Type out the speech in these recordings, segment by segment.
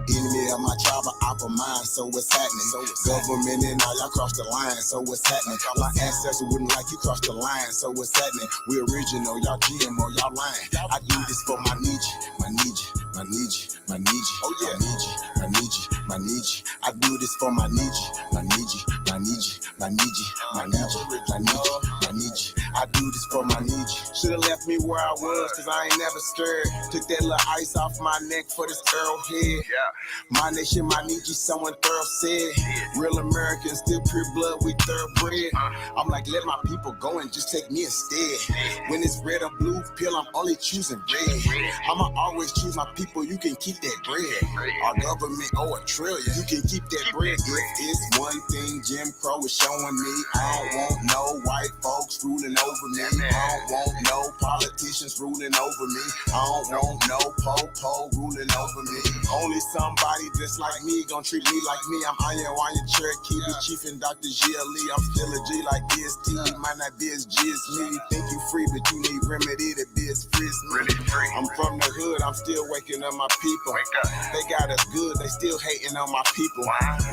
Enemy of my tribe, of mine, so what's happening? Government and all y'all cross the line, so what's happening? My ancestors wouldn't like you cross the line, so what's happening? We original, y'all GMO, y'all lying. I do this for my Nietzsche, my Nietzsche, my Nietzsche, my Nietzsche, oh yeah, my Nietzsche, my Nietzsche, my Nietzsche. I do this for my Nietzsche, my Nietzsche, my Nietzsche, my Nietzsche, my Nietzsche, my Nietzsche, my Nietzsche. I do this for my Nietzsche. Should've left me where I was, cause I ain't never scared. Took that little ice off my neck for this arrowhead. My nation, my Nietzsche, someone thorough said. Real Americans, still pure blood, we thoroughbred. I'm like, let my people go and just take me instead. When it's red or blue pill, I'm only choosing red. I'ma always choose my people, you can keep that bread. Our government owe $1 trillion, you can keep that bread. If it's one thing Jim Crow is showing me, I don't want no white folks ruling over me. I don't want no politicians ruling over me. I don't want no po-po ruling over me. Only somebody just like me gon' treat me like me. I'm Iron Cherokee, the chief and Dr. G.L.E. I'm still a G like DST. You might not be as G as me. You think you free, but you need remedy to be as free as me. I'm from the hood, I'm still waking up my people. They got us good, they still hating on my people.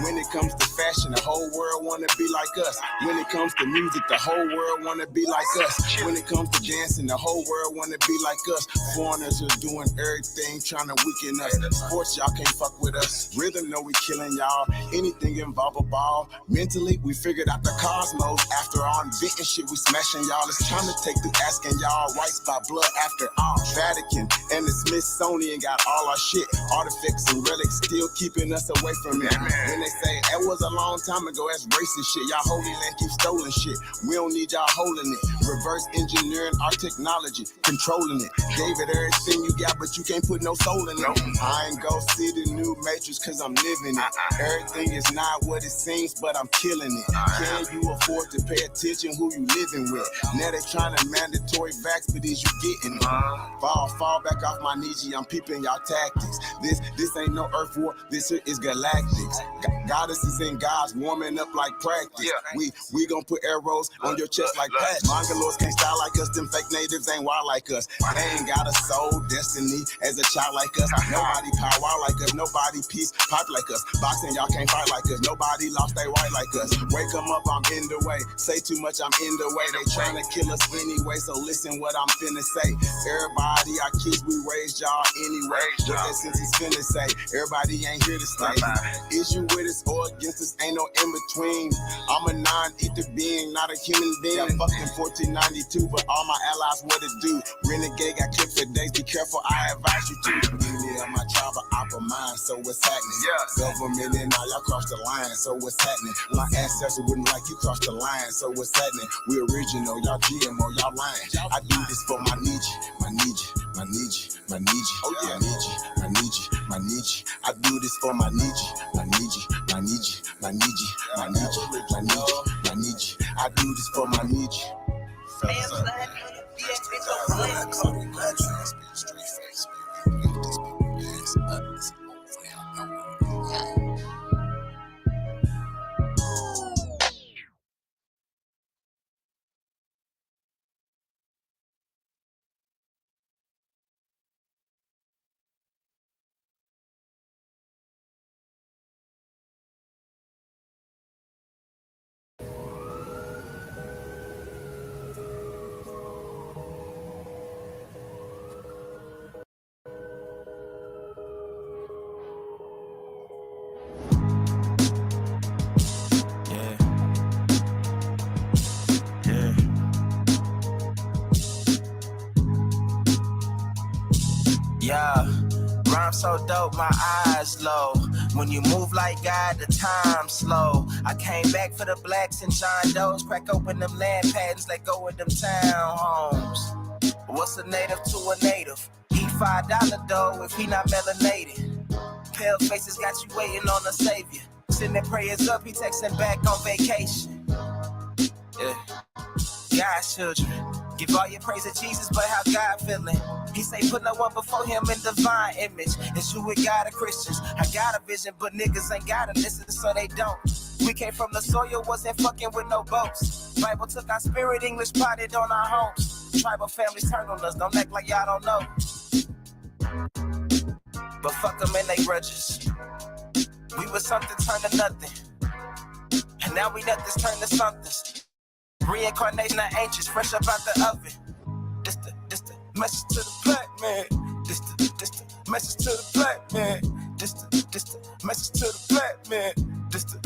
When it comes to fashion, the whole world wanna be like us. When it comes to music, the whole world wanna be like us. When it comes to dancing, the whole world wanna be like us. Foreigners are doing everything, trying to weaken us. Sports, y'all can't fuck with us. Rhythm, know we killing y'all. Anything involve a ball. Mentally, we figured out the cosmos. After all inventing shit, we smashing y'all. It's time to take through asking y'all rights by blood after all. Vatican and the Smithsonian got all our shit. Artifacts and relics still keeping us away from it. When they say, that was a long time ago, that's racist shit. Y'all holy land keep stolen shit. We don't need y'all holding it. Reverse engineering our technology, controlling it. Gave it everything you got, but you can't put no soul in it. I ain't go see the new Matrix cause I'm living it. Everything is not what it seems, but I'm killing it. Can you afford to pay attention who you living with? Now they trying to mandatory vax, but is you getting it? Fall back off my Nietzsche, I'm peeping y'all tactics. This ain't no earth war, this here is galactics. Goddesses and gods warming up like practice. We gon' put arrows on your chest like patches. Mongoloids can't style like us, them fake natives ain't wild like us. They ain't got a soul, destiny as a child like us. Nobody power like us, nobody peace pop like us. Boxing, y'all can't fight like us, nobody lost they right like us. Wake them up, I'm in the way. Say too much, I'm in the way. They tryna kill us anyway, so listen what I'm finna say. Everybody, our kids, we raised y'all anyway. What that since it's finna say, everybody ain't here to stay. Is you with us or against us, ain't no in between. I'm a non-ether being, not a human being. I'm fucking 1492, but all my allies what it do. Renegade got clipped for days, be careful, I advise you to. Enemy of my tribe, of mine, so what's happening? Government and all y'all cross the line, so what's happening? My ancestors wouldn't like you cross the line, so what's happening? We original, y'all GMO, y'all lying. I do this for my Nietzsche, my Nietzsche, my Nietzsche, my Nietzsche, oh yeah, Nietzsche, my Nietzsche, my Nietzsche. I do this for my Nietzsche, my Nietzsche, my Nietzsche, my Nietzsche, my Nietzsche, my Nietzsche, my Nietzsche. I do this for my Nietzsche. Yeah, rhyme so dope, my eyes low. When you move like God, the time slow. I came back for the blacks and John Doe's. Crack open them land patents, let go of them townhomes. What's a native to a native? Eat $5 dough if he not melanated. Pale faces got you waiting on a savior. Sending prayers up, he texting back on vacation. Yeah, God's children. Give all your praise to Jesus, but how God feeling? He say put no one before him in divine image. It's you with God of Christians. I got a vision, but niggas ain't gotta listen, so they don't. We came from the soil, wasn't fucking with no boats. Bible took our spirit, English potted on our homes. Tribal families turned on us, don't act like y'all don't know. But fuck them and they grudges. We was something turned to nothing. And now we nothing's turned to something. Reincarnation of ancients, fresh up out the oven. This the message to the black man. This the message to the black man. This the message to the black man. This the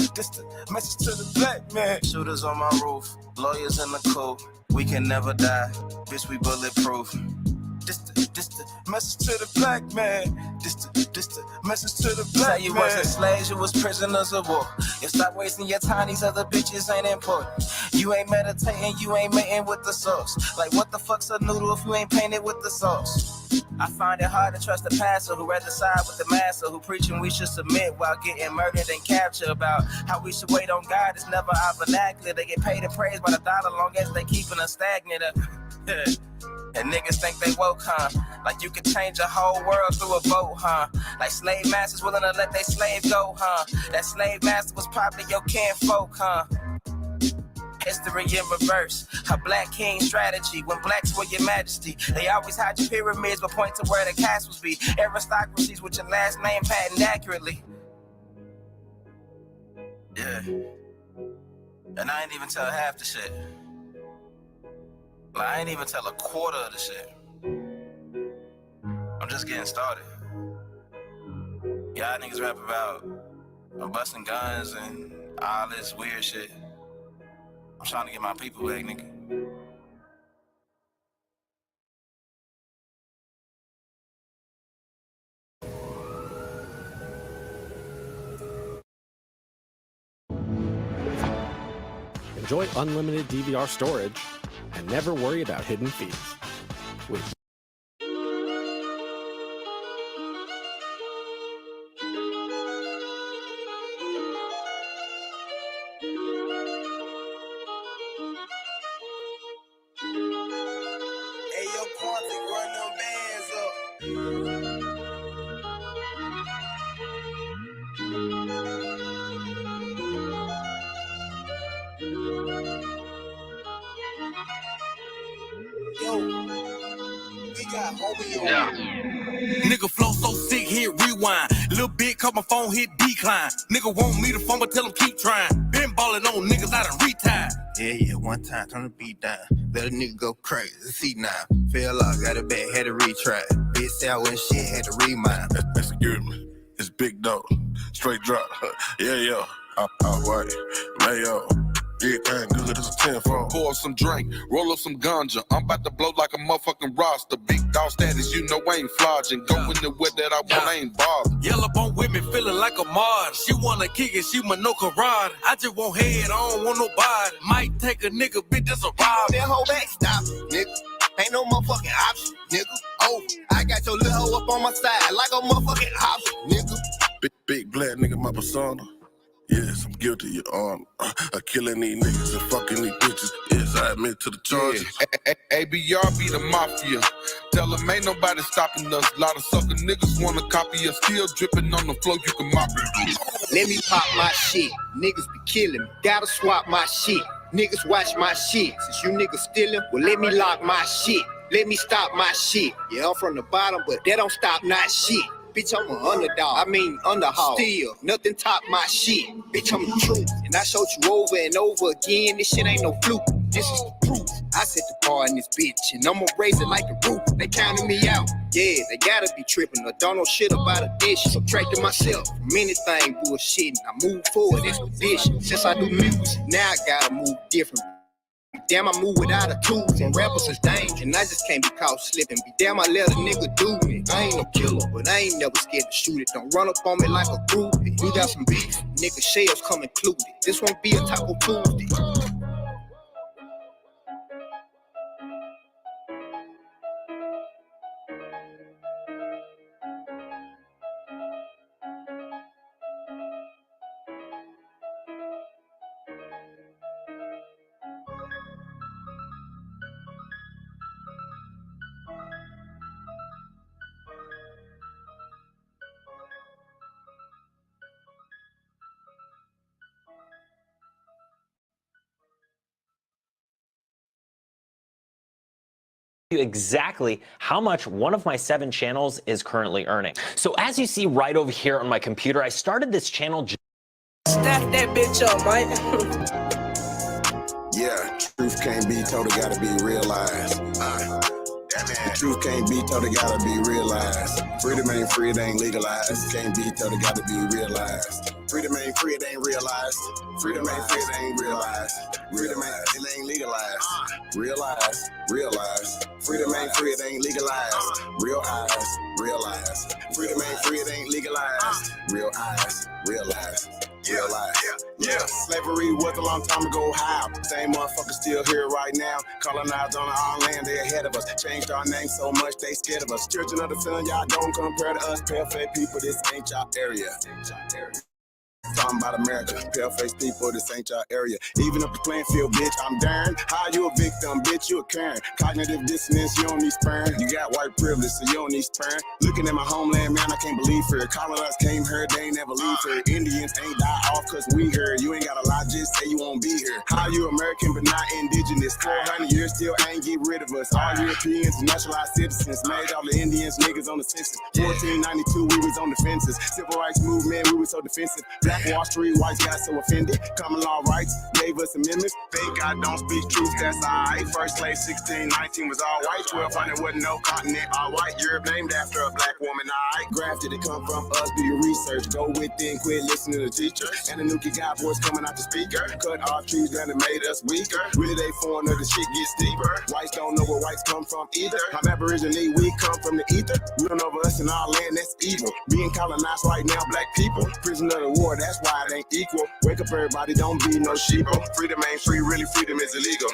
message to the black man. Shooters on my roof, lawyers in the coop. We can never die, bitch, we bulletproof. This the message to the black man. This the message to the black man. Say you wasn't slaves, you was prisoners of war. You stop wasting your time, these other bitches ain't important. You ain't meditating, you ain't mating with the sauce. Like what the fuck's a noodle if you ain't painted with the sauce? I find it hard to trust the pastor who rather side with the master, who preaching we should submit while getting murdered and captured. About how we should wait on God, it's never our vernacular. They get paid and praised by the dollar long as they keeping us stagnant. And niggas think they woke, huh? Like you could change a whole world through a vote, huh? Like slave masters willing to let their slave go, huh? That slave master was probably your kinfolk, huh? History in reverse, a black king strategy. When blacks were your majesty, they always hide your pyramids but point to where the castles be. Aristocracies with your last name patent accurately. Yeah. And I ain't even tell half the shit. Like, I ain't even tell a quarter of the shit. I'm just getting started. Y'all niggas rap about busting guns and all this weird shit. I'm trying to get my people back, nigga. Enjoy unlimited DVR storage and never worry about hidden fees. With Hey, yo, Quantic, run them bands up. Yo, we got homie on. Yeah. Nigga flow so sick, hit rewind. Little bit, caught my phone, hit decline. Nigga want me to phone, but tell him keep trying. Been ballin' on niggas, I done retired. Yeah, one time, turn the beat down. Let a nigga go crazy, see now. Fell off, got it back, had to retry. Bitch say I went shit, had to remind. Excuse me, it's Big Dog, straight drop. Yeah, I'm white, mayo. Everything good as a 10-4. Pour some drink, roll up some ganja. I'm about to blow like a motherfucking roster. Big dog status, you know I ain't flogging. Go in the way that I want, I ain't bothered. Yellow bone with me, feeling like a martyr. She wanna kick it, she my no karate. I just want head, I don't want nobody. Might take a nigga, bitch, that's a rob. That whole back stop, nigga. Ain't no motherfucking option, nigga. Oh, I got your little hoe up on my side like a motherfucking option, nigga. Big black nigga, my persona. Yes, I'm guilty, Your Honor. Of killing these niggas and fucking these bitches. Yes, I admit to the charges. Yeah. ABR be the mafia. Tell them ain't nobody stopping us. Lot of sucker niggas wanna copy us. Still dripping on the floor, you can mop it. Let me pop my shit. Niggas be killing me. Gotta swap my shit. Niggas watch my shit. Since you niggas stealing, well, let me lock my shit. Let me stop my shit. Yeah, I'm from the bottom, but that don't stop not shit. Bitch, I'm an underdog. I mean, underhog. Still, nothing top my shit. Bitch, I'm the truth. And I showed you over and over again. This shit ain't no fluke. This is the proof. I set the bar in this bitch, and I'ma raise it like a roof. They counting me out. Yeah, they gotta be tripping. I don't know shit about addition. Subtracting myself from anything bullshitting. I move forward, expedition. Since I do music, now I gotta move different. Damn, I move without a tools, and rappers is dangerous, and I just can't be caught slipping. Be damn, I let a nigga do me. I ain't no killer, but I ain't never scared to shoot it. Don't run up on me like a groupie. You got some beef, nigga, shells come included. This won't be a Taco Tuesday. you exactly how much one of my 7 channels is currently earning. So as you see right over here on my computer, I started this channel. Stack that bitch up, Mike. Yeah, truth can't be told, it gotta be realized. The truth can't be told, it gotta be realized. Freedom ain't free, it ain't legalized. Can't be told, it gotta be realized. Freedom ain't free, it ain't realized. Freedom ain't free, it ain't realized. Freedom ain't, it ain't legalized. Realize, realize. Freedom ain't free, it ain't legalized. Real eyes, realize. Freedom ain't free, it ain't legalized. Real eyes, realize. Real life. Yeah, slavery was a long time ago. How? Same motherfuckers still here right now. Colonized on our land, they ahead of us. Changed our name so much, they scared of us. Children of the sun, y'all don't compare to us. Pale-faced people, this ain't y'all area. Talking about America, pale-faced people, this ain't your area. Even up the playing field, bitch, I'm darn. How you a victim, bitch, you a Karen. Cognitive dissonance, you don't need sparing. You got white privilege, so you don't need sparing. Looking at my homeland, man, I can't believe her. Colonized came here, they ain't never leave her. Indians ain't die off cause we here. You ain't gotta lie, just say you won't be here. How you American but not indigenous? 400 years still ain't get rid of us. All Europeans and naturalized citizens made all the Indians niggas on the census. 1492, we was on the fences. Civil rights movement, we was so defensive. Black Wall Street, whites got so offended. Common law rights gave us amendments. Think I don't speak truth, that's alright. First slave 1619 was all white. 1200 wasn't no continent, all white. Europe named after a black woman, alright. Grafted, it come from us, do your research. Go within, quit listening to the teacher. And the nuki got voice coming out the speaker. Cut our trees down and made us weaker. Really they foreigner, the shit gets deeper. Whites don't know where whites come from either. I'm Aborigine, we come from the ether. We don't over us in our land, that's evil. Being colonized right now, black people. Prisoner of the war, that's why it ain't equal. Wake up everybody, don't be no sheeple. Freedom ain't free, really freedom is illegal.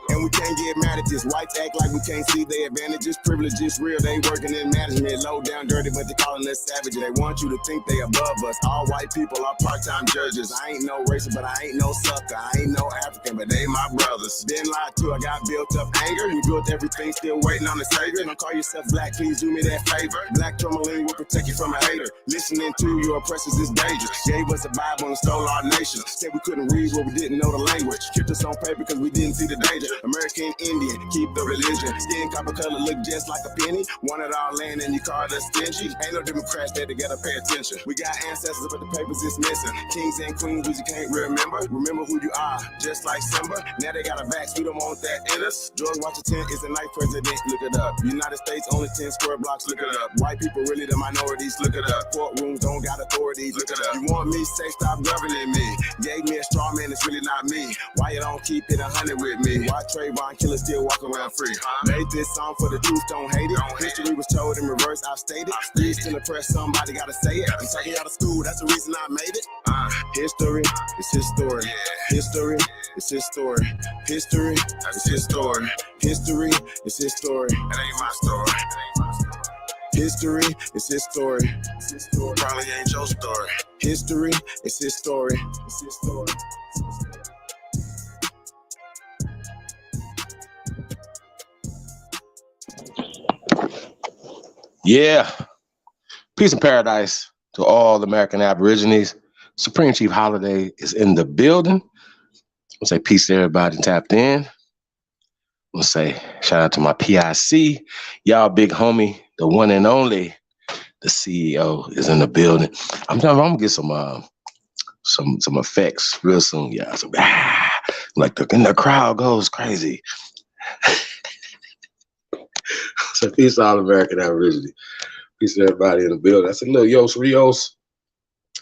And we can't get mad at this. Whites act like we can't see their advantages. Privileges real, they working in management. Low down dirty, but they calling us savage. They want you to think they above us. All white people are part-time judges. I ain't no racist, but I ain't no sucker. I ain't no African, but they my brothers. Been lied to, I got built up anger. We built everything, still waiting on the savior. Don't call yourself black, please do me that favor. Black tourmaline will protect you from a hater. Listening to your oppressors is dangerous. Gave us a Bible and stole our nation. Said we couldn't read what we didn't know the language. Kept us on paper because we didn't see the danger. American Indian, keep the religion. Skin copper color look just like a penny. Wanted our land and you called us stingy. Ain't no Democrats there to gotta pay attention. We got ancestors but the papers is missing. Kings and queens but you can't remember. Remember who you are, just like Simba. Now they got a vax, we don't want that in us. George Washington is the ninth president, look it up. United States only 10 square blocks, look it up. White people really the minorities, look it up. Courtrooms don't got authorities, look it up. You want me, say stop governing me. Gave me a straw man, it's really not me. Why you don't keep it 100 with me? Why Trayvon killers still walk around free? Made this song for the truth, don't hate it. History was told in reverse, I've stated. Read still oppressed, somebody gotta say it. I'm taking out of school, that's the reason I made it. History is his story. History is his story. History is his story. History is his story. That ain't my story. History is his story. Probably ain't your story. History is his story. It's his story. Yeah. Peace and paradise to all American Aborigines. Supreme Chief Holiday is in the building. I'll say peace to everybody tapped in. I'll say shout out to my PIC. Y'all big homie, the one and only, the CEO is in the building. I'm gonna get some effects real soon, y'all. So, like the crowd goes crazy. So peace to all American Aborigines. Peace to everybody in the building. I said, little Yos Rios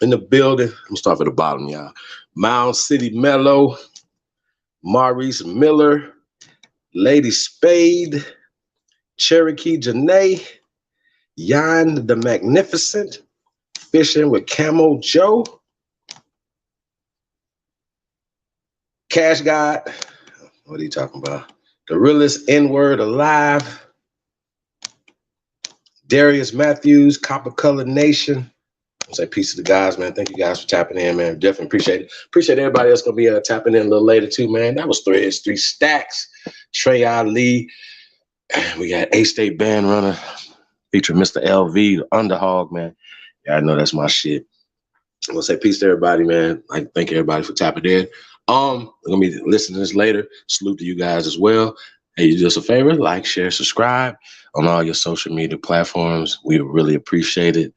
in the building. I'm gonna start at the bottom, y'all. Mounds City Mellow, Maurice Miller, Lady Spade, Cherokee Janae, Yan the Magnificent, Fishing with Camo Joe, Cash God. What are you talking about? The realest N-word alive. Darius Matthews, Copper Color Nation. I'll say peace to the guys, man. Thank you guys for tapping in, man. Definitely appreciate it. Appreciate everybody else gonna be tapping in a little later too, man. That was three stacks. Trey Ali. We got A-State Band Runner featuring Mr. LV, the Underhog, man. Yeah, I know that's my shit. I'm gonna say peace to everybody, man. Like, thank everybody for tapping in. I'm gonna be listening to this later. Salute to you guys as well. Hey, you do us a favor, like, share, subscribe on all your social media platforms. We really appreciate it.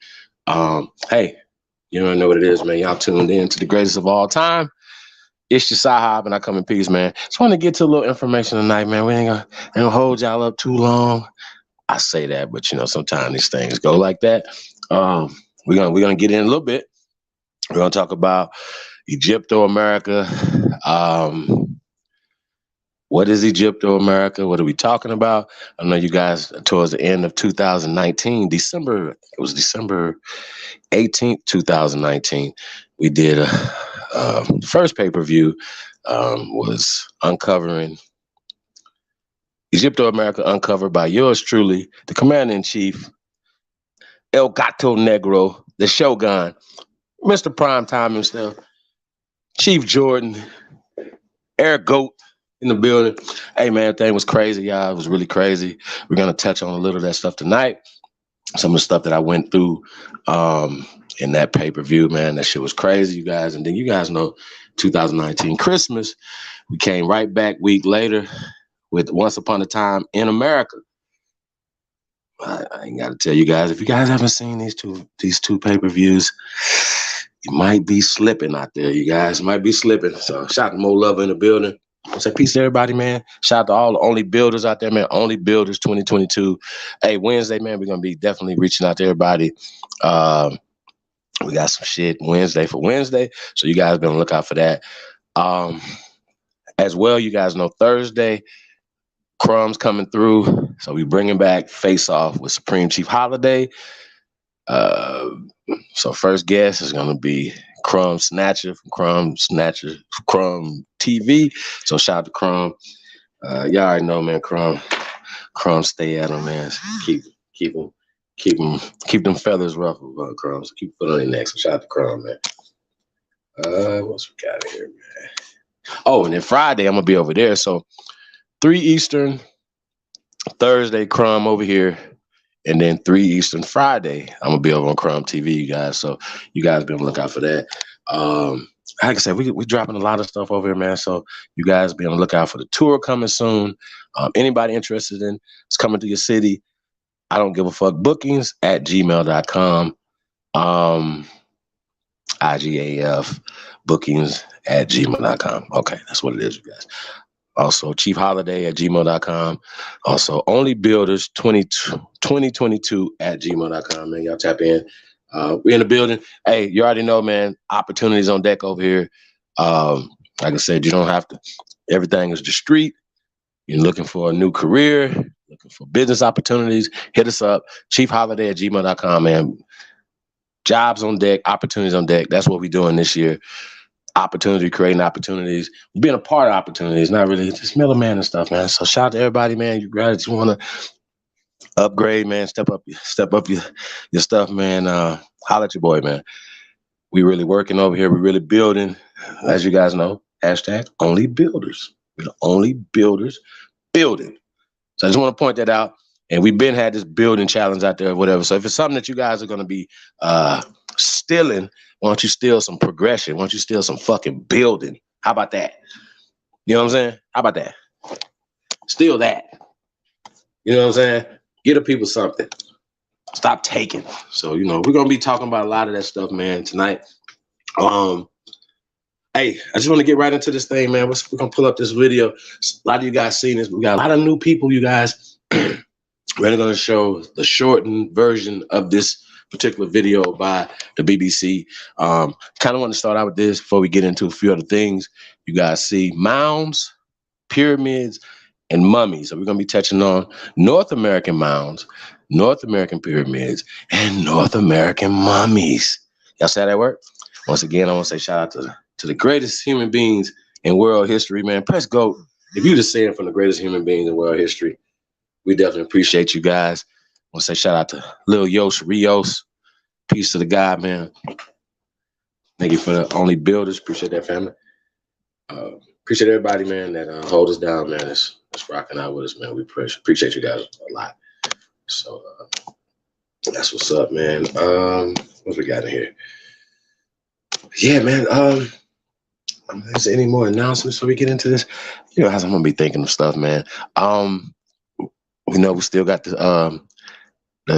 Hey, you don't know what it is, man. Y'all tuned in to the greatest of all time. It's your Sahab, and I come in peace, man. Just want to get to a little information tonight, man. We ain't gonna hold y'all up too long. I say that, but sometimes these things go like that. We're gonna get in a little bit. We're gonna talk about Egypto-America. What is Egypto-America? What are we talking about? I know you guys towards the end of 2019, December 18th, 2019, we did a first pay-per-view was uncovering Egypto-America, uncovered by yours truly, the Commander-in-Chief, El Gato Negro, the Shogun, Mr. Primetime himself, Chief Jordan, Eric Goat in the building. Hey, man, everything was crazy, y'all. It was really crazy. We're going to touch on a little of that stuff tonight. Some of the stuff that I went through in that pay-per-view, man, that shit was crazy, you guys. And then you guys know 2019 Christmas, we came right back week later with Once Upon a Time in America. I ain't got to tell you guys, if you guys haven't seen these two pay-per-views, you might be slipping out there. You guys might be slipping. So shout out to Mo Lover in the building. I say peace to everybody, man. Shout out to all the Only Builders out there, man. Only Builders 2022. Hey, Wednesday, man, we're going to be definitely reaching out to everybody. We got some shit Wednesday for Wednesday. So you guys be on the lookout for that. As well, you guys know Thursday, Crumb's coming through. So we bringing back Face Off with Supreme Chief Holiday. So first guest is going to be Crumb Snatcher from Crumb TV. So shout out to Crumb. Y'all already know, man. Crumb stay at him, man. Keep them feathers ruffled, Crumb. So keep foot on your neck. So shout out to Crumb, man. What's we got here, man? Oh, and then Friday I'm gonna be over there. So 3 Eastern, Thursday, Crumb over here. And then 3 Eastern Friday, I'm going to be over on Crumb TV, you guys. So you guys be on the lookout for that. Like I said, we dropping a lot of stuff over here, man. So you guys be on the lookout for the tour coming soon. Anybody interested in it's coming to your city, I don't give a fuck. Bookings at gmail.com. IGAF bookings at gmail.com. Okay, that's what it is, you guys. Also, Chief Holiday at gmail.com. Also, Only Builders 2022 at gmail.com, man. Y'all tap in. We're in the building. Hey, you already know, man, opportunities on deck over here. Like I said, you don't have to. Everything is the street. You're looking for a new career, looking for business opportunities, hit us up. Chief Holiday at gmail.com, man. Jobs on deck, opportunities on deck. That's what we're doing this year. Creating opportunities, being a part of opportunities, not really just middleman and stuff, man. So shout out to everybody, man. You guys want to upgrade, man. Step up your stuff, man. Holla at your boy, man. We really working over here. We really building, as you guys know. Hashtag Only Builders. We're the only builders building. So I just want to point that out. And we've been had this building challenge out there or whatever. So if it's something that you guys are going to be stealing, why don't you steal some progression? Why don't you steal some fucking building? How about that? You know what I'm saying? How about that? Steal that. You know what I'm saying? Get the people something. Stop taking. So, we're going to be talking about a lot of that stuff, man, tonight. Hey, I just want to get right into this thing, man. We're going to pull up this video. A lot of you guys seen this. We got a lot of new people, you guys. We're going to show the shortened version of this particular video by the BBC. Kind of want to start out with this before we get into a few other things. You guys see mounds, pyramids, and mummies. So we're going to be touching on North American mounds, North American pyramids, and North American mummies. Y'all see how that work? Once again, I want to say shout out to the greatest human beings in world history, man. Press GOAT. If you just say it from the greatest human beings in world history, we definitely appreciate you guys. I want to say shout out to Lil Yos Rios. Peace to the God, man. Thank you for the Only Builders. Appreciate that, family. Appreciate everybody, man, that hold us down, man. That's rocking out with us, man. We appreciate you guys a lot. So that's what's up, man. What we got in here? Yeah, man. Is there any more announcements before we get into this? You know, as I'm gonna be thinking of stuff, man. We know we still got the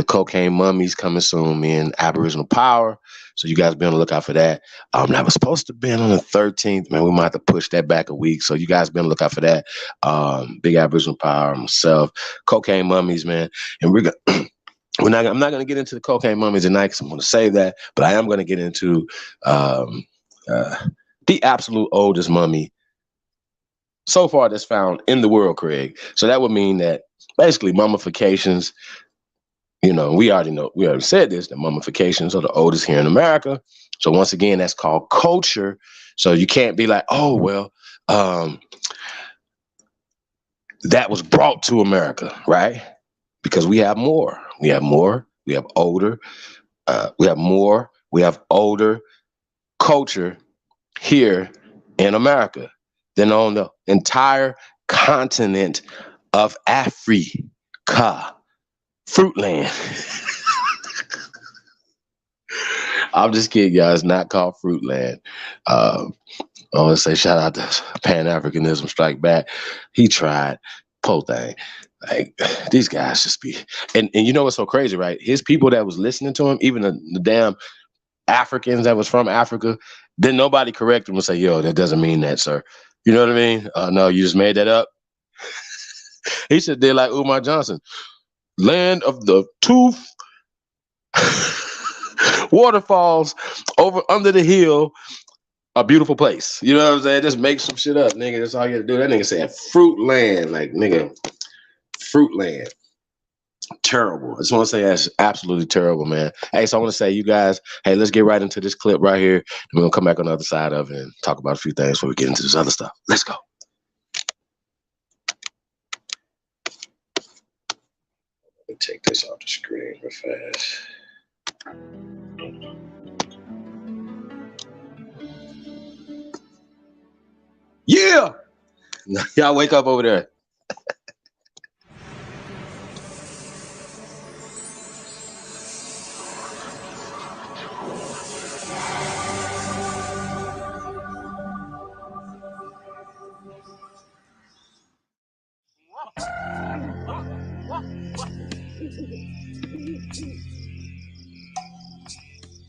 Cocaine Mummies coming soon, me and Aboriginal Power. So you guys be on the lookout for that. That was supposed to be on the 13th, man. We might have to push that back a week. So you guys be on the lookout for that. Big Aboriginal Power, myself, Cocaine Mummies, man. And we're gonna I'm not gonna get into the Cocaine Mummies tonight because I'm gonna save that, but I am gonna get into the absolute oldest mummy so far that's found in the world, Craig. So that would mean that basically mummifications, you know, we already said this, that mummifications are the oldest here in America. So once again, that's called culture. So you can't be like, oh, well, that was brought to America, right? Because we have more. We have more. We have older. We have more. We have older culture here in America than on the entire continent of Africa. Fruitland. I'm just kidding, y'all. It's not called Fruitland. I want to say shout out to Pan-Africanism Strike Back. He tried. Poor thing. Like, these guys just be... And you know what's so crazy, right? His people that was listening to him, even the damn Africans that was from Africa, then nobody correct him and say, yo, that doesn't mean that, sir. You know what I mean? No, you just made that up. He said they're like Umar Johnson. Land of the tooth waterfalls over under the hill, a beautiful place. You know what I'm saying? Just make some shit up, nigga. That's all you gotta do. That nigga said Fruitland. Like, nigga, Fruitland. Terrible. I just want to say that's absolutely terrible, man. Hey, so I want to say, you guys, hey, let's get right into this clip right here. And we're going to come back on the other side of it and talk about a few things before we get into this other stuff. Let's go. Let me take this off the screen real fast. Yeah! Y'all wake up over there.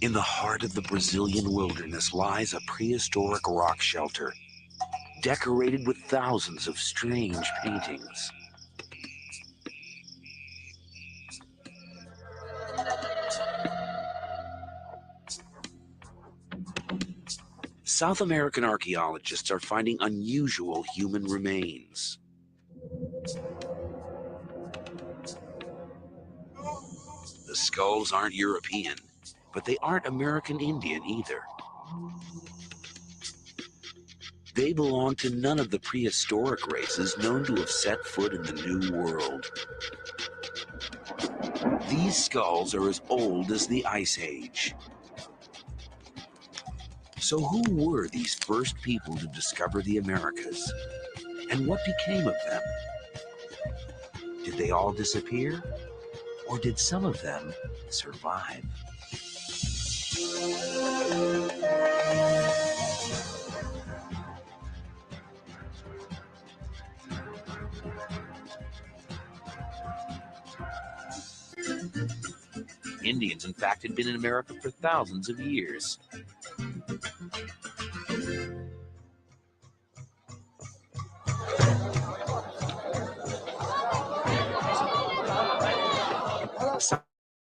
In the heart of the Brazilian wilderness lies a prehistoric rock shelter, decorated with thousands of strange paintings. South American archaeologists are finding unusual human remains. The skulls aren't European, but they aren't American Indian either. They belong to none of the prehistoric races known to have set foot in the New World. These skulls are as old as the Ice Age. So who were these first people to discover the Americas? And what became of them? Did they all disappear? Or did some of them survive? Indians, in fact, had been in America for thousands of years.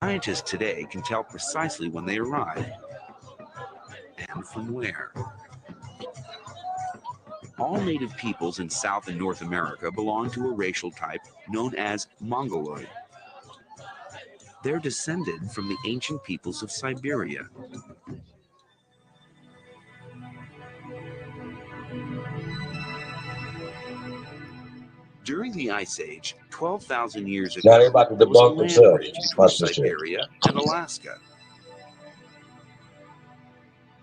Scientists today can tell precisely when they arrived and from where. All native peoples in South and North America belong to a racial type known as Mongoloid. They're descended from the ancient peoples of Siberia. During the Ice Age, 12,000 years ago, Now they're about to there was a debunk land themselves. bridge between Watch this shit. Siberia and Alaska.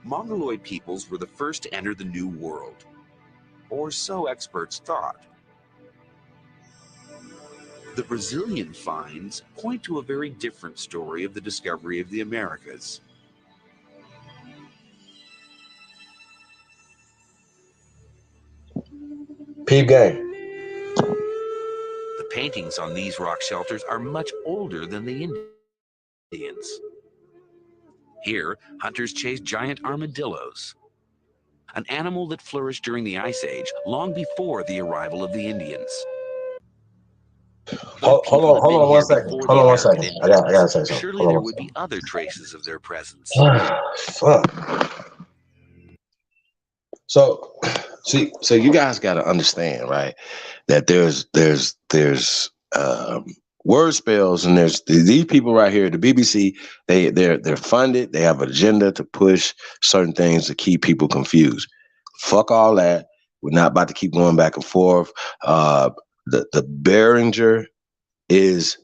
Mongoloid peoples were the first to enter the New World, or so experts thought. The Brazilian finds point to a very different story of the discovery of the Americas. Peep game. The paintings on these rock shelters are much older than the Indians. Here, hunters chase giant armadillos, an animal that flourished during the Ice Age long before the arrival of the Indians. But if people had been Hold on here 1 second. before Hold the on 1 American second. I gotta Indians, say something. surely Hold there on 1 would second. be other traces of their presence. Fuck. So you guys got to understand, right? That there's word spells, and there's these people right here, the BBC. They're funded. They have an agenda to push certain things to keep people confused. Fuck all that. We're not about to keep going back and forth. The Behringer is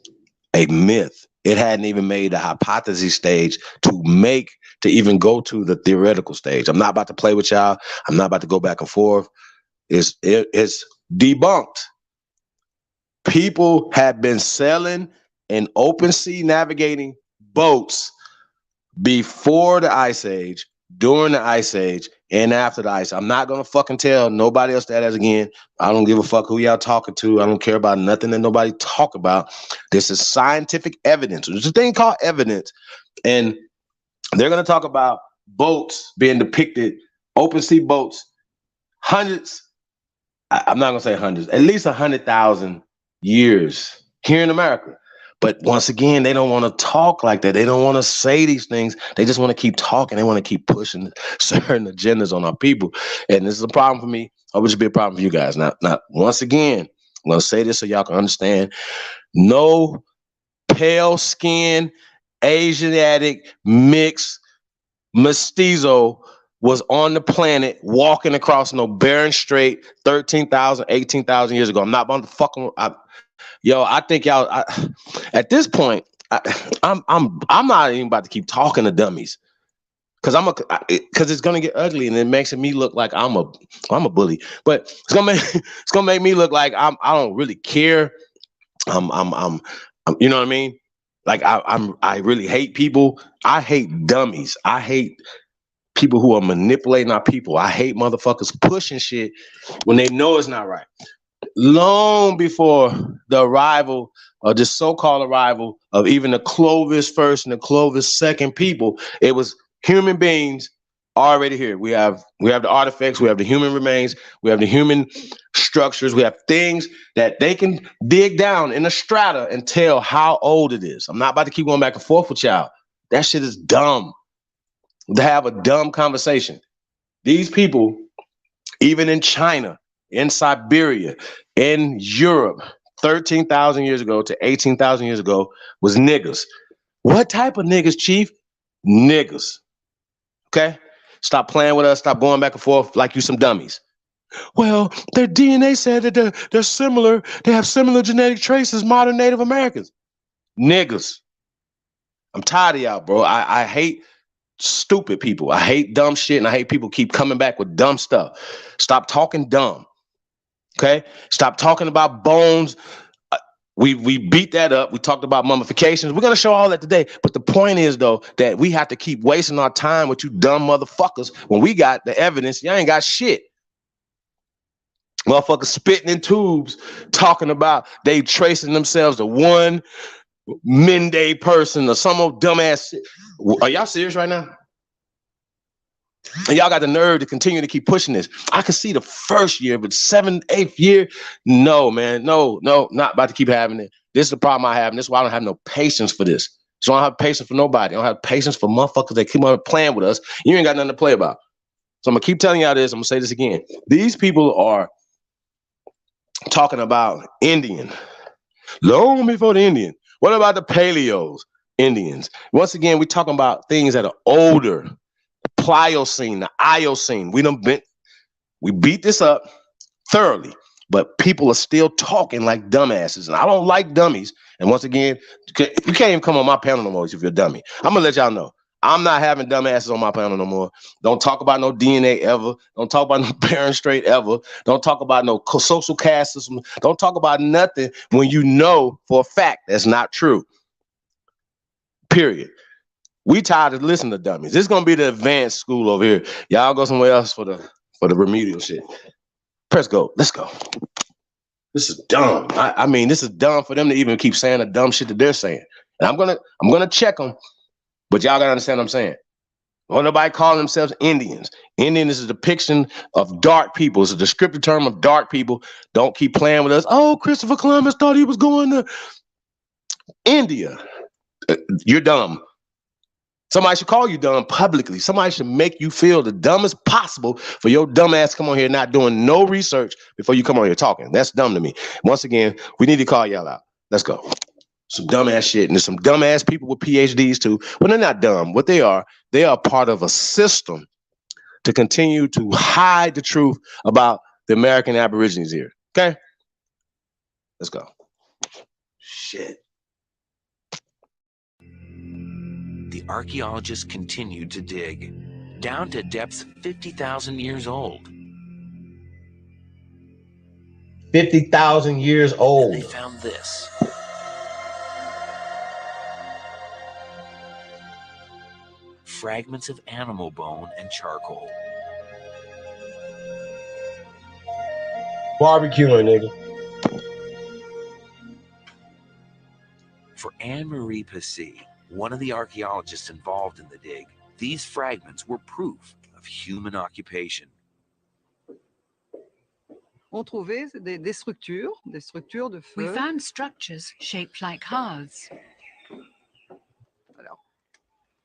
a myth. It hadn't even made the hypothesis stage to even go to the theoretical stage. I'm not about to play with y'all. I'm not about to go back and forth. It's debunked. People have been sailing in open sea navigating boats before the Ice Age, during the Ice Age, and after the Ice. I'm not gonna fucking tell nobody else that again. I don't give a fuck who y'all talking to. I don't care about nothing that nobody talk about. This is scientific evidence. There's a thing called evidence, and they're gonna talk about boats being depicted, open sea boats, hundreds. I'm not gonna say hundreds, at least 100,000 years here in America. But once again, they don't want to talk like that. They don't want to say these things. They just want to keep talking. They want to keep pushing certain agendas on our people. And this is a problem for me. I hope it should be a problem for you guys. Now, once again, I'm going to say this so y'all can understand. No pale skin, Asiatic, mixed, mestizo was on the planet walking across no Bering Strait 13,000, 18,000 years ago. I'm not about to fucking... I think y'all. At this point, I'm not even about to keep talking to dummies, because it's gonna get ugly, and it makes me look like I'm a bully. But it's gonna make me look like I don't really care. I'm you know what I mean? Like I really hate people. I hate dummies. I hate people who are manipulating our people. I hate motherfuckers pushing shit when they know it's not right. Long before the arrival, or the so-called arrival, of even the Clovis first and the Clovis second people, it was human beings already here. We have the artifacts, we have the human remains, we have the human structures, we have things that they can dig down in the strata and tell how old it is. I'm not about to keep going back and forth with y'all. That shit is dumb. To have a dumb conversation. These people, even in China, in Siberia, in Europe, 13,000 years ago to 18,000 years ago, was niggas. What type of niggas, Chief? Niggas. Okay? Stop playing with us. Stop going back and forth like you some dummies. Well, their DNA said that they're similar. They have similar genetic traits as modern Native Americans. Niggas. I'm tired of y'all, bro. I hate stupid people. I hate dumb shit, and I hate people keep coming back with dumb stuff. Stop talking dumb. Okay? Stop talking about bones. We beat that up. We talked about mummifications. We're going to show all that today. But the point is, though, that we have to keep wasting our time with you dumb motherfuckers when we got the evidence. Y'all ain't got shit. Motherfuckers spitting in tubes talking about they tracing themselves to one Mende person or some old dumbass shit. Are y'all serious right now? And y'all got the nerve to continue to keep pushing this. I can see the first year, but 7th, 8th year, no, man, no, not about to keep having it. This is the problem I have, and this is why I don't have no patience for this. So I don't have patience for nobody. I don't have patience for motherfuckers that keep on playing with us. You ain't got nothing to play about. So I'm gonna keep telling y'all this. I'm gonna say this again. These people are talking about Indian. Long before the Indian. What about the Paleos, Indians? Once again, we're talking about things that are older. Pliocene, the Iocene. We beat this up thoroughly, but people are still talking like dumbasses, and I don't like dummies. And once again, you can't even come on my panel no more if you're a dummy. I'm gonna let y'all know. I'm not having dumbasses on my panel no more. Don't talk about no DNA ever. Don't talk about no Bering Strait ever. Don't talk about no social caste system. Don't talk about nothing when you know for a fact that's not true. Period. We tired of listening to dummies. This is gonna be the advanced school over here. Y'all go somewhere else for the remedial shit. Press go. Let's go. This is dumb. I mean, this is dumb for them to even keep saying the dumb shit that they're saying. And I'm gonna check them, but y'all gotta understand what I'm saying. Don't nobody call themselves Indians. Indian is a depiction of dark people. It's a descriptive term of dark people. Don't keep playing with us. Oh, Christopher Columbus thought he was going to India. You're dumb. Somebody should call you dumb publicly. Somebody should make you feel the dumbest possible for your dumb ass to come on here not doing no research before you come on here talking. That's dumb to me. Once again, we need to call y'all out. Let's go. Some dumbass shit. And there's some dumbass people with PhDs too. Well, they're not dumb. What they are part of a system to continue to hide the truth about the American Aborigines here. Okay? Let's go. Shit. The archaeologists continued to dig, down to depths 50,000 years old. 50,000 years old. And they found this. Fragments of animal bone and charcoal. Barbecuing, nigga. For Anne-Marie Passy, one of the archaeologists involved in the dig, these fragments were proof of human occupation. On trouvait des structures de feu. We found structures shaped like hearths.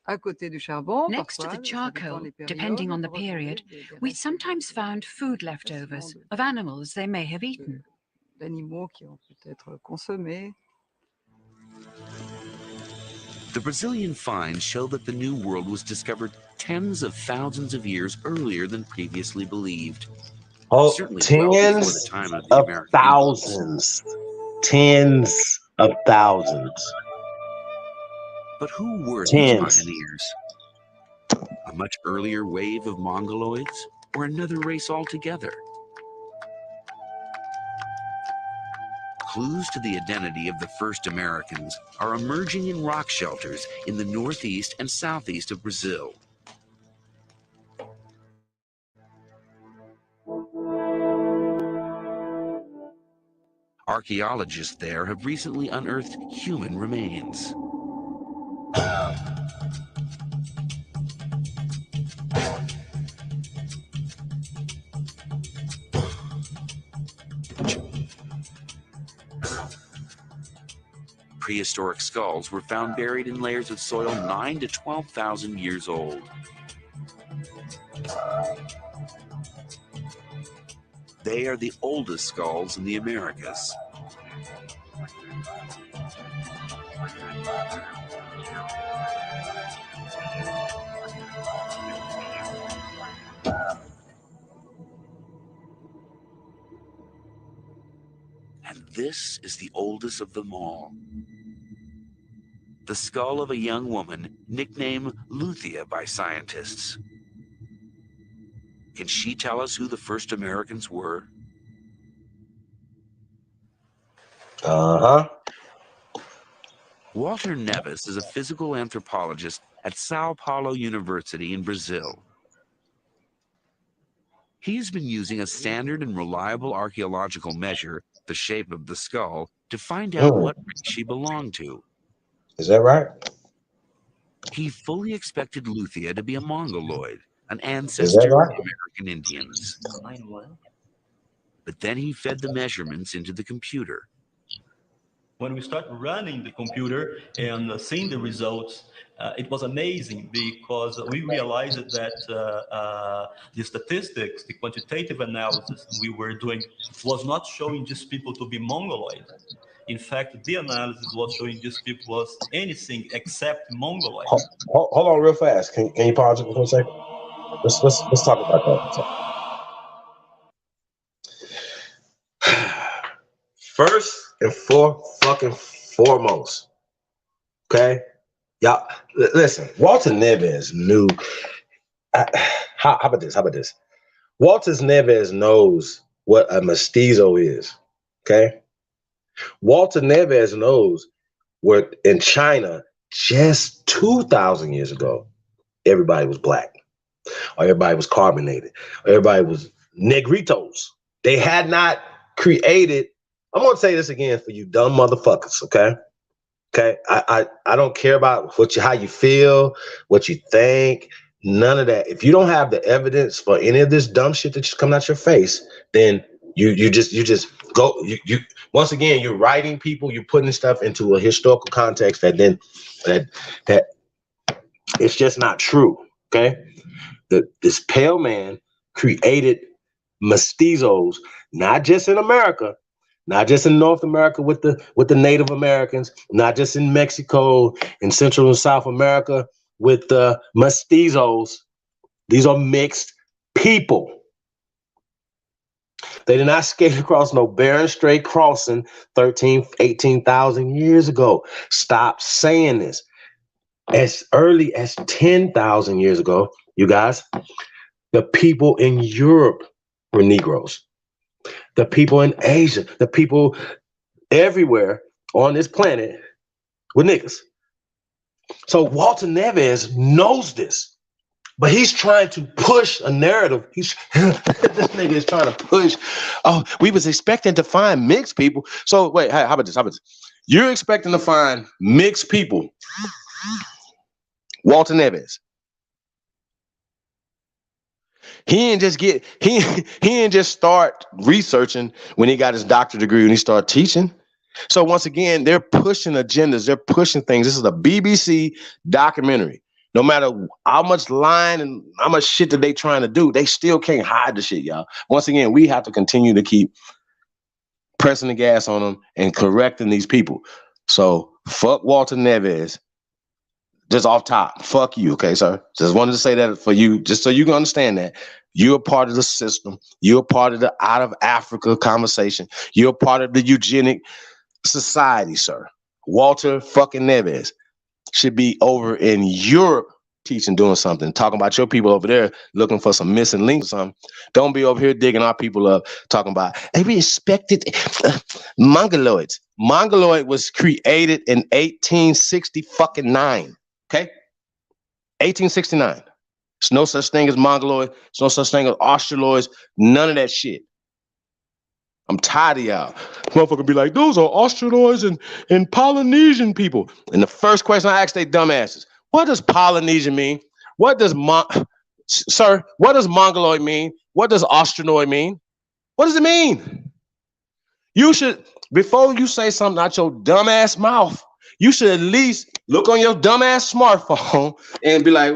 À côté du charbon, next to the charcoal, depending on the period, we sometimes found food leftovers of animals they may have eaten. D'animaux qui ont peut-être consommé. The Brazilian finds show that the New World was discovered tens of thousands of years earlier than previously believed. Oh, certainly tens well before the time of the American thousands. Tens of thousands. But who were these pioneers? A much earlier wave of Mongoloids, or another race altogether? Clues to the identity of the first Americans are emerging in rock shelters in the northeast and southeast of Brazil. Archaeologists there have recently unearthed human remains. Prehistoric skulls were found buried in layers of soil 9,000 to 12,000 years old. They are the oldest skulls in the Americas. And this is the oldest of them all. The skull of a young woman nicknamed Luthia by scientists. Can she tell us who the first Americans were? Uh-huh. Walter Neves is a physical anthropologist at Sao Paulo University in Brazil. He has been using a standard and reliable archaeological measure, the shape of the skull, to find out what race she belonged to. Is that right? He fully expected Luthia to be a Mongoloid, an ancestor of the American Indians. But then he fed the measurements into the computer. When we start running the computer and seeing the results, it was amazing because we realized that the statistics, the quantitative analysis we were doing was not showing these people to be Mongoloid. In fact, the analysis was showing these people was anything except Mongoloid. Hold on real fast. Can you pause it for a second? Let's talk about that. First and foremost, okay? Y'all, listen, Walter Neves knew. How about this? Walter Neves knows what a mestizo is, okay? Walter Neves knows what in China just 2,000 years ago, everybody was black, or everybody was carbonated, or everybody was negritos, They had not created. I'm gonna say this again for you dumb motherfuckers, okay? Okay, I don't care about how you feel, what you think, none of that. If you don't have the evidence for any of this dumb shit that's coming out your face, then you just go. You once again, you're writing people, you're putting stuff into a historical context that it's just not true. Okay, this pale man created mestizos, not just in America, not just in North America with the Native Americans, not just in Mexico and Central and South America with the mestizos. These are mixed people. They did not skate across no barren straight crossing 18,000 years ago. Stop saying this. As early as 10,000 years ago, you guys, the people in Europe were Negroes. The people in Asia, the people everywhere on this planet were niggas. So Walter Neves knows this, but he's trying to push a narrative. This nigga is trying to push. Oh, we was expecting to find mixed people. So wait, how about this? You're expecting to find mixed people. Walter Neves. He didn't just start researching when he got his doctorate degree and he started teaching. So once again, they're pushing agendas, they're pushing things. This is a BBC documentary. No matter how much lying and how much shit that they trying to do, they still can't hide the shit, y'all. Once again, we have to continue to keep pressing the gas on them and correcting these people. So fuck Walter Neves. Just off top, fuck you, okay, sir? Just wanted to say that for you, just so you can understand that. You're a part of the system. You're a part of the out of Africa conversation. You're a part of the eugenic society, sir. Walter fucking Neves should be over in Europe teaching, doing something, talking about your people over there looking for some missing links or something. Don't be over here digging our people up, talking about, hey, we expected Mongoloids. Mongoloid was created in 1869. Okay, 1869. There's no such thing as Mongoloid. There's no such thing as Australoids. None of that shit. I'm tired of y'all. Motherfucker be like, those are Australoids and Polynesian people. And the first question I ask they dumbasses, what does Polynesian mean? What does sir, what does Mongoloid mean? What does Australoid mean? What does it mean? You should, before you say something out your dumbass mouth, you should at least look on your dumbass smartphone and be like,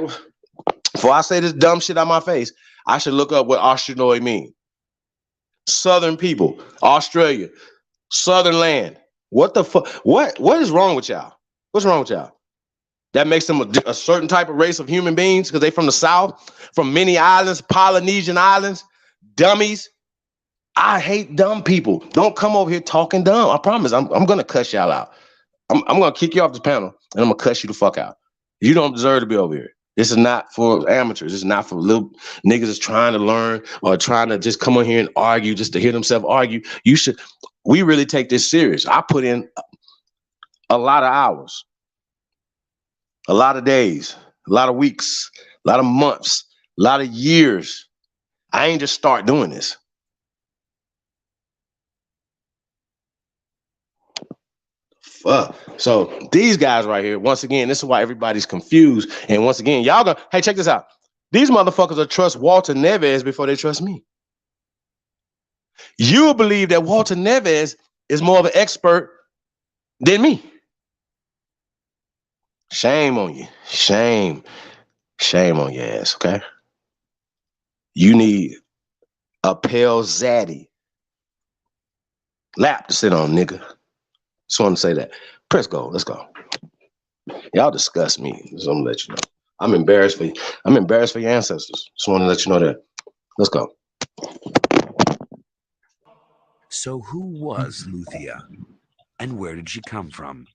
before I say this dumb shit out my face, I should look up what Australoid mean. Southern people, Australia, Southern land. What the fuck? What is wrong with y'all? What's wrong with y'all? That makes them a certain type of race of human beings because they from the South, from many islands, Polynesian islands, dummies. I hate dumb people. Don't come over here talking dumb. I promise. I'm gonna cuss y'all out. I'm gonna kick you off this panel and I'm gonna cuss you the fuck out. You don't deserve to be over here. This is not for amateurs. This is not for little niggas that's trying to learn or trying to just come on here and argue just to hear themselves argue. We really take this serious. I put in a lot of hours, a lot of days, a lot of weeks, a lot of months, a lot of years. I ain't just start doing this. Fuck. So these guys right here, once again, this is why everybody's confused. And once again, y'all go, hey, check this out. These motherfuckers will trust Walter Neves before they trust me. You'll believe that Walter Neves is more of an expert than me. Shame on you. Shame on your ass, okay? You need a pale zaddy lap to sit on, nigga. Just want to say that. Press go. Let's go. Y'all disgust me. Just want to let you know. I'm embarrassed for you. I'm embarrassed for your ancestors. Just want to let you know that. Let's go. So who was Luthia? And where did she come from?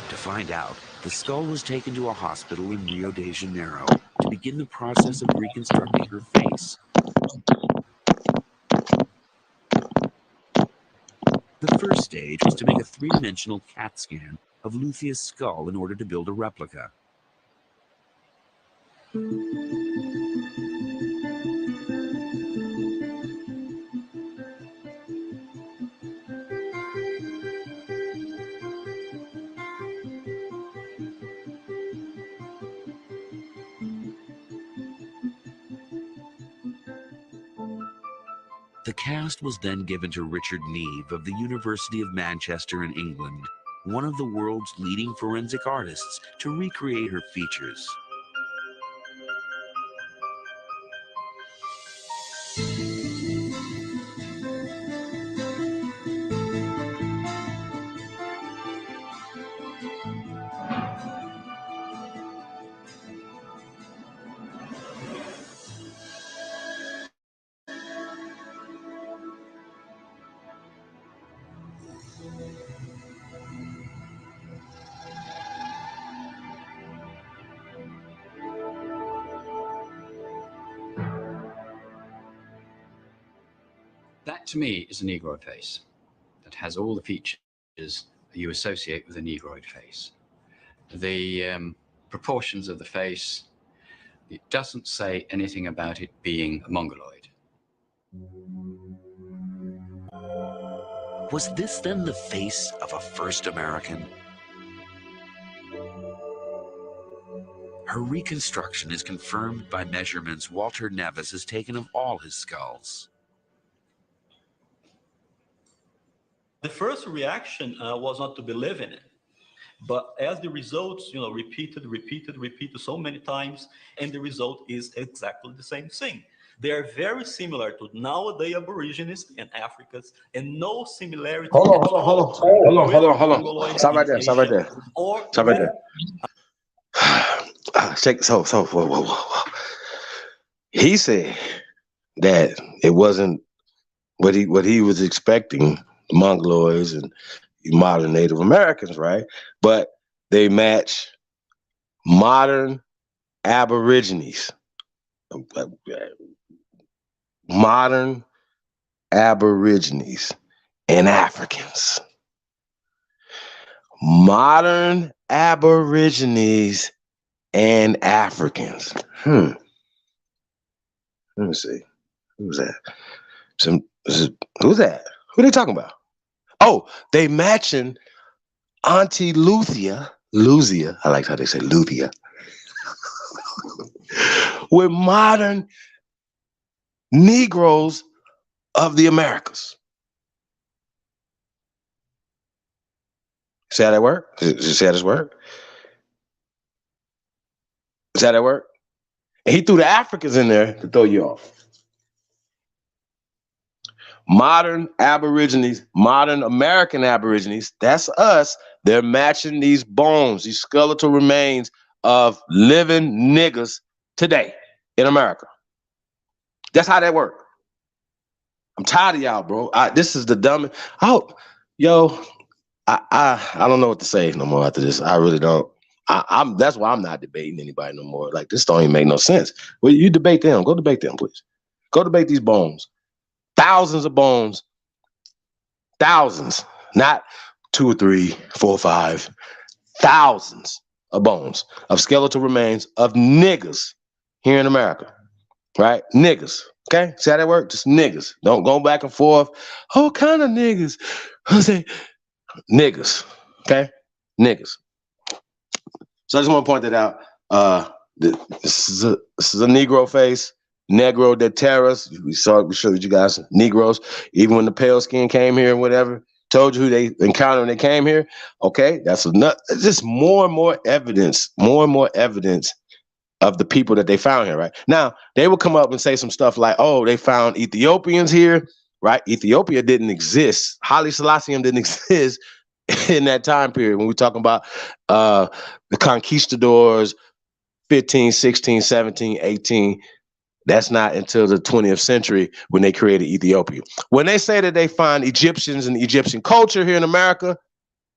To find out, the skull was taken to a hospital in Rio de Janeiro to begin the process of reconstructing her face. The first stage was to make a three-dimensional CAT scan of Luthia's skull in order to build a replica. The cast was then given to Richard Neve of the University of Manchester in England, one of the world's leading forensic artists, to recreate her features. That to me is a Negroid face that has all the features you associate with a Negroid face. The proportions of the face, it doesn't say anything about it being a Mongoloid. Was this then the face of a first American? Her reconstruction is confirmed by measurements Walter Nevis has taken of all his skulls. The first reaction was not to believe in it. But as the results, repeated so many times, and the result is exactly the same thing. They are very similar to nowadays Aborigines and Africans, and no similarity. Hold on. Stop right there. Stop right there. Whoa. He said that it wasn't what he was expecting, the Mongoloids and modern Native Americans, right? But they match modern Aborigines. Modern Aborigines and Africans. Modern Aborigines and Africans. Let me see. Who's that? Who's that? Who are they talking about? Oh, they matching Auntie Luthia. I like how they say Luthia. With modern Negroes of the Americas. See how that work? See how this work? See how that work? And he threw the Africans in there to throw you off. Modern Aborigines, modern American Aborigines, that's us. They're matching these bones, these skeletal remains of living niggas today in America. That's how that works. I'm tired of y'all, bro. This is the dumbest. I don't know what to say no more after this. I really don't. That's why I'm not debating anybody no more. Like, this don't even make no sense. Well, you debate them. Go debate them, please. Go debate these bones. Thousands of bones. Thousands. Not 2 or 3, 4 or 5. Thousands of bones of skeletal remains of niggas here in America. Right? Niggas. Okay? See how that works? Just niggas. Don't go back and forth. What kind of niggas? I say niggas. Okay? Niggas. So I just want to point that out. This is a Negro face. Negro de terras. We showed you guys Negroes. Even when the pale skin came here and whatever, told you who they encountered when they came here. Okay, that's enough. It's just more and more evidence of the people that they found here, right? Now, they will come up and say some stuff like, oh, they found Ethiopians here, right? Ethiopia didn't exist. Haile Selassie didn't exist in that time period. When we're talking about the conquistadors, 15, 16, 17, 18, that's not until the 20th century when they created Ethiopia. When they say that they find Egyptians and Egyptian culture here in America,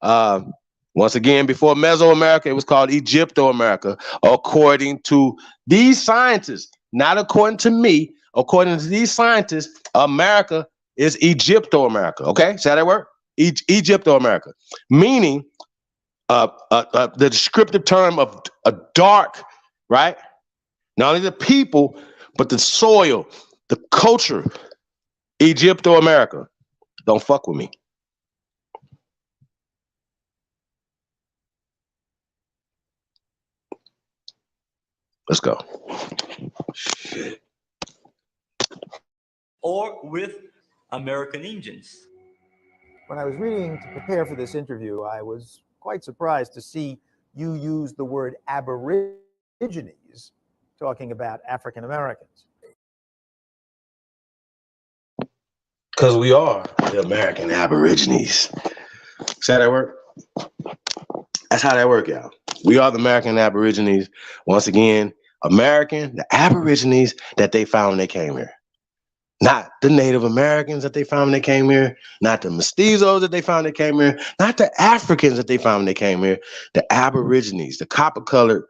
once again, before Mesoamerica, it was called Egypto-America, according to these scientists, not according to me, according to these scientists, America is Egypto-America, okay? See how that work? Egypto-America, meaning the descriptive term of a dark, right? Not only the people, but the soil, the culture, Egypto-America. Don't fuck with me. Let's go. Or with American Indians. When I was reading to prepare for this interview, I was quite surprised to see you use the word Aborigines talking about African Americans. Because we are the American Aborigines. See how that work? That's how that work, y'all. We are the American Aborigines. Once again, American, the Aborigines that they found when they came here. Not the Native Americans that they found when they came here. Not the mestizos that they found when they came here. Not the Africans that they found when they came here. The Aborigines, the copper-colored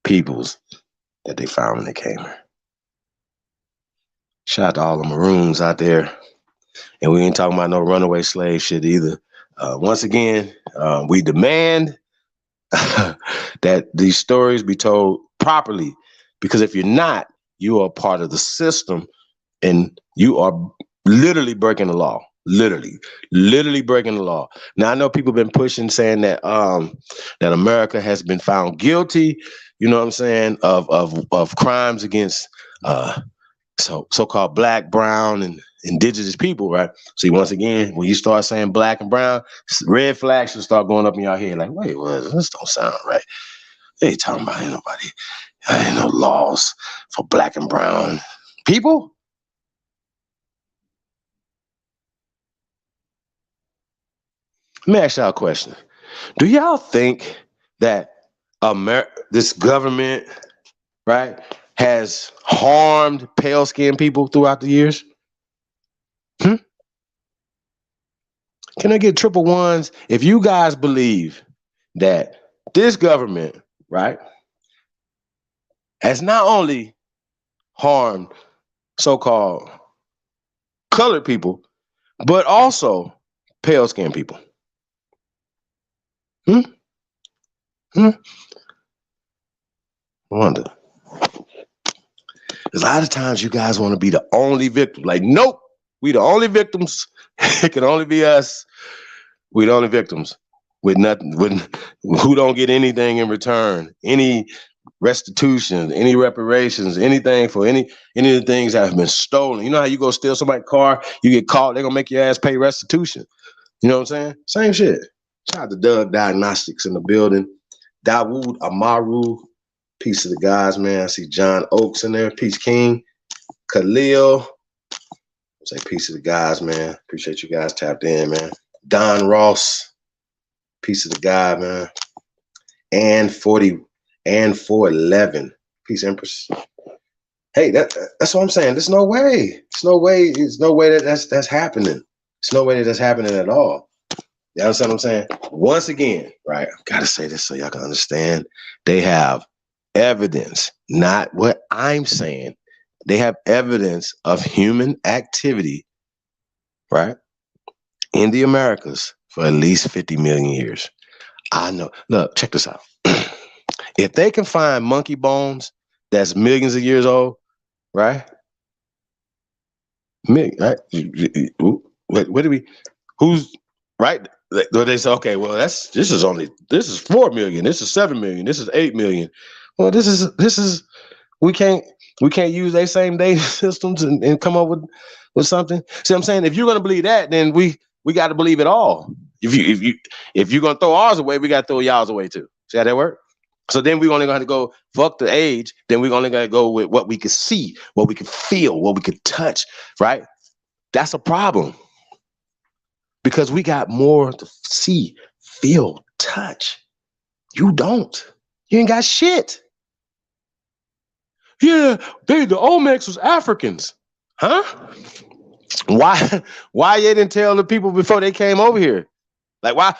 peoples that they found when they came here. Shout out to all the Maroons out there. And we ain't talking about no runaway slave shit either. Once again, we demand that these stories be told properly, because if you're not, you are part of the system and you are literally breaking the law. Literally breaking the law. Now, I know people have been pushing saying that that America has been found guilty, you know what I'm saying, of crimes against so-called black, brown, and indigenous people, right? See, once again, when you start saying black and brown, red flags should start going up in your head like, wait, what? This don't sound right. They ain't talking about anybody. Ain't no laws for black and brown people. Let me ask y'all a question. Do y'all think that this government, right, has harmed pale-skinned people throughout the years? Can I get triple ones if you guys believe that this government, right, has not only harmed so-called colored people, but also pale-skinned people? I wonder. Because a lot of times you guys want to be the only victim. Like, nope, we the only victims. It can only be us. We the only victims with nothing, who don't get anything in return, any restitution, any reparations, anything for any of the things that have been stolen. You know how you go steal somebody's car, you get caught, they're gonna make your ass pay restitution. You know what I'm saying? Same shit. Shout out to Doug Diagnostics in the building. Dawood Amaru, peace to the guys, man. I see John Oakes in there, Peace King. Khalil, say peace to the guys, man. Appreciate you guys tapped in, man. Don Ross, peace to the guy, man. And 411, peace Empress. Hey, that's what I'm saying. There's no way. There's no way that that's happening. There's no way that that's happening at all. You understand what I'm saying? Once again, right? I've got to say this so y'all can understand. They have evidence, not what I'm saying. They have evidence of human activity, right, in the Americas for at least 50 million years. I know. Look, check this out. If they can find monkey bones that's millions of years old, right? Right? What do we? Who's right? They say, okay, well, this is 4 million, this is 7 million, this is 8 million. Well, this is we can't use their same data systems and come up with something. See what I'm saying? If you're gonna believe that, then we got to believe it all. If you're gonna throw ours away, we got to throw y'all's away too. See how that work? So then we're only going to go fuck the age. Then we're only going to go with what we can see, what we can feel, what we can touch, right? That's a problem. Because we got more to see, feel, touch. You don't. You ain't got shit. Yeah, the Olmecs was Africans. Huh? Why they didn't tell the people before they came over here? Like why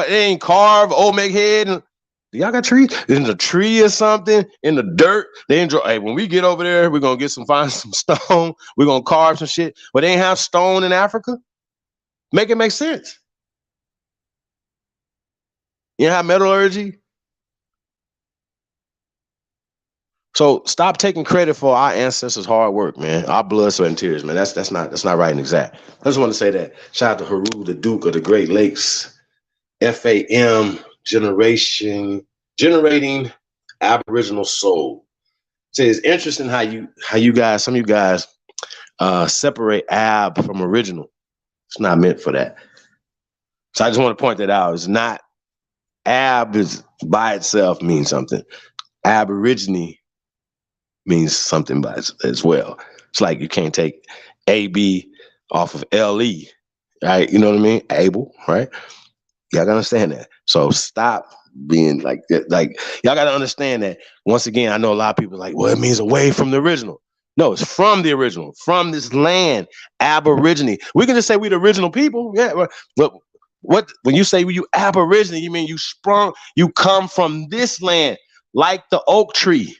they ain't carve Olmec head? And, y'all got trees in the tree or something in the dirt? They enjoy. Hey, when we get over there, we're gonna find some stone. We're gonna carve some shit. But they ain't have stone in Africa. Make it make sense. You know how metallurgy? So stop taking credit for our ancestors' hard work, man. Our blood, sweat, and tears, man. That's not right and exact. I just want to say that. Shout out to Haru, the Duke of the Great Lakes, FAM. Generating Aboriginal soul. So it's interesting how you guys, some of you guys, separate ab from original. It's not meant for that. So I just want to point that out. It's not, ab is by itself means something. Aborigine means something by as well. It's like you can't take AB off of LE, right? You know what I mean? Able, right? Y'all gotta understand that. So stop being like y'all gotta understand that. Once again, I know a lot of people are like, well, it means away from the original. No, it's from the original, from this land, Aborigine. We can just say we the original people. Yeah, but what when you say you Aborigine, you mean you come from this land, like the oak tree,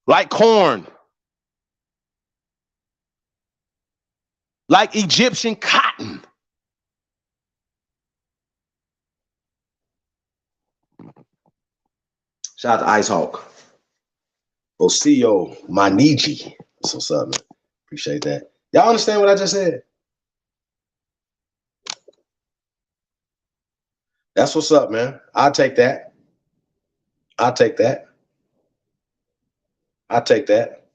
like corn, like Egyptian cotton. Shout out to Ice Hawk. Osio Maniji. That's what's up, man. Appreciate that. Y'all understand what I just said? That's what's up, man. I'll take that. I'll take that. I'll take that.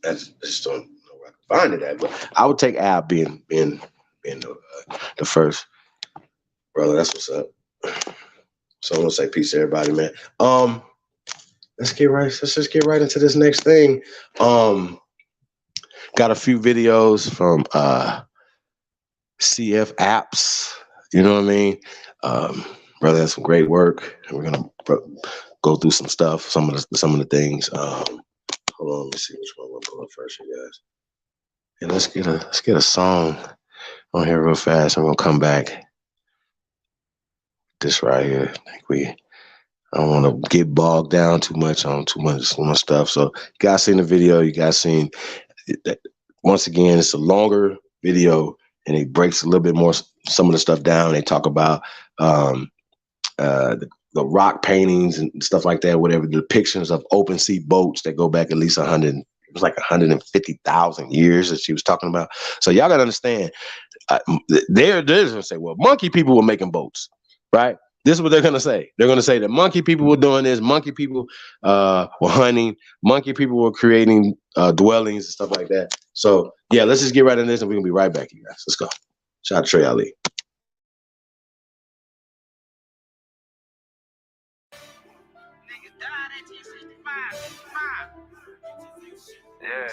I just don't know where I can find it at, but I would take Al being the first brother. That's what's up. So I'm gonna say peace to everybody, man. Let's just get right into this next thing. Got a few videos from CF Apps. You know what I mean? Brother has some great work. We're gonna go through some stuff, some of the things. Hold on, let me see which one we'll pull up first, you guys. And let's get a song on here real fast. I'm gonna come back. This right here. I don't want to get bogged down too much on too much stuff. So you guys seen the video. You guys seen that. Once again, it's a longer video and it breaks a little bit more some of the stuff down. They talk about the rock paintings and stuff like that, whatever, the depictions of open sea boats that go back at least 100. It was like 150,000 years that she was talking about. So y'all got to understand, they're going to say, well, monkey people were making boats, right? This is what they're going to say. They're going to say that monkey people were doing this. Monkey people were hunting. Monkey people were creating dwellings and stuff like that. So, yeah, let's just get right into this and we're going to be right back, you guys. Let's go. Shout out to Trey Ali. Yeah.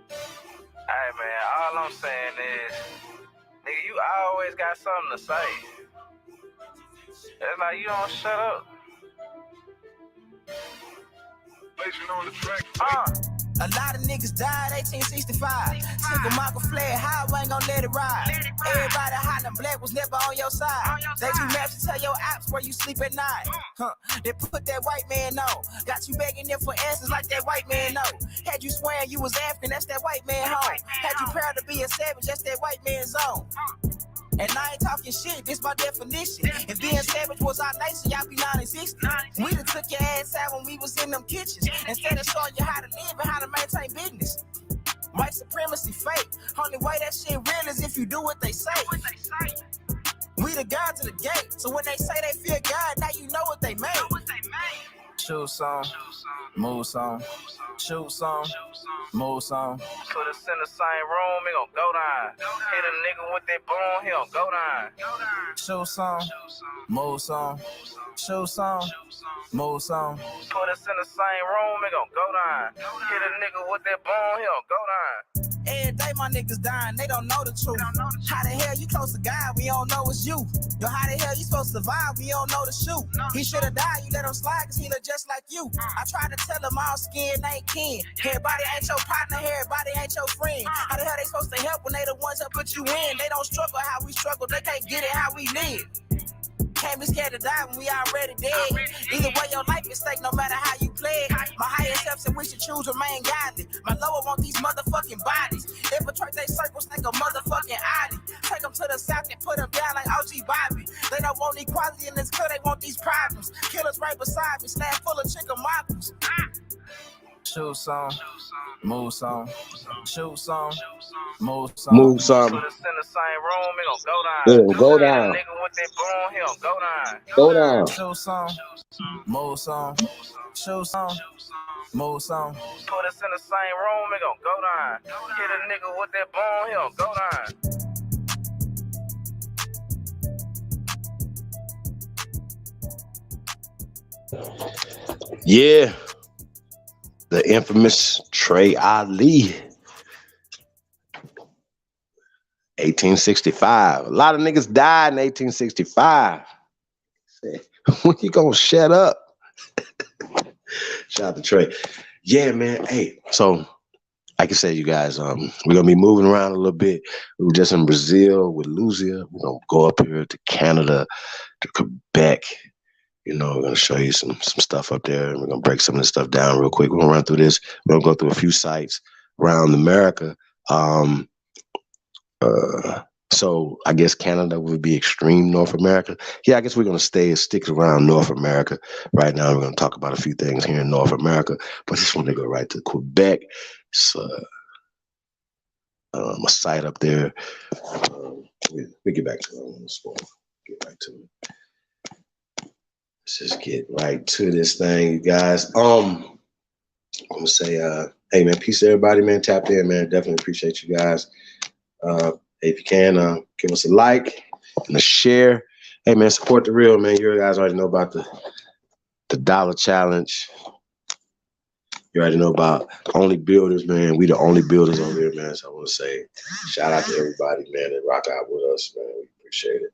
Hey, man, all I'm saying is, nigga, you always got something to say. It's like you don't shut up. On the track. A lot of niggas died 1865. Took a Michael flag, how I ain't gonna let it ride. Everybody hot and black was never on your side. They do maps to tell your apps where you sleep at night. They put that white man on. Got you begging them for answers like that white man know. Had you swearing you was African, that's that white man home. Had you proud to be a savage, that's that white man's zone. And I ain't talking shit, this my definition. If being savage was our nation, y'all be non-existent. We done took your ass out when we was in them kitchens. Instead of showing you how to live and how to maintain business. White supremacy fake. Only way that shit real is if you do what they say. We the God to the gate. So when they say they fear God, now you know what they made. Shoot some, move some, shoot some, move some. Put us in the same room, it gon' go down. Hit a nigga with that boom, he gon' go down. Shoot some, move some, shoot some, move some. Put us in the same room, it gon' go down. Hit a nigga with that boom, he gon' go down. Every day my niggas dying, they don't know the truth. How the hell you close to God, we don't know it's you. Yo, how the hell you supposed to survive, we don't know the shoot. He should've died, you let him slide, cause he look just like you. I tried to tell him all skin ain't kin. Everybody ain't your partner, everybody ain't your friend. How the hell they supposed to help when they the ones that put you in? They don't struggle how we struggle, they can't get it how we live. Can't be scared to die when we already dead. Either way, your life is stake no matter how you play it. My higher self said we should choose remain godly. My lower want these motherfucking bodies. Infiltrate they circles, think a motherfucking Audi. Take them to the south and put them down like OG Bobby. They don't want equality in this club, they want these problems. Killers right beside me, stand full of chicken moppers. Shoot some, move some, shoot some, move some. Move some. Put us in the same room, it gon' go down. Yeah, go Hit a down. nigga with that broom, he gon' go down. Go down. Shoot some, move some, shoot some, move some. Put us in the same room, it gon' go down. Hit a nigga with that broom, he gon' go down. Yeah, the infamous Trey Ali, 1865. A lot of niggas died in 1865. When you gonna shut up? Shout out to Trey. Yeah, man. Hey, so like I said, you guys, we're gonna be moving around a little bit. We were just in Brazil with Luzia. We're gonna go up here to Canada, to Quebec. You know, we're gonna show you some stuff up there, and we're gonna break some of this stuff down real quick. We're gonna run through this. We're gonna go through a few sites around America. So I guess Canada would be extreme North America. Yeah, I guess we're gonna stick around North America right now. We're gonna talk about a few things here in North America, but I just want to go right to Quebec. It's a site up there. We get back to it. Get back to it. Let's just get right to this thing, you guys. I'm gonna say, hey man, peace to everybody, man. Tapped in, man. Definitely appreciate you guys. If you can, give us a like and a share. Hey man, support the real, man. You guys already know about the dollar challenge. You already know about Only Builders, man. We the only builders over here, man. So I want to say shout out to everybody, man, that rock out with us, man. We appreciate it.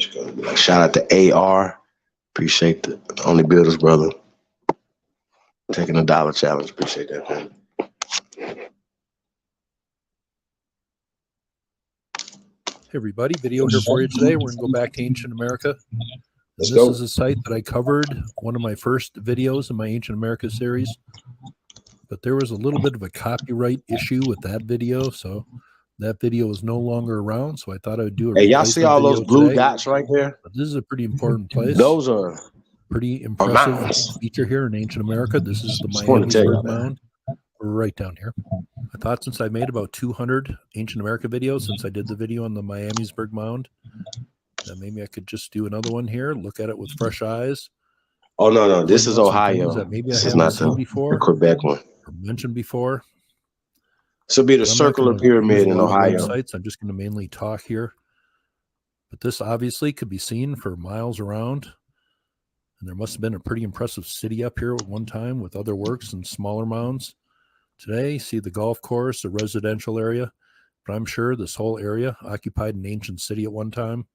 Just gonna be like, shout out to AR. Appreciate the Only Builders, brother. Taking the dollar challenge. Appreciate that, man. Hey everybody, video here for you today. We're going to go back to Ancient America. This go. is a site that I covered, one of my first videos in my Ancient America series. But there was a little bit of a copyright issue with that video, so that video is no longer around. So I thought I would do a Hey, y'all see all those blue dots right there? But this is a pretty important place. Those are pretty impressive mounds. feature here in Ancient America. This is the Just wanted to tell you Mummies that. Mound. We're right down here. I thought since I made about 200 Ancient America videos since I did the video on the Miamisburg Mound, that maybe I could just do another one here, look at it with fresh eyes. Oh no, this is Ohio. That maybe This I is haven't not seen the before, Quebec one. or mentioned before. This will be the I'm not circular gonna pyramid use a in lot of Ohio. websites. I'm just going to mainly talk here. But this obviously could be seen for miles around. And there must have been a pretty impressive city up here at one time with other works and smaller mounds. Today, see the golf course, a residential area, but I'm sure this whole area occupied an ancient city at one time.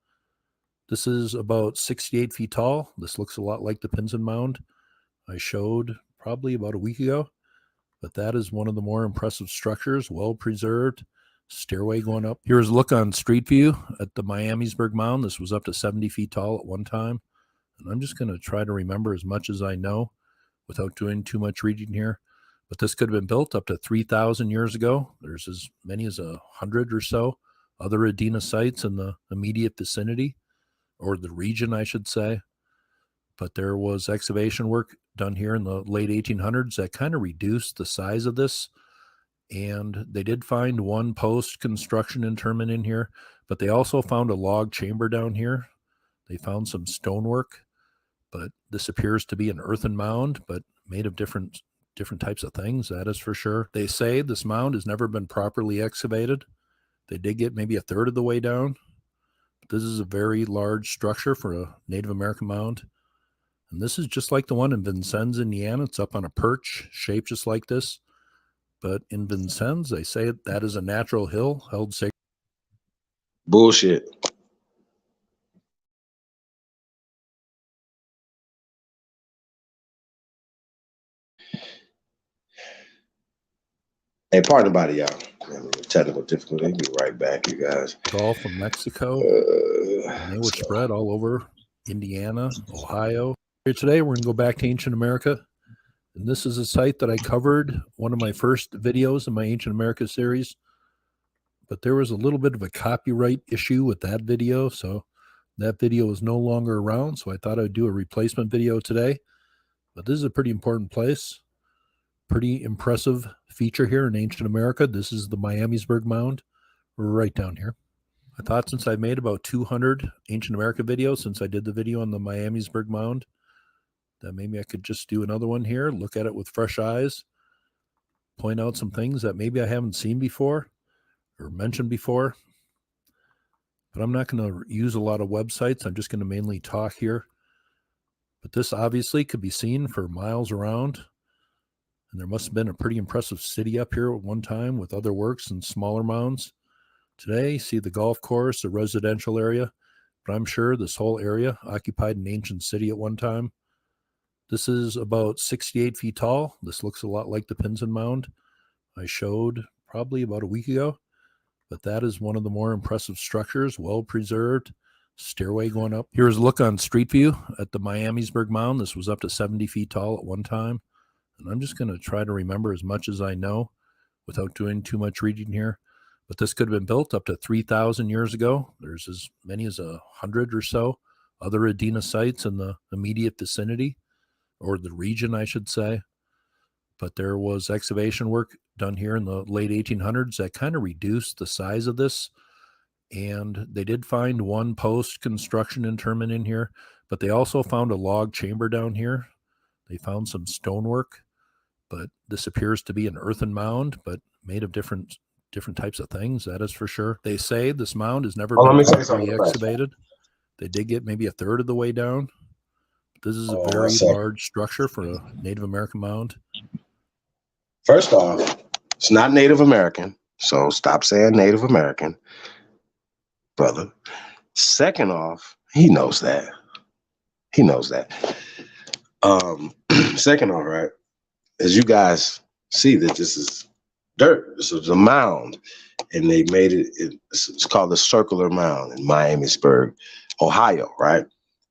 This is about 68 feet tall. This looks a lot like the Pinson Mound I showed probably about a week ago, but that is one of the more impressive structures, well preserved, stairway going up. Here's a look on street view at the Miamisburg Mound. This was up to 70 feet tall at one time, and I'm just going to try to remember as much as I know without doing too much reading here. But this could have been built up to 3,000 years ago. There's as many as 100 or so other Adena sites in the immediate vicinity, or the region, I should say. But there was excavation work done here in the late 1800s that kind of reduced the size of this. And they did find one post-construction interment in here, but they also found a log chamber down here. They found some stonework, but this appears to be an earthen mound, but made of different types of things, that is for sure. They say this mound has never been properly excavated. They did get maybe a third of the way down. This is a very large structure for a Native American mound. And this is just like the one in Vincennes, Indiana. It's up on a perch, shaped just like this. But in Vincennes, they say that is a natural hill held sacred. Bullshit. Hey, pardon about it, y'all. Technical difficulty. Be right back, you guys. Gulf of Mexico. And they were spread all over Indiana, Ohio. Here today, we're going to go back to Ancient America. And this is a site that I covered, one of my first videos in my Ancient America series. but there was a little bit of a copyright issue with that video, so that video is no longer around, so I thought I'd do a replacement video today. But this is a pretty important place. Pretty impressive feature here in ancient America. This is the Miamisburg Mound right down here. I thought since I made about 200 ancient America videos since I did the video on the Miamisburg Mound, that maybe I could just do another one here, look at it with fresh eyes, point out some things that maybe I haven't seen before or mentioned before. But I'm not going to use a lot of websites. I'm just going to mainly talk here. But this obviously could be seen for miles around. And there must have been a pretty impressive city up here at one time with other works and smaller mounds. Today, see the golf course, a residential area. But I'm sure this whole area occupied an ancient city at one time. This is about 68 feet tall. This looks a lot like the Pinson Mound I showed probably about a week ago. But that is one of the more impressive structures, well preserved. Stairway going up. Here's a look on Street View at the Miamisburg Mound. This was up to 70 feet tall at one time. And I'm just going to try to remember as much as I know without doing too much reading here. But this could have been built up to 3,000 years ago. There's as many as 100 or so other Adena sites in the immediate vicinity, or the region, I should say. But there was excavation work done here in the late 1800s that kind of reduced the size of this. And they did find one post-construction interment in here, but they also found a log chamber down here. They found some stonework, but this appears to be an earthen mound, but made of different types of things, that is for sure. They say this mound has never been properly excavated. They did get maybe a third of the way down. This is a very large structure for a Native American mound. First off, it's not Native American, so stop saying Native American, brother. Second off, he knows that. He knows that. Second off, right, as you guys see that this is dirt. This is a mound, and they made it, it's called the Circular Mound in Miamisburg, Ohio, right?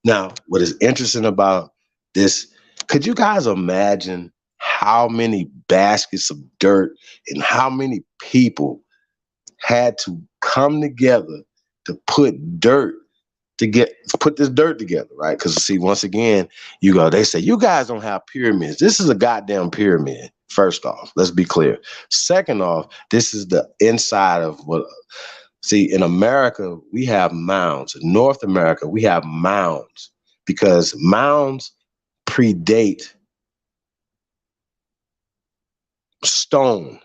Now, what is interesting about this, could you guys imagine how many baskets of dirt and how many people had to come together to put this dirt together, right? Because see, once again, they say, you guys don't have pyramids. This is a goddamn pyramid. First off, let's be clear. Second off, this is the inside of what, see, in America, we have mounds. In North America, we have mounds because mounds predate stone.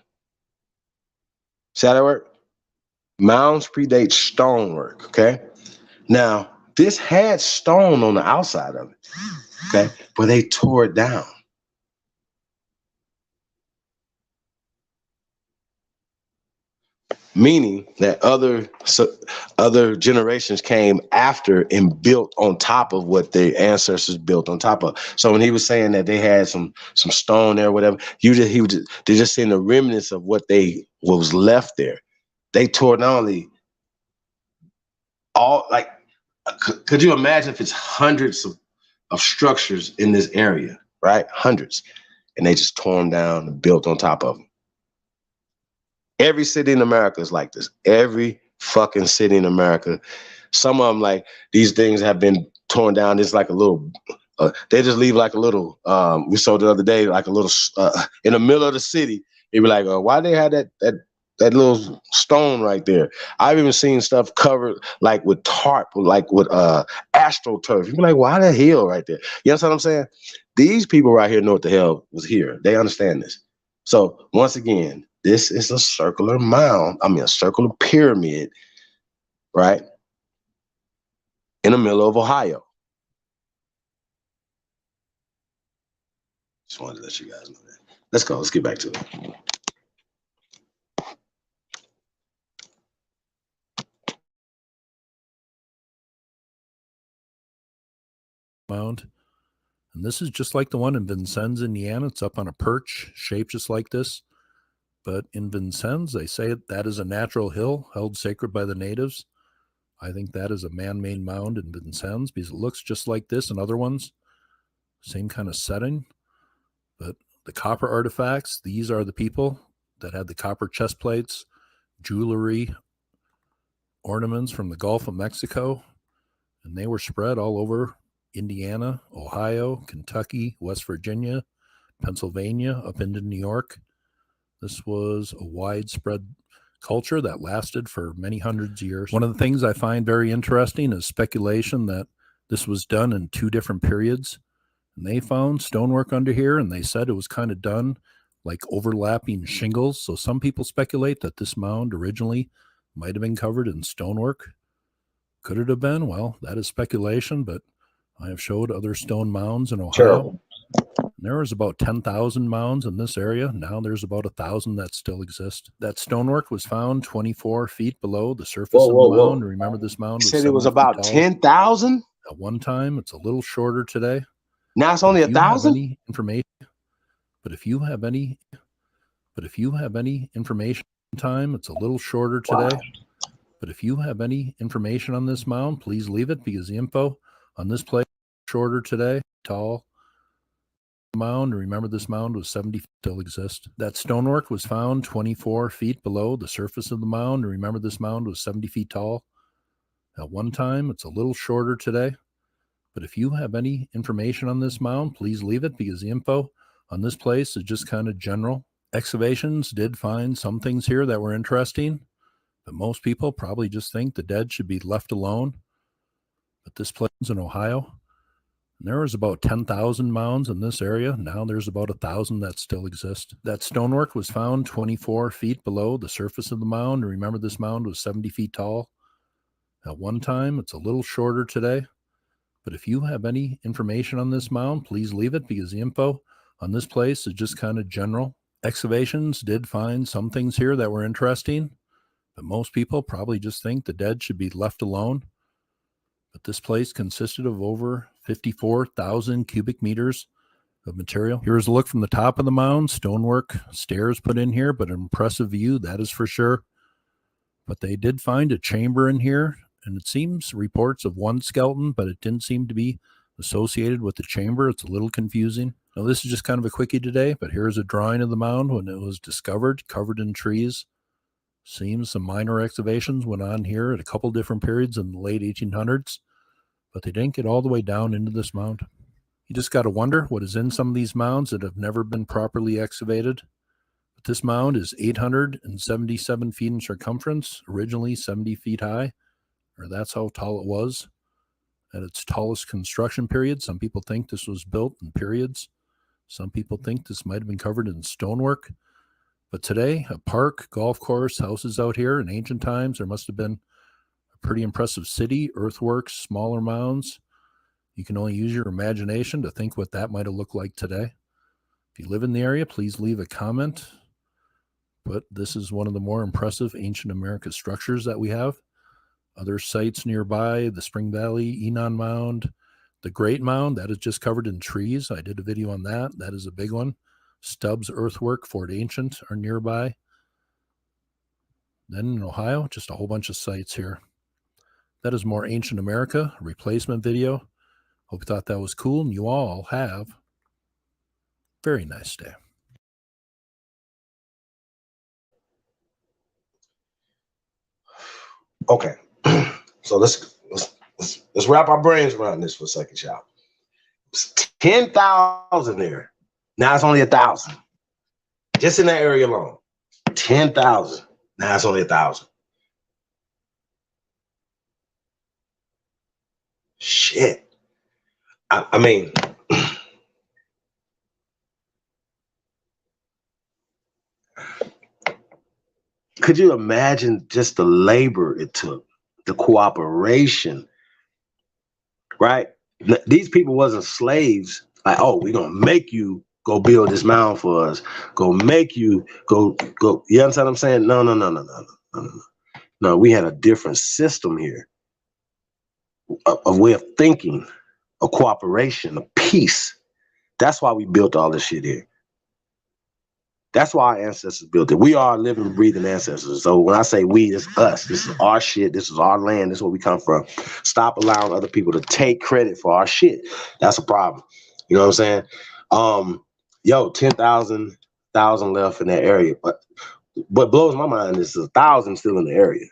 See how that work? Mounds predate stonework, okay? Now, this had stone on the outside of it, okay? But they tore it down. Meaning that other generations came after and built on top of what their ancestors built on top of. So when he was saying that they had some stone there, or whatever, they're just seeing the remnants of what was left there. They tore not only all, like, could you imagine if it's hundreds of structures in this area, right? Hundreds, and they just tore them down and built on top of them. Every city in America is like this. Every fucking city in America. Some of them, like, these things have been torn down. It's like a little, they just leave like a little, we saw the other day, like a little, in the middle of the city. You'd be like, why they had that little stone right there? I've even seen stuff covered like with tarp, like with astroturf. You'd be like, why the hell right there? You know what I'm saying? These people right here know what the hell was here. They understand this. So once again, this is a circular mound. I mean, a circular pyramid, right? In the middle of Ohio. Just wanted to let you guys know that. Let's go. Let's get back to it. Mound. And this is just like the one in Vincennes, Indiana. It's up on a perch, shaped just like this. But in Vincennes, they say that is a natural hill held sacred by the natives. I think that is a man-made mound in Vincennes because it looks just like this and other ones. Same kind of setting. But the copper artifacts, these are the people that had the copper chest plates, jewelry, ornaments from the Gulf of Mexico, and they were spread all over Indiana, Ohio, Kentucky, West Virginia, Pennsylvania, up into New York. This was a widespread culture that lasted for many hundreds of years. One of the things I find very interesting is speculation that this was done in two different periods. And they found stonework under here, and they said it was kind of done like overlapping shingles. So some people speculate that this mound originally might have been covered in stonework. Could it have been? Well, that is speculation, but I have showed other stone mounds in Ohio. Terrible. There was about 10,000 mounds in this area. Now there's about 1,000 that still exist. That stonework was found 24 feet below the surface of the mound. Remember, this mound You was said it was 70 feet about tall. 10,000? At one time, it's a little shorter today. Now it's only 1,000? Any information? But if you have any information time, it's a little shorter today. Wow. But if you have any information on this mound, please leave it, because the info on this place is shorter today. Tall mound. Remember, this mound was 70 feet, still exist. That stonework was found 24 feet below the surface of the mound. Remember, this mound was 70 feet tall. At one time, it's a little shorter today. But if you have any information on this mound, please leave it, because the info on this place is just kind of general. Excavations did find some things here that were interesting, but most people probably just think the dead should be left alone. But this place is in Ohio. And there was about 10,000 mounds in this area. Now there's about 1,000 that still exist. That stonework was found 24 feet below the surface of the mound. And remember, this mound was 70 feet tall. At one time, it's a little shorter today. But if you have any information on this mound, please leave it, because the info on this place is just kind of general. Excavations did find some things here that were interesting, but most people probably just think the dead should be left alone. But this place consisted of over 54,000 cubic meters of material. Here's a look from the top of the mound. Stonework, stairs put in here, but an impressive view, that is for sure. But they did find a chamber in here, and it seems reports of one skeleton, but it didn't seem to be associated with the chamber. It's a little confusing. Now, this is just kind of a quickie today, but here's a drawing of the mound when it was discovered, covered in trees. Seems some minor excavations went on here at a couple different periods in the late 1800s, but they didn't get all the way down into this mound. You just got to wonder what is in some of these mounds that have never been properly excavated. But this mound is 877 feet in circumference, originally 70 feet high, or that's how tall it was at its tallest construction period. Some people think this was built in periods. Some people think this might have been covered in stonework. But today, a park, golf course, houses out here. In ancient times, there must have been a pretty impressive city, earthworks, smaller mounds. You can only use your imagination to think what that might have looked like today. If you live in the area, please leave a comment. But this is one of the more impressive ancient American structures that we have. Other sites nearby, the Spring Valley, Enon Mound, the Great Mound, that is just covered in trees. I did a video on that. That is a big one. Stubbs Earthwork, Fort Ancient are nearby. Then in Ohio, just a whole bunch of sites here. That is more Ancient America, replacement video. Hope you thought that was cool, and you all have a very nice day. Okay. So let's wrap our brains around this for a second, y'all. It's 10,000 there. Now it's only 1,000. Just in that area alone. 10,000. Now it's only 1,000. Shit. I mean, could you imagine just the labor it took, the cooperation, right? These people wasn't slaves. Like, oh, we're going to make you go build this mound for us. Go make you go. You understand what I'm saying? No. No, we had a different system here, a way of thinking, a cooperation, a peace. That's why we built all this shit here. That's why our ancestors built it. We are living, breathing ancestors. So when I say we, it's us. This is our shit. This is our land. This is where we come from. Stop allowing other people to take credit for our shit. That's a problem. You know what I'm saying? 10,000 left in that area. But what blows my mind is 1,000 still in the area.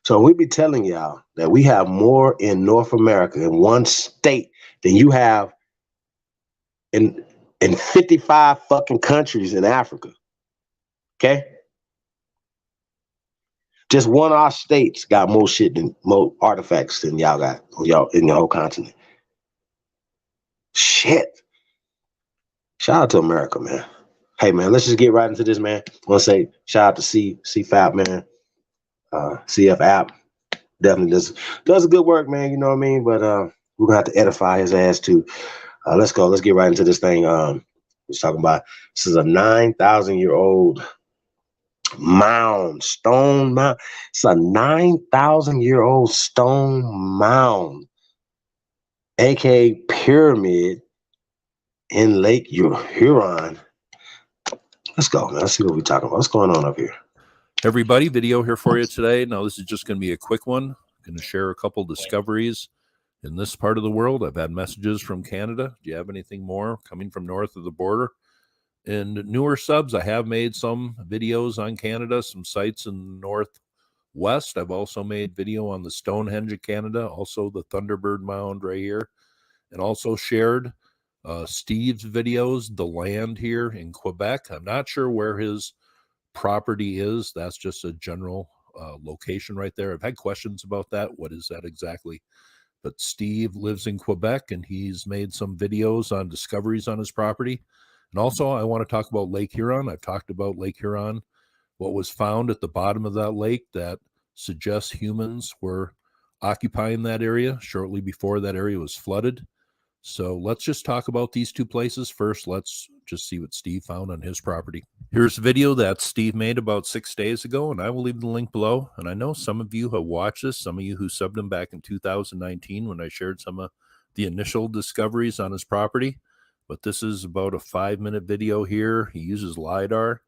So we be telling y'all that we have more in North America in one state than you have in 55 fucking countries in Africa. Okay? Just one of our states got more shit than more artifacts than y'all got in your whole continent. Shit. Shout out to America, man. Hey man, let's just get right into this, man. I want to say shout out to CFAP, man. CF app definitely does a good work, man. You know what I mean? But we're gonna have to edify his ass too. Let's go. Let's get right into this thing. We're talking about this is a 9,000-year-old mound, stone mound. It's a 9,000-year-old stone mound, aka pyramid in Lake Huron. Let's go, man. Let's see what we're talking about. What's going on up here? Everybody, video here for you today. Now, this is just going to be a quick one. I'm going to share a couple discoveries in this part of the world. I've had messages from Canada. Do you have anything more coming from north of the border? And newer subs, I have made some videos on Canada, some sites in the northwest. I've also made video on the Stonehenge of Canada, also the Thunderbird Mound right here, and also shared Steve's videos, the land here in Quebec. I'm not sure where his property is. That's just a general location right there. I've had questions about that. What is that exactly? But Steve lives in Quebec, and he's made some videos on discoveries on his property. And also, I want to talk about Lake Huron. I've talked about Lake Huron, what was found at the bottom of that lake that suggests humans were occupying that area shortly before that area was flooded. So let's just talk about these two places. First, let's just see what Steve found on his property. Here's a video that Steve made about 6 days ago, and I will leave the link below. And I know some of you have watched this, some of you who subbed him back in 2019 when I shared some of the initial discoveries on his property. But this is about a 5-minute video here. He uses LiDAR,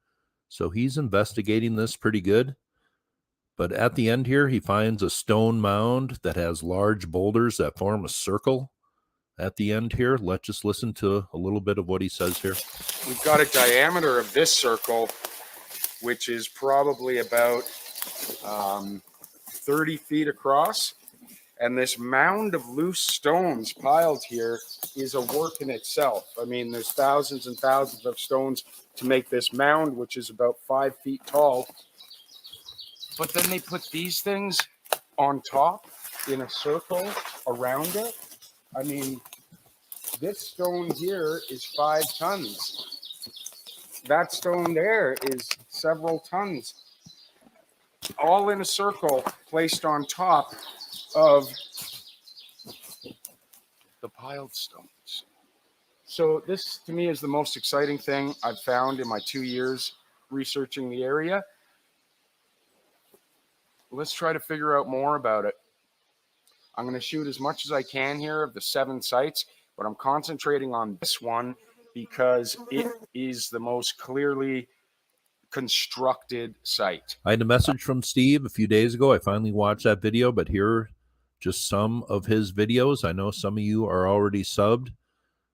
so he's investigating this pretty good. But at the end here, he finds a stone mound that has large boulders that form a circle. At the end here, let's just listen to a little bit of what he says here. We've got a diameter of this circle, which is probably about 30 feet across. And this mound of loose stones piled here is a work in itself. I mean, there's thousands and thousands of stones to make this mound, which is about 5 feet tall. But then they put these things on top in a circle around it. I mean, this stone here is 5 tons. That stone there is several tons. All in a circle placed on top of the piled stones. So this, to me, is the most exciting thing I've found in my 2 years researching the area. Let's try to figure out more about it. I'm going to shoot as much as I can here of the 7 sites, but I'm concentrating on this one because it is the most clearly constructed site. I had a message from Steve a few days ago. I finally watched that video, but here are just some of his videos. I know some of you are already subbed.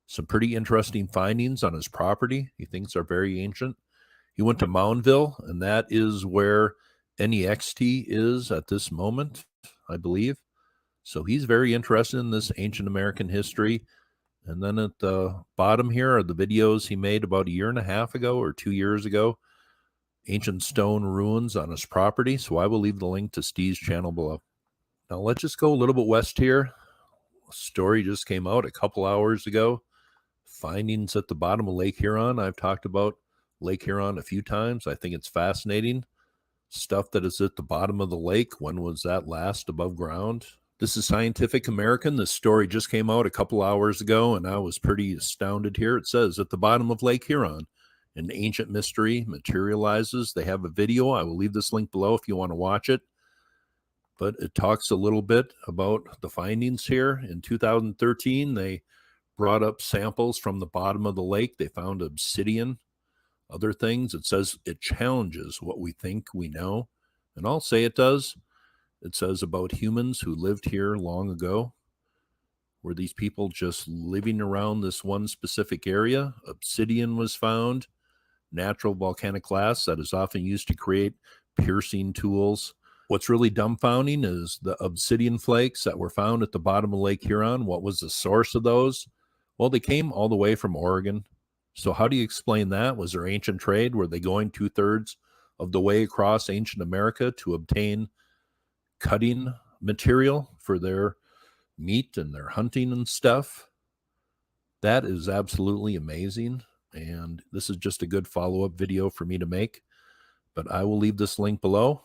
Some pretty interesting findings on his property he thinks are very ancient. He went to Moundville, and that is where NEXT is at this moment, I believe. So he's very interested in this ancient American history. And then at the bottom here are the videos he made about 1.5 years ago or 2 years ago. Ancient stone ruins on his property. So I will leave the link to Steve's channel below. Now let's just go a little bit west here. A story just came out a couple hours ago. Findings at the bottom of Lake Huron. I've talked about Lake Huron a few times. I think it's fascinating. Stuff that is at the bottom of the lake. When was that last above ground? This is Scientific American. This story just came out a couple hours ago, and I was pretty astounded here. It says, at the bottom of Lake Huron, an ancient mystery materializes. They have a video. I will leave this link below if you want to watch it. But it talks a little bit about the findings here. In 2013, they brought up samples from the bottom of the lake. They found obsidian, other things. It says it challenges what we think we know. And I'll say it does. It says about humans who lived here long ago. Were these people just living around this one specific area? Obsidian was found. Natural volcanic glass that is often used to create piercing tools. What's really dumbfounding is the obsidian flakes that were found at the bottom of Lake Huron. What was the source of those? Well, they came all the way from Oregon. So how do you explain that? Was there ancient trade? Were they going 2/3 of the way across ancient America to obtain cutting material for their meat and their hunting and stuff? That is absolutely amazing. And this is just a good follow-up video for me to make. But I will leave this link below.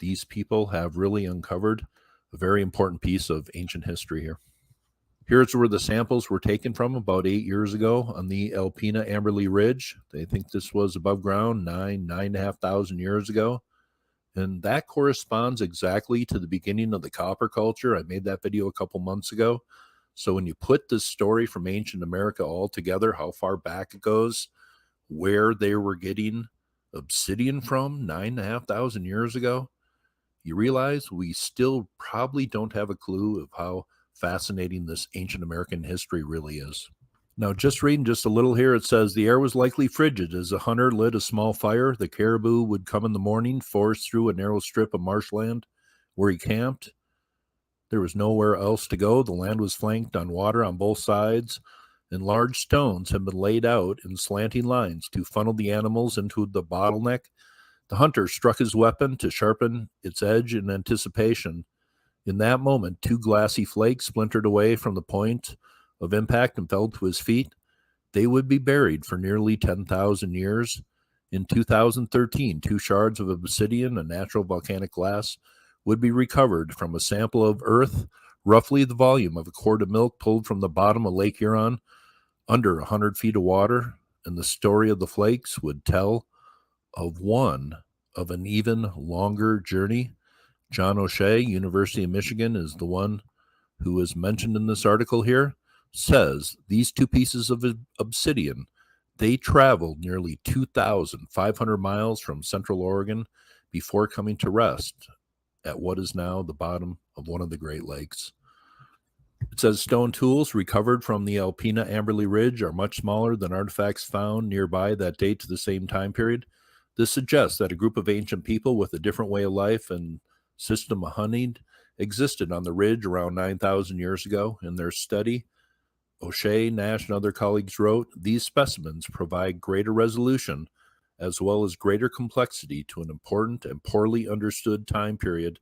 These people have really uncovered a very important piece of ancient history here. Here's where the samples were taken from about 8 years ago on the Alpena Amberley Ridge. They think this was above ground 9,500 years ago. And that corresponds exactly to the beginning of the copper culture. I made that video a couple months ago. So when you put this story from ancient America all together, how far back it goes, where they were getting obsidian from 9,500 years ago, you realize we still probably don't have a clue of how fascinating this ancient American history really is. Now, just reading just a little here, it says the air was likely frigid as a hunter lit a small fire. The caribou would come in the morning, force through a narrow strip of marshland where he camped. There was nowhere else to go. The land was flanked on water on both sides, and large stones had been laid out in slanting lines to funnel the animals into the bottleneck. The hunter struck his weapon to sharpen its edge in anticipation. In that moment, 2 glassy flakes splintered away from the point of impact and fell to his feet. They would be buried for nearly 10,000 years. In 2013, 2 shards of obsidian, a natural volcanic glass, would be recovered from a sample of earth, roughly the volume of a quart of milk pulled from the bottom of Lake Huron, under 100 feet of water, and the story of the flakes would tell of an even longer journey. John O'Shea, University of Michigan, is the one who is mentioned in this article here, says these 2 pieces of obsidian, they traveled nearly 2,500 miles from Central Oregon before coming to rest at what is now the bottom of one of the Great Lakes. It says stone tools recovered from the Alpena Amberley Ridge are much smaller than artifacts found nearby that date to the same time period. This suggests that a group of ancient people with a different way of life and system of hunting existed on the ridge around 9,000 years ago. In their study, O'Shea, Nash, and other colleagues wrote, these specimens provide greater resolution as well as greater complexity to an important and poorly understood time period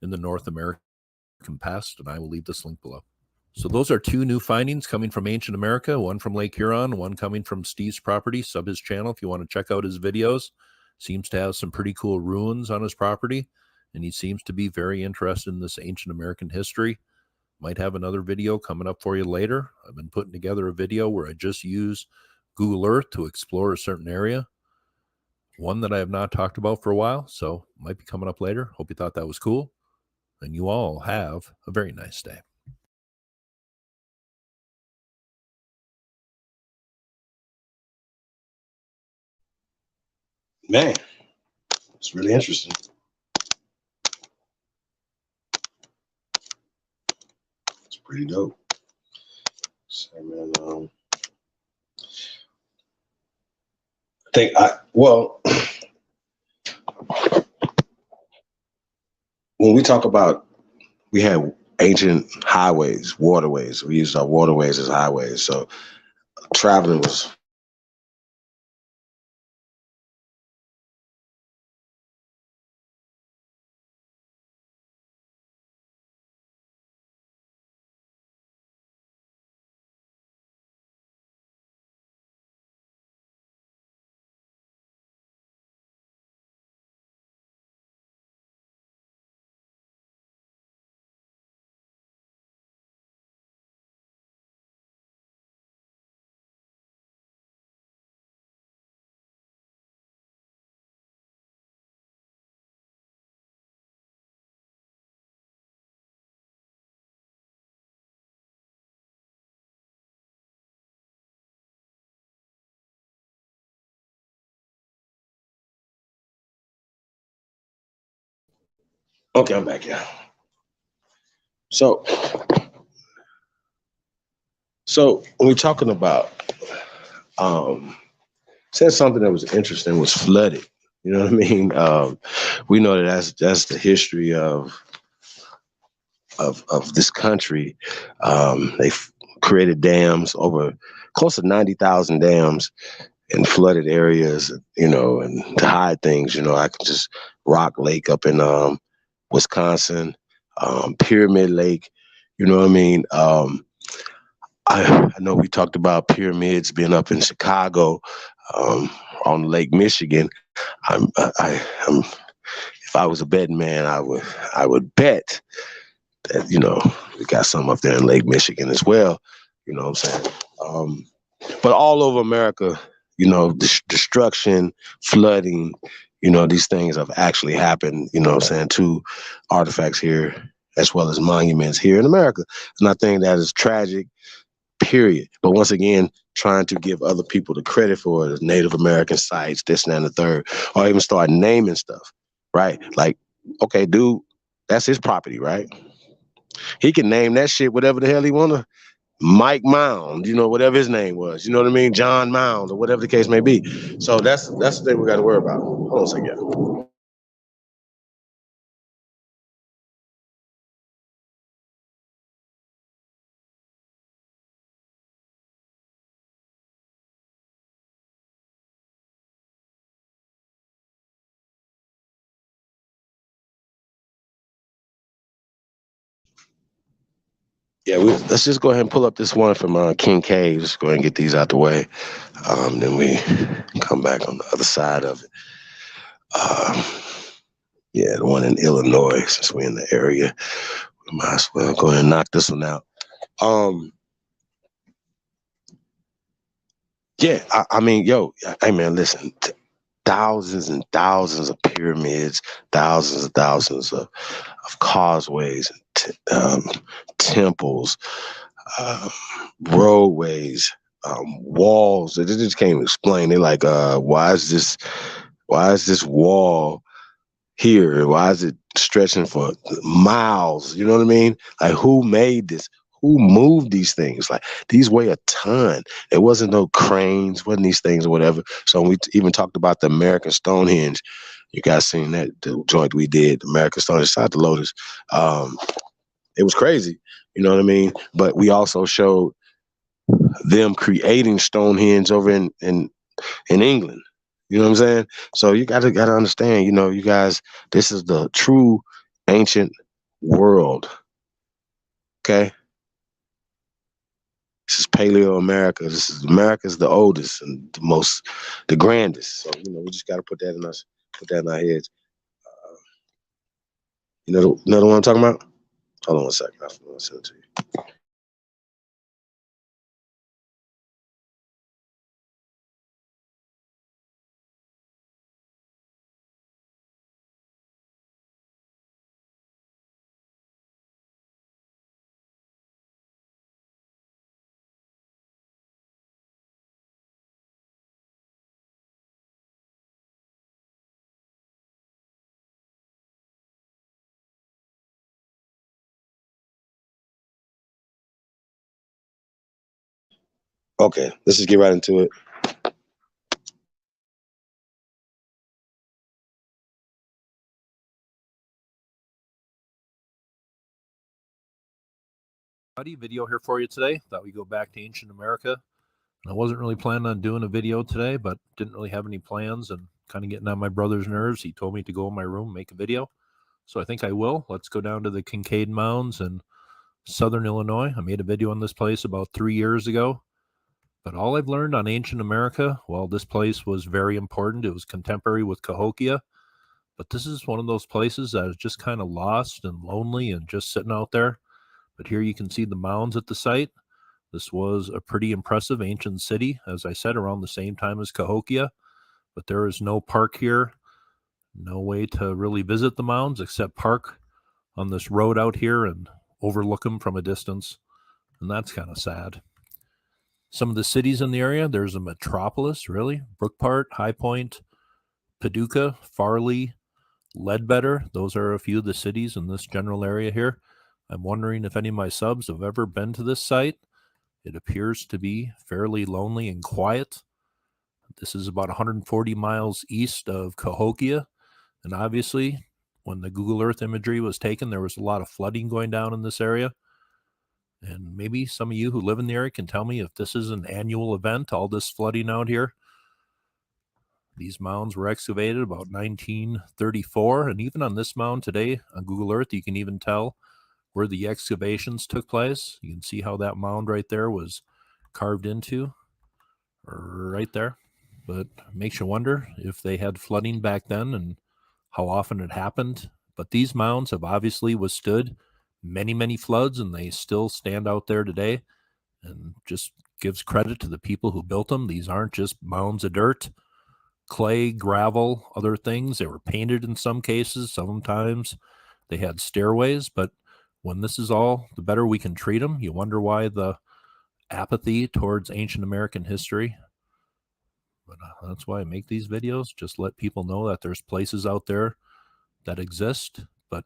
in the North American past, and I will leave this link below. So those are 2 new findings coming from ancient America, one from Lake Huron, one coming from Steve's property. Sub his channel if you want to check out his videos. Seems to have some pretty cool ruins on his property, and he seems to be very interested in this ancient American history. Might have another video coming up for you later. I've been putting together a video where I just use Google Earth to explore a certain area. One that I have not talked about for a while, so might be coming up later. Hope you thought that was cool. And you all have a very nice day. Man, it's really interesting. It's pretty dope. So, man, when we talk about, we had ancient highways, waterways. We used our waterways as highways. So traveling was okay. I'm back, yeah. So when we're talking about, said something that was interesting was flooded. You know what I mean? We know that's the history of this country. They've created dams, over close to 90,000 dams in flooded areas, you know, and to hide things. You know, I can just Rock Lake up in Wisconsin, Pyramid Lake. You know what I mean? I know we talked about pyramids being up in Chicago, on Lake Michigan. If I was a betting man, I would bet that, you know, we got some up there in Lake Michigan as well. You know what I'm saying? But all over America, you know, destruction, flooding, you know, these things have actually happened, you know what I'm saying, to artifacts here as well as monuments here in America. And I think that is tragic, period. But once again, trying to give other people the credit for the Native American sites, this and that and the third, or even start naming stuff, right? Like, okay, dude, that's his property, right? He can name that shit whatever the hell he wanna. Mike Mound, you know, whatever his name was, you know what I mean? John Mound, or whatever the case may be. So that's the thing we got to worry about. Hold on a second. Yeah, let's just go ahead and pull up this one from King K. Just go ahead and get these out the way. Then we come back on the other side of it. Yeah, the one in Illinois, since we're in the area, we might as well go ahead and knock this one out. Yeah, I mean, yo, hey man, listen, thousands and thousands of pyramids, thousands of causeways, temples, roadways, walls. They just can't explain. They're like, why is this wall here? Why is it stretching for miles? You know what I mean? Like, who made this? Who moved these things? Like, these weigh a ton. There wasn't no cranes, wasn't these things or whatever. So we even talked about the American Stonehenge. You guys seen that, the joint we did, American Stonehenge, side the Lotus. It was crazy. You know what I mean? But we also showed them creating Stonehenge over in England. You know what I'm saying? So you gotta understand, you know, you guys, this is the true ancient world. Okay? This is Paleo America. This is America's the oldest and the grandest. So, you know, we just gotta put that in our heads. You know the one I'm talking about? Hold on one second. I'll send it to you. Okay, let's just get right into it. Howdy, video here for you today. Thought we'd go back to ancient America. I wasn't really planning on doing a video today, but didn't really have any plans and kind of getting on my brother's nerves. He told me to go in my room, make a video. So I think I will. Let's go down to the Kincaid Mounds in southern Illinois. I made a video on this place about 3 years ago. But all I've learned on ancient America, well, this place was very important. It was contemporary with Cahokia. But this is one of those places that is just kind of lost and lonely and just sitting out there. But here you can see the mounds at the site. This was a pretty impressive ancient city, as I said, around the same time as Cahokia. But there is no park here, no way to really visit the mounds except park on this road out here and overlook them from a distance. And that's kind of sad. Some of the cities in the area, there's a metropolis, really. Brookport, High Point, Paducah, Farley, Ledbetter. Those are a few of the cities in this general area here. I'm wondering if any of my subs have ever been to this site. It appears to be fairly lonely and quiet. This is about 140 miles east of Cahokia. And obviously, when the Google Earth imagery was taken, there was a lot of flooding going down in this area. And maybe some of you who live in the area can tell me if this is an annual event, all this flooding out here. These mounds were excavated about 1934. And even on this mound today on Google Earth, you can even tell where the excavations took place. You can see how that mound right there was carved into right there. But it makes you wonder if they had flooding back then and how often it happened. But these mounds have obviously withstood many, many floods, and they still stand out there today, and just gives credit to the people who built them. These aren't just mounds of dirt, clay, gravel, other things. They were painted in some cases. Sometimes they had stairways, but when this is all, the better we can treat them. You wonder why the apathy towards ancient American history. But that's why I make these videos, just let people know that there's places out there that exist. But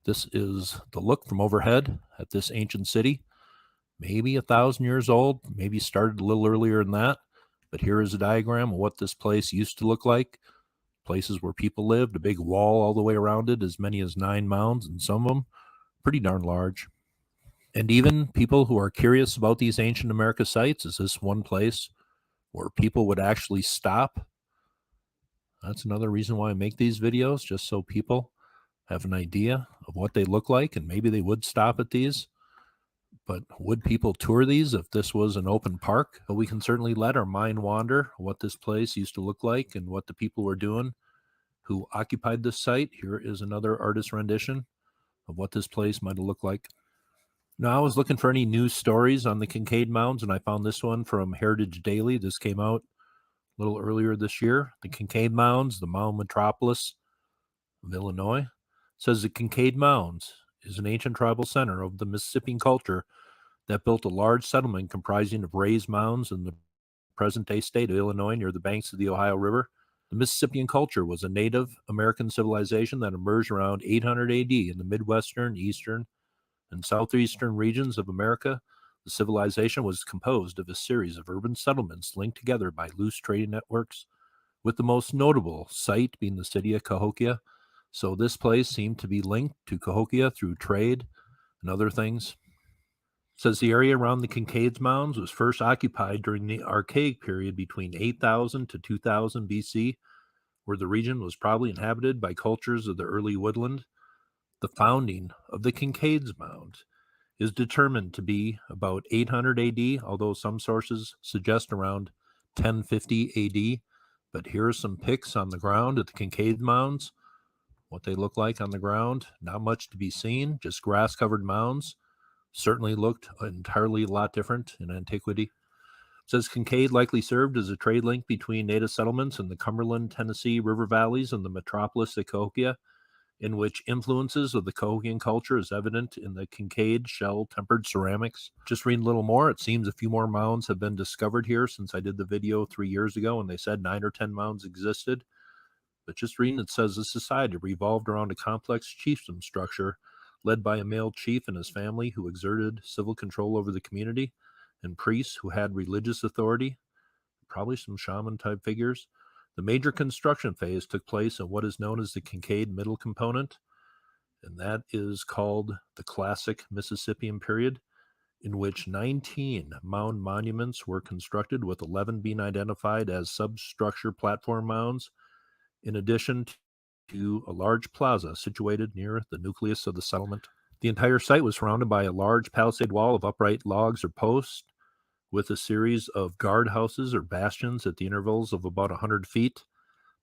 this is the look from overhead at this ancient city, maybe 1,000 years old, maybe started a little earlier than that. But here is a diagram of what this place used to look like. Places where people lived, a big wall all the way around it, as many as 9 mounds, and some of them pretty darn large. And even people who are curious about these ancient America sites, is this one place where people would actually stop? That's another reason why I make these videos, just so people have an idea of what they look like, and maybe they would stop at these. But would people tour these if this was an open park? But we can certainly let our mind wander what this place used to look like and what the people were doing who occupied this site. Here is another artist rendition of what this place might have looked like. Now, I was looking for any news stories on the Kincaid Mounds, and I found this one from Heritage Daily. This came out a little earlier this year. The Kincaid Mounds, the mound metropolis of Illinois, says the Kincaid Mounds is an ancient tribal center of the Mississippian culture that built a large settlement comprising of raised mounds in the present-day state of Illinois near the banks of the Ohio River. The Mississippian culture was a Native American civilization that emerged around 800 AD in the Midwestern, Eastern, and Southeastern regions of America. The civilization was composed of a series of urban settlements linked together by loose trading networks, with the most notable site being the city of Cahokia. So this place seemed to be linked to Cahokia through trade and other things. It says the area around the Kincaid's Mounds was first occupied during the Archaic period between 8,000 to 2000 BC, where the region was probably inhabited by cultures of the early woodland. The founding of the Kincaid's Mound is determined to be about 800 AD, although some sources suggest around 1050 AD. But here are some pics on the ground at the Kincaid Mounds, what they look like on the ground. Not much to be seen, just grass-covered mounds. Certainly looked entirely a lot different in antiquity. It says Kincaid likely served as a trade link between native settlements in the Cumberland, Tennessee river valleys and the metropolis of Cahokia, in which influences of the Cahokian culture is evident in the Kincaid shell-tempered ceramics. Just reading a little more, it seems a few more mounds have been discovered here since I did the video 3 years ago, and they said 9 or 10 mounds existed. But just reading, it says the society revolved around a complex chiefdom structure led by a male chief and his family who exerted civil control over the community, and priests who had religious authority, probably some shaman-type figures. The major construction phase took place in what is known as the Kincaid Middle Component, and that is called the Classic Mississippian Period, in which 19 mound monuments were constructed, with 11 being identified as substructure platform mounds, in addition to a large plaza situated near the nucleus of the settlement. The entire site was surrounded by a large palisade wall of upright logs or posts, with a series of guardhouses or bastions at the intervals of about 100 feet.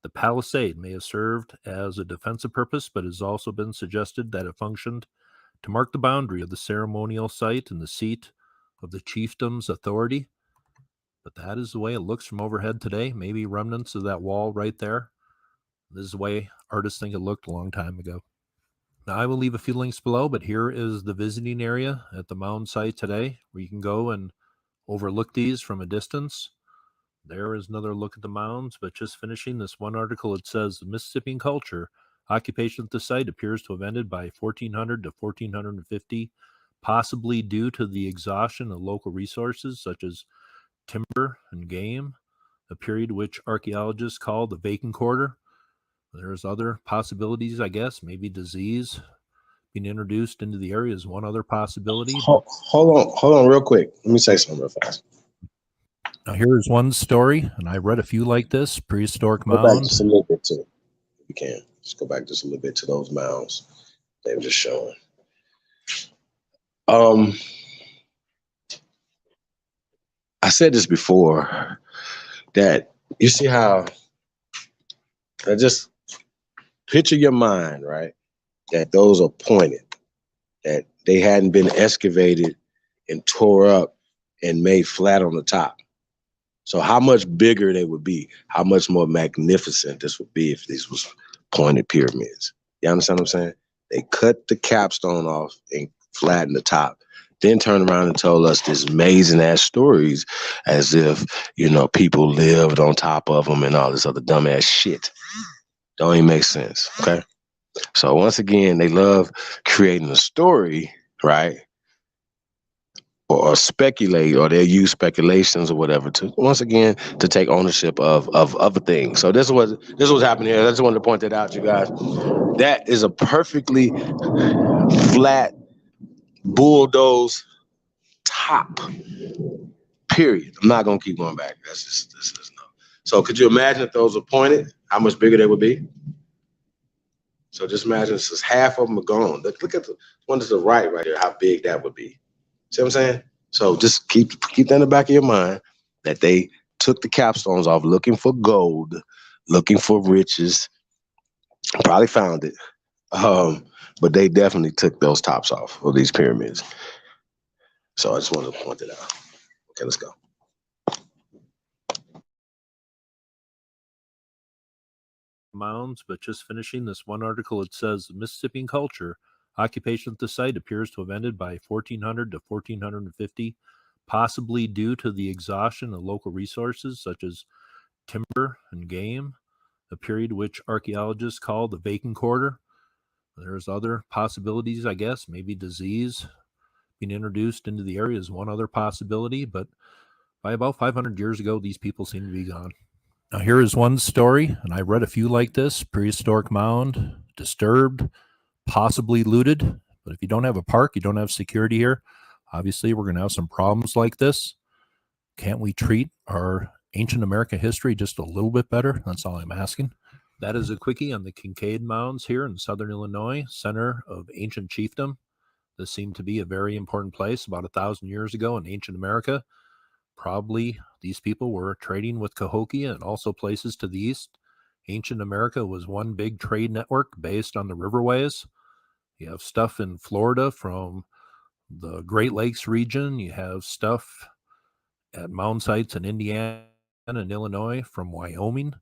The palisade may have served as a defensive purpose, but it has also been suggested that it functioned to mark the boundary of the ceremonial site and the seat of the chiefdom's authority. But that is the way it looks from overhead today. Maybe remnants of that wall right there. This is the way artists think it looked a long time ago. Now, I will leave a few links below, but here is the visiting area at the mound site today, where you can go and overlook these from a distance. There is another look at the mounds, but just finishing this one article, it says the Mississippian culture occupation at the site appears to have ended by 1400 to 1450, possibly due to the exhaustion of local resources such as timber and game a period which archaeologists call the vacant quarter. There's other possibilities, I guess, maybe disease being introduced into the area is one other possibility. Hold on real quick. Let me say something real fast. Now, here's one story, and I read a few like this, prehistoric Go back mound. just a little bit to it, if you can. Just go back just a little bit to those mounds they were just showing. I said this before, that you see how, just picture your mind, right? That those are pointed, that they hadn't been excavated and tore up and made flat on the top. So how much bigger they would be, how much more magnificent this would be if these was pointed pyramids. You understand what I'm saying? They cut the capstone off and flattened the top, then turned around and told us these amazing ass stories as if, you know, people lived on top of them and all this other dumbass shit. Don't even make sense, okay? So once again, they love creating a story, right? Or speculate, or they'll use speculations or whatever to, once again, to take ownership of other things. So this was happening here. I just wanted to point that out, you guys. That is a perfectly flat bulldoze top. Period. I'm not gonna keep going back. That's just no. So could you imagine if those were pointed, how much bigger they would be? So just imagine this is half of them are gone. Look at the one to the right here, how big that would be. See what I'm saying? So just keep that in the back of your mind, that they took the capstones off looking for gold, looking for riches, probably found it. But they definitely took those tops off of these pyramids. So I just wanted to point it out. Okay, let's go. Mounds, but just finishing this one article, it says Mississippian culture occupation at the site appears to have ended by 1400 to 1450, possibly due to the exhaustion of local resources such as timber and game, a period which archaeologists call the vacant quarter. There's other possibilities, I guess, maybe disease being introduced into the area is one other possibility, but by about 500 years ago, these people seem to be gone. Now, here is one story, and I read a few like this, prehistoric mound, disturbed, possibly looted. But if you don't have a park, you don't have security here, obviously we're going to have some problems like this. Can't we treat our ancient American history just a little bit better? That's all I'm asking. That is a quickie on the Kincaid Mounds here in southern Illinois, center of ancient chiefdom. This seemed to be a very important place about 1,000 years ago in ancient America. Probably these people were trading with Cahokia and also places to the east. Ancient America was one big trade network based on the riverways. You have stuff in Florida from the Great Lakes region. You have stuff at mound sites in Indiana and Illinois from Wyoming.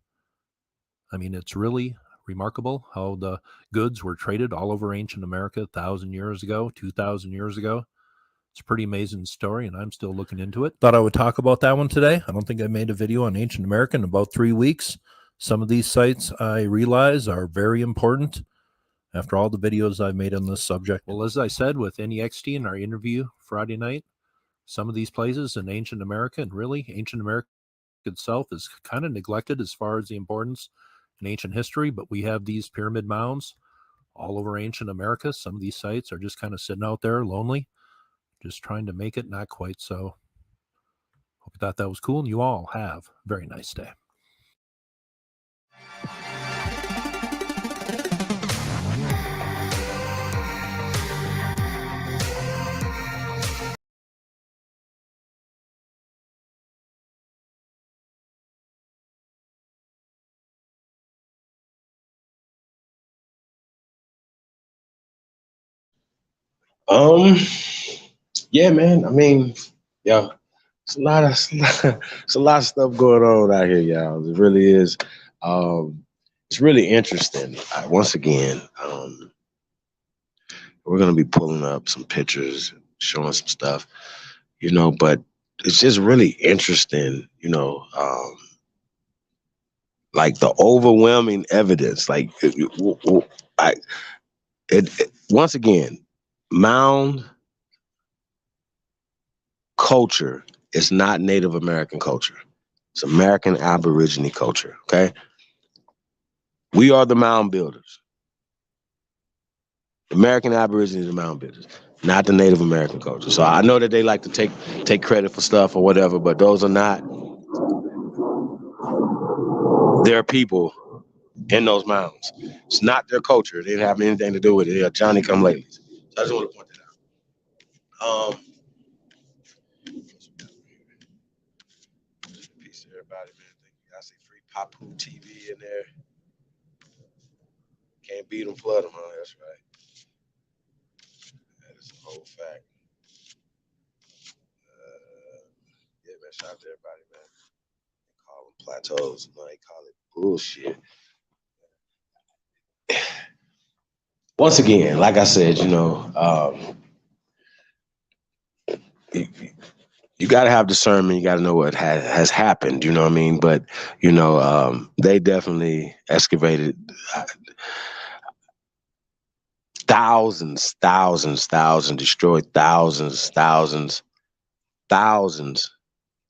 I mean, it's really remarkable how the goods were traded all over ancient America 1,000 years ago, 2,000 years ago. It's a pretty amazing story, and I'm still looking into it. Thought I would talk about that one today. I don't think I made a video on ancient America in about 3 weeks. Some of these sites I realize are very important after all the videos I've made on this subject. Well, as I said with NEXT in our interview Friday night, some of these places in ancient America, and really ancient America itself, is kind of neglected as far as the importance in ancient history, but we have these pyramid mounds all over ancient America. Some of these sites are just kind of sitting out there lonely, just trying to make it, not quite so. Hope you thought that was cool, and you all have a very nice day. Yeah, man. I mean, yeah, it's a lot of stuff going on out here, y'all. It really is. It's really interesting. Once again, we're gonna be pulling up some pictures, showing some stuff, but it's just really interesting, like the overwhelming evidence. Like, once again, mound culture is not Native American culture. It's American Aborigine culture, okay? We are the mound builders. American Aborigines are mound builders, not the Native American culture. So I know that they like to take credit for stuff or whatever, but those are not their people in those mounds. It's not their culture. They didn't have anything to do with it. They are Johnny come latelys. So I just want to point that out. Peace to everybody, man. Thank you. I see free Papu TV in there. Can't beat them, flood them, huh? That's right. That is a whole fact. Yeah, man. Shout out to everybody, man. They call them plateaus. No, they call it bullshit. Once again, like I said, you got to have discernment. You got to know what has happened. You know what I mean? But they definitely excavated thousands, destroyed thousands,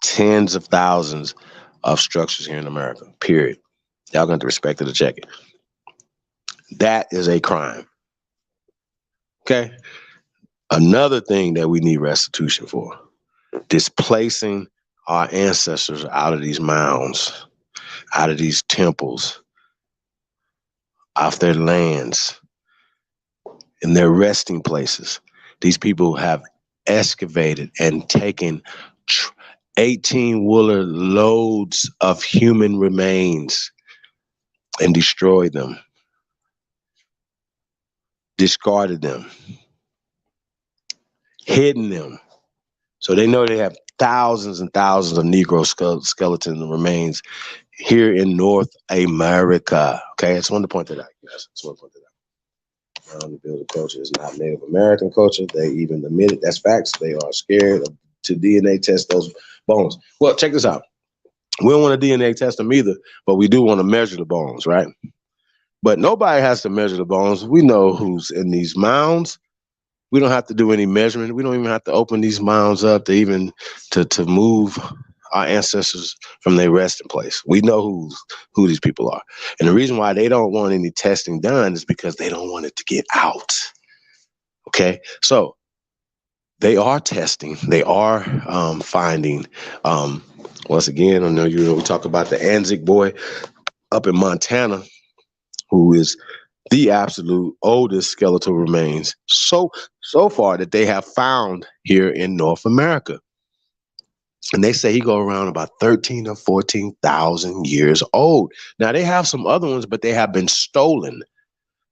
tens of thousands of structures here in America. Period. Y'all got to respect it or check it. That is a crime. Okay. Another thing that we need restitution for: displacing our ancestors out of these mounds, out of these temples, off their lands, in their resting places. These people have excavated and taken 18-wheeler loads of human remains and destroyed them, discarded them, hidden them. So they know they have thousands and thousands of Negro skeleton remains here in North America. Okay, I just wanted to point that out, guys. The builder culture is not Native American culture. They even admit it. That's facts. They are scared to DNA test those bones. Well, check this out. We don't want to DNA test them either, but we do want to measure the bones, right? But nobody has to measure the bones. We know who's in these mounds. We don't have to do any measurement. We don't even have to open these mounds up to move our ancestors from their resting place. We know who these people are. And the reason why they don't want any testing done is because they don't want it to get out. Okay? So they are testing. They are finding. Once again, I know we talk about the Anzac boy up in Montana, who is the absolute oldest skeletal remains so far that they have found here in North America. And they say he go around about 13 or 14,000 years old. Now they have some other ones, but they have been stolen.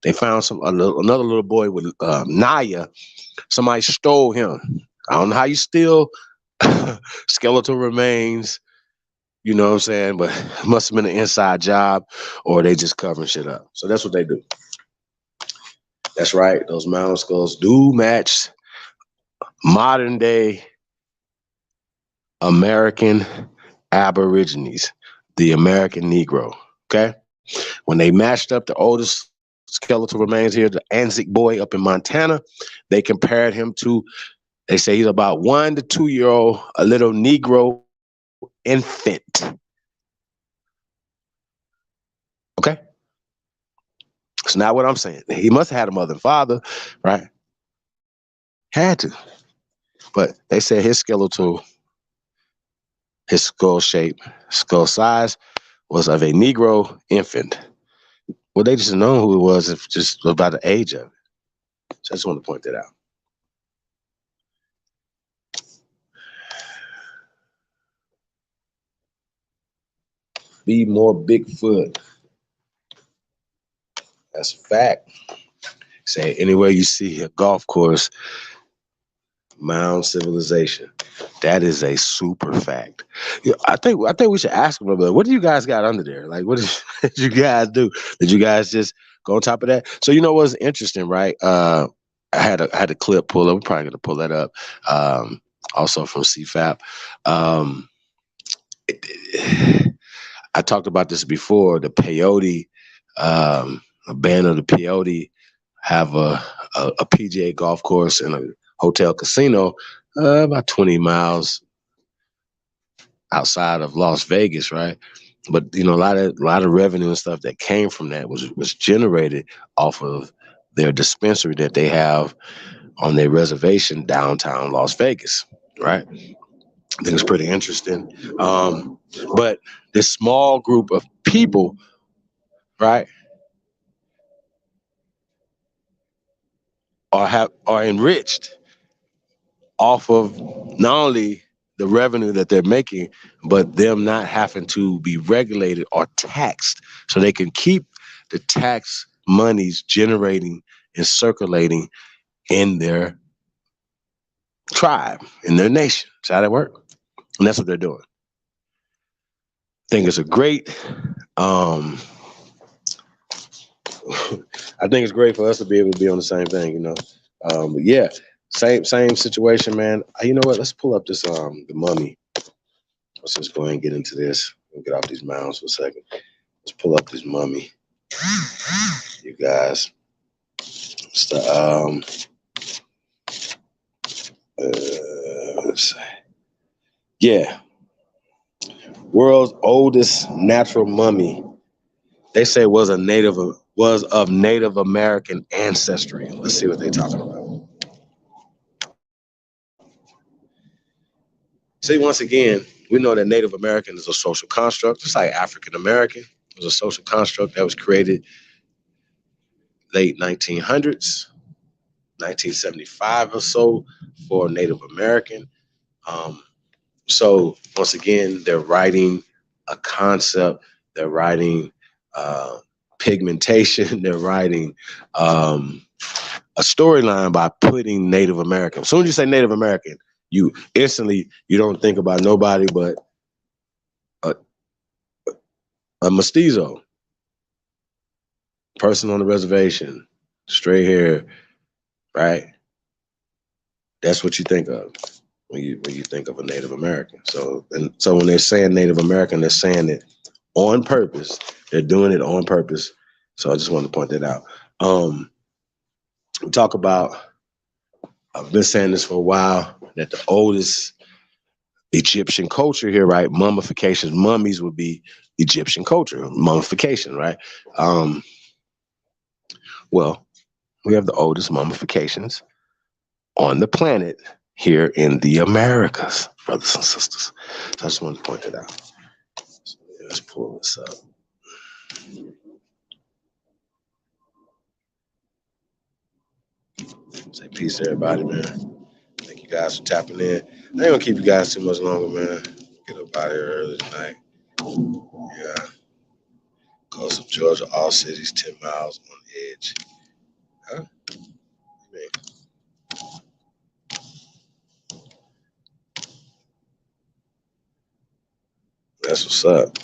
They found another little boy with Naya. Somebody stole him. I don't know how you steal skeletal remains, you know what I'm saying? But it must have been an inside job, or they just covering shit up. So that's what they do. That's right. Those mound skulls do match modern day American Aborigines, the American Negro. Okay. When they matched up the oldest skeletal remains here, the Anzac boy up in Montana, they compared him to, they say he's about 1 to 2 year old, a little Negro infant. Okay. It's not what I'm saying. He must have had a mother and father, right? Had to. But they said his skeletal, his skull shape, skull size was of a Negro infant. Well, they just know who it was, if just about the age of it. So I just want to point that out. Be more Bigfoot. That's a fact. Say anywhere you see a golf course, mound civilization. That is a super fact. Yeah, I think we should ask them about what do you guys got under there? Like, what did you guys do? Did you guys just go on top of that? So you know what's interesting, right? I had a clip pull up. We're probably gonna pull that up. Also from CFAP. I talked about this before. The peyote, a band of the peyote, have a PGA golf course and a hotel casino about 20 miles outside of Las Vegas, right? But a lot of revenue and stuff that came from that was generated off of their dispensary that they have on their reservation downtown Las Vegas, right? I think it's pretty interesting. But this small group of people, right, are enriched off of not only the revenue that they're making, but them not having to be regulated or taxed, so they can keep the tax monies generating and circulating in their tribe, in their nation. That's how that work. And that's what they're doing. I think it's a great, I think it's great for us to be able to be on the same thing, But yeah, same situation, man. You know what? Let's pull up this the mummy. Let's just go ahead and get into this. We'll get off these mounds for a second. Let's pull up this mummy. You guys. Let's see. Yeah. World's oldest natural mummy. They say was of Native American ancestry. Let's see what they're talking about. See, once again, we know that Native American is a social construct, just like African American was a social construct that was created late 1900s, 1975 or so for Native American. So once again, they're writing a concept, they're writing pigmentation, they're writing a storyline by putting Native American. As soon as you say Native American, you don't think about nobody but a mestizo, person on the reservation, straight hair, right? That's what you think of when you think of a Native American. So when they're saying Native American, they're saying it on purpose. They're doing it on purpose. So I just wanted to point that out. We talk about, I've been saying this for a while, that the oldest Egyptian culture here, right? Mummifications, mummies would be Egyptian culture, mummification, right? Well, we have the oldest mummifications on the planet here in the Americas, brothers and sisters. So I just wanted to point that out. So let's pull this up. Say peace to everybody, man. Thank you guys for tapping in. I ain't gonna keep you guys too much longer, man. Get up out of here early tonight. Yeah. Coast of Georgia, all cities 10 miles on edge. Huh? Man. That's what's up.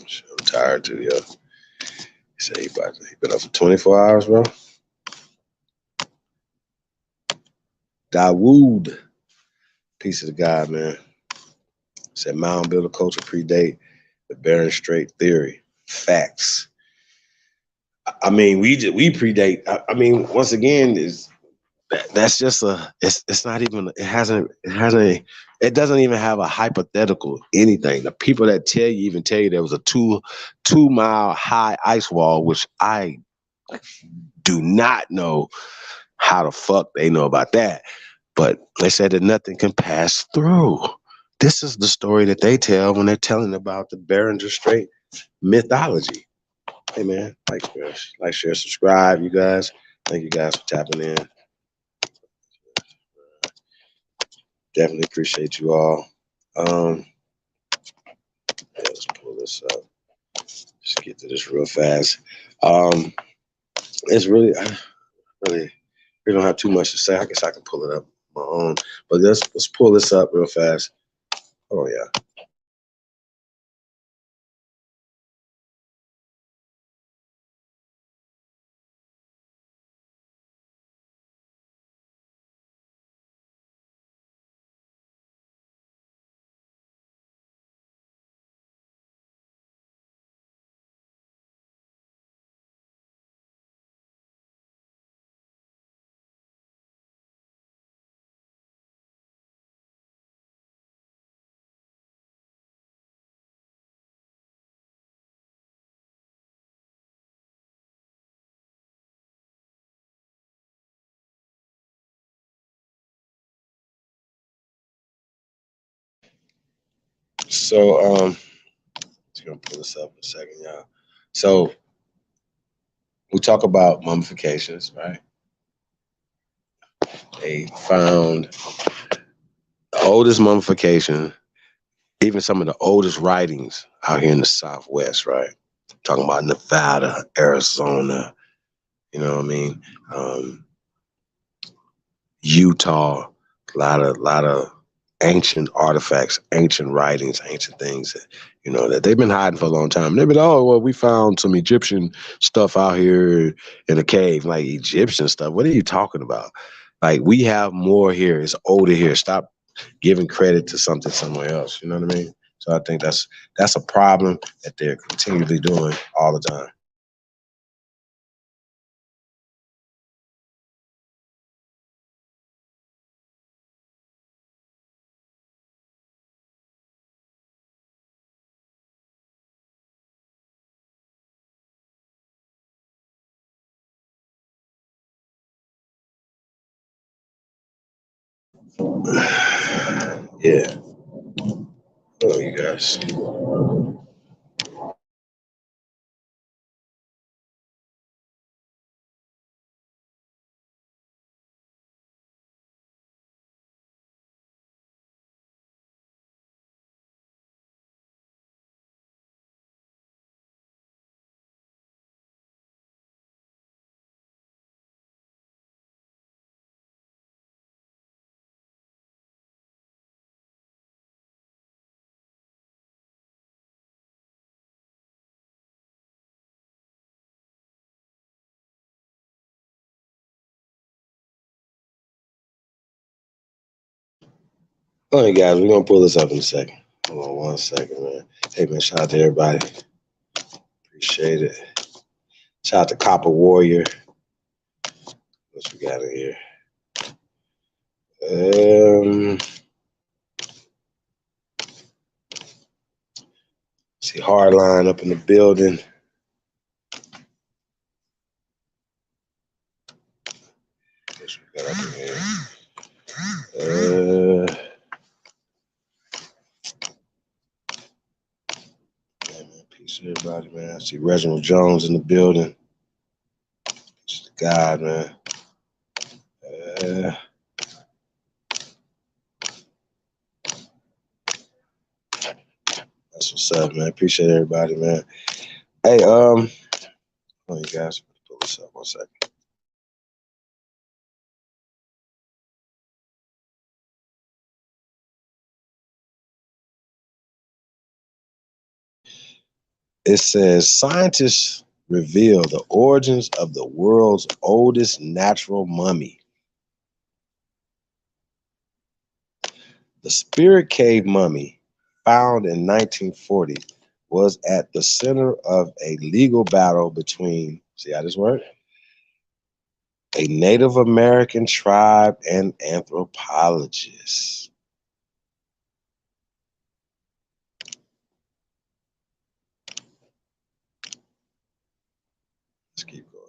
Shit, I'm tired too, yo. He said he been up for 24 hours, bro. Dawood. Peace of God, man. Said mound builder culture predate the Bering Strait theory. Facts. I mean, we predate. I mean, once again, that's just it's not even, it doesn't even have a hypothetical anything. The people that tell you there was a 2-mile high ice wall, which I do not know how the fuck they know about that. But they said that nothing can pass through. This is the story that they tell when they're telling about the Beringer Strait mythology. Hey, man, like, share, subscribe, you guys. Thank you guys for tapping in. Definitely appreciate you all. Yeah, let's pull this up. Just get to this real fast. It's really, we don't have too much to say. I guess I can pull it up on my own. But let's pull this up real fast. Oh, yeah. So, just gonna pull this up in a second, y'all. So, we talk about mummifications, right? They found the oldest mummification, even some of the oldest writings out here in the Southwest, right? Talking about Nevada, Arizona, you know what I mean? Utah, a lot of ancient artifacts, ancient writings, ancient things that, you know, that they've been hiding for a long time. They've been, oh, well, we found some Egyptian stuff out here in a cave. Like, Egyptian stuff? What are you talking about? Like, we have more here. It's older here. Stop giving credit to something somewhere else. You know what I mean? So I think that's a problem that they're continually doing all the time. Yeah. Oh, you guys. All right, guys, we're gonna pull this up in a second. Hold on 1 second, man. Hey, man, shout out to everybody. Appreciate it. Shout out to Copper Warrior. What we got in here? See Hardline up in the building. What we got up in here? Man, peace to everybody, man. I see Reginald Jones in the building. Peace to God, man. That's what's up, man. Appreciate everybody, man. Hey, hold on, you guys. Pull this up 1 second. It says scientists reveal the origins of the world's oldest natural mummy. The Spirit Cave mummy, found in 1940, was at the center of a legal battle between, see how this works? A Native American tribe and anthropologists. Let's keep going.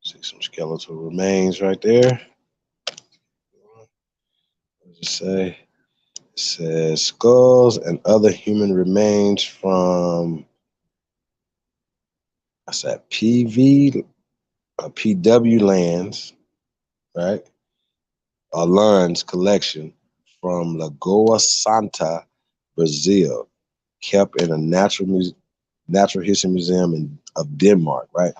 See some skeletal remains right there. What does it say? It says skulls and other human remains from, I said PW lands, right? Alan's collection from Lagoa Santa, Brazil, kept in a natural history museum of Denmark, right?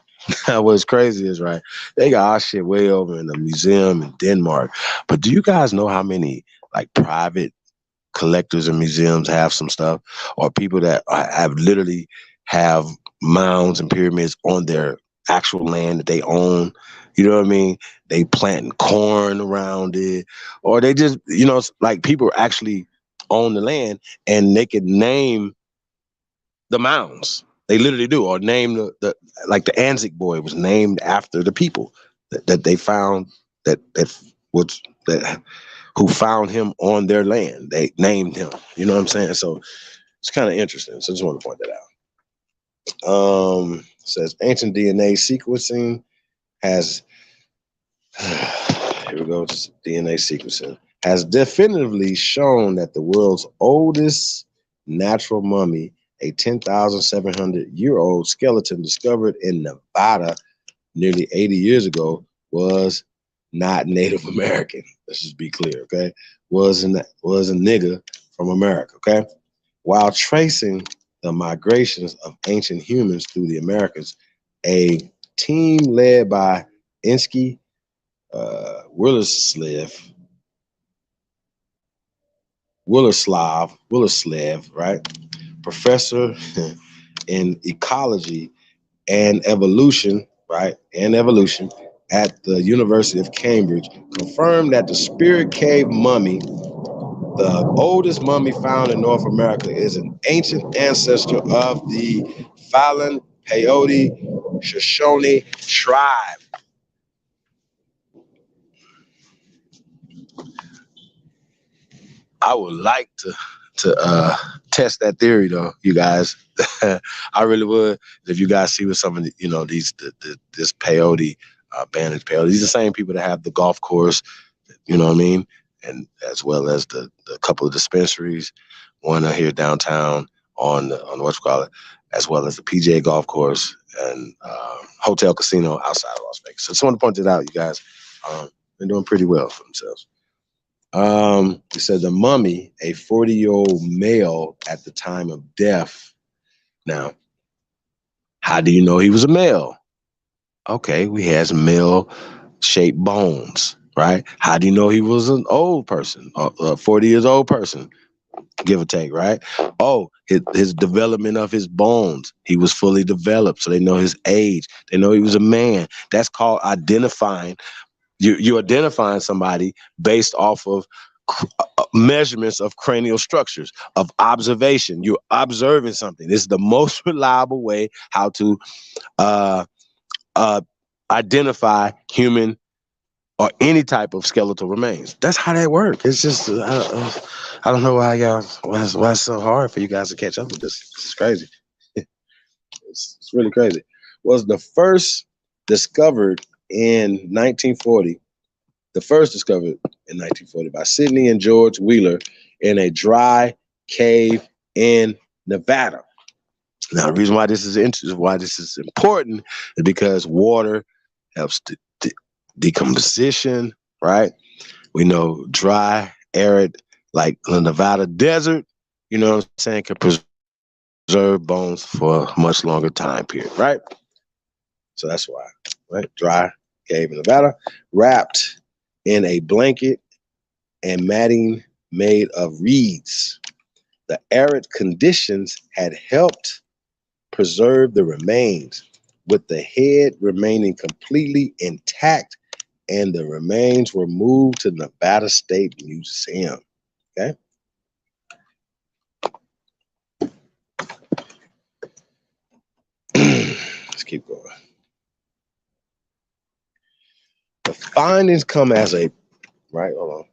What's crazy is, right, they got our shit way over in the museum in Denmark. But do you guys know how many like private collectors and museums have some stuff, or people that have literally have mounds and pyramids on their actual land that they own? You know what I mean? They planting corn around it, or they just, you know, like people actually own the land and they could name the mounds. They literally do, or name the like the Anzac boy was named after the people that they found who found him on their land. They named him. You know what I'm saying? So It's kind of interesting. So I just want to point that out. It says ancient DNA sequencing has, here we go, just DNA sequencing, has definitively shown that the world's oldest natural mummy, a 10,700-year-old skeleton discovered in Nevada nearly 80 years ago, was not Native American. Let's just be clear, okay? Was a nigga from America, okay? While tracing the migrations of ancient humans through the Americas, a team led by Insky Willislav, right? Professor in ecology and evolution, right? And evolution at the University of Cambridge, confirmed that the Spirit Cave mummy, the oldest mummy found in North America, is an ancient ancestor of the Falun Peyote Shoshone tribe. I would like to test that theory, though, you guys. I really would. If you guys see with some of the, you know, this peyote, bandage peyote, these are the same people that have the golf course, you know what I mean, and as well as the couple of dispensaries, one here downtown on what you call it, as well as the PGA golf course and hotel casino outside of Las Vegas. So I just want to point it out, you guys. Been doing pretty well for themselves. It said the mummy, a 40-year-old male at the time of death. Now, how do you know he was a male? Okay, we had some male-shaped bones, right? How do you know he was an old person, a 40 years old person, give or take, right? Oh, his development of his bones. He was fully developed, so they know his age. They know he was a man. That's called identifying. You're identifying somebody based off of measurements of cranial structures, of observation. You're observing something. This is the most reliable way how to identify human or any type of skeletal remains. That's how that works. It's just, I don't know why why it's so hard for you guys to catch up with this. It's crazy. It's really crazy. Was the first discovered in 1940. The first discovered in 1940 by Sidney and George Wheeler in a dry cave in Nevada. Now, the reason why this is interesting, why this is important, is because water helps decomposition, right? We know dry, arid, like the Nevada desert, you know what I'm saying, can preserve bones for a much longer time period, right? So that's why, right? Dry cave in Nevada, wrapped in a blanket and matting made of reeds. The arid conditions had helped preserve the remains, with the head remaining completely intact, and the remains were moved to Nevada State Museum. Okay. Let's keep going. The findings come as a, right, hold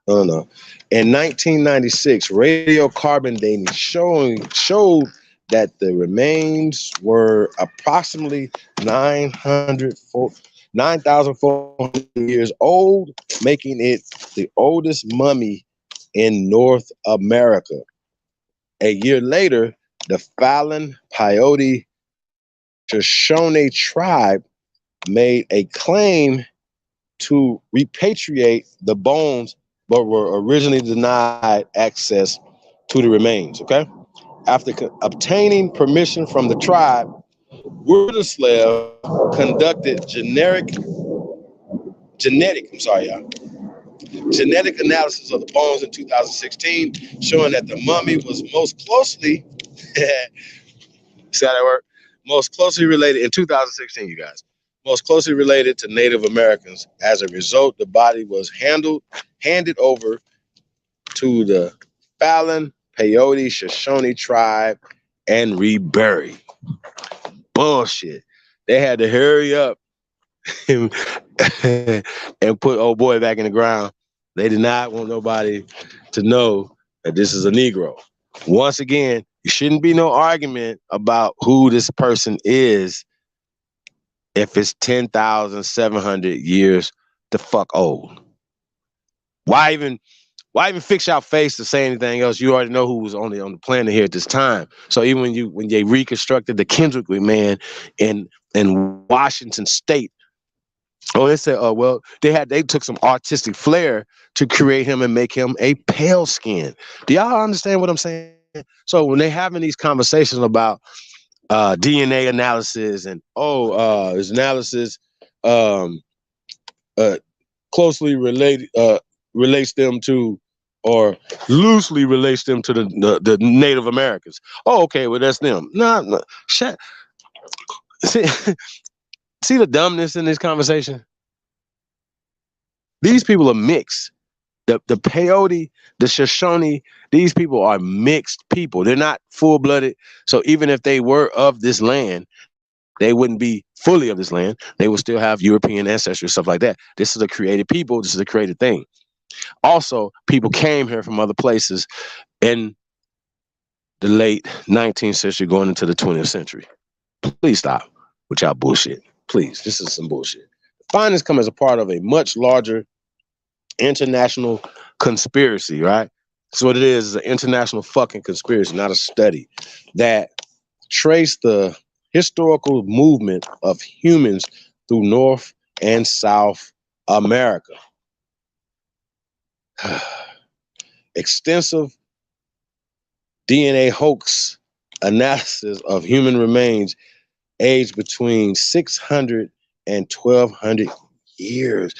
on. No. In 1996, radiocarbon dating showed that the remains were approximately 9,400 years old, making it the oldest mummy in North America. A year later, the Falun Peyote Shoshone tribe made a claim to repatriate the bones, but were originally denied access to the remains, okay? After obtaining permission from the tribe, Willislav conducted genetic analysis of the bones in 2016, showing that the mummy was most closely, see how that work? Most closely related in 2016, you guys. Most closely related to Native Americans. As a result, the body was handed over to the Falun Peyote Shoshone tribe and reburied. Bullshit. They had to hurry up and put old boy back in the ground. They did not want nobody to know that this is a Negro. Once again, there shouldn't be no argument about who this person is if it's 10,700 years the fuck old. Why even fix your face to say anything else? You already know who was on the planet here at this time. So even when they reconstructed the Kendrick man in Washington State, they said, oh well, they took some artistic flair to create him and make him a pale skin. Do y'all understand what I'm saying? So when they having these conversations about DNA analysis and his analysis closely relates them to, or loosely relates them to the Native Americans. Oh, okay, well that's them. No, shut. See the dumbness in this conversation? These people are mixed. The peyote, the Shoshone, these people are mixed people. They're not full-blooded. So even if they were of this land, they wouldn't be fully of this land. They would still have European ancestry, stuff like that. This is a created people. This is a created thing. Also, people came here from other places in the late 19th century going into the 20th century. Please stop with y'all bullshit. Please, this is some bullshit. Findings come as a part of a much larger international conspiracy, right? So what it is an international fucking conspiracy, not a study, that trace the historical movement of humans through North and South America. Extensive DNA hoax analysis of human remains aged between 600 and 1,200 years.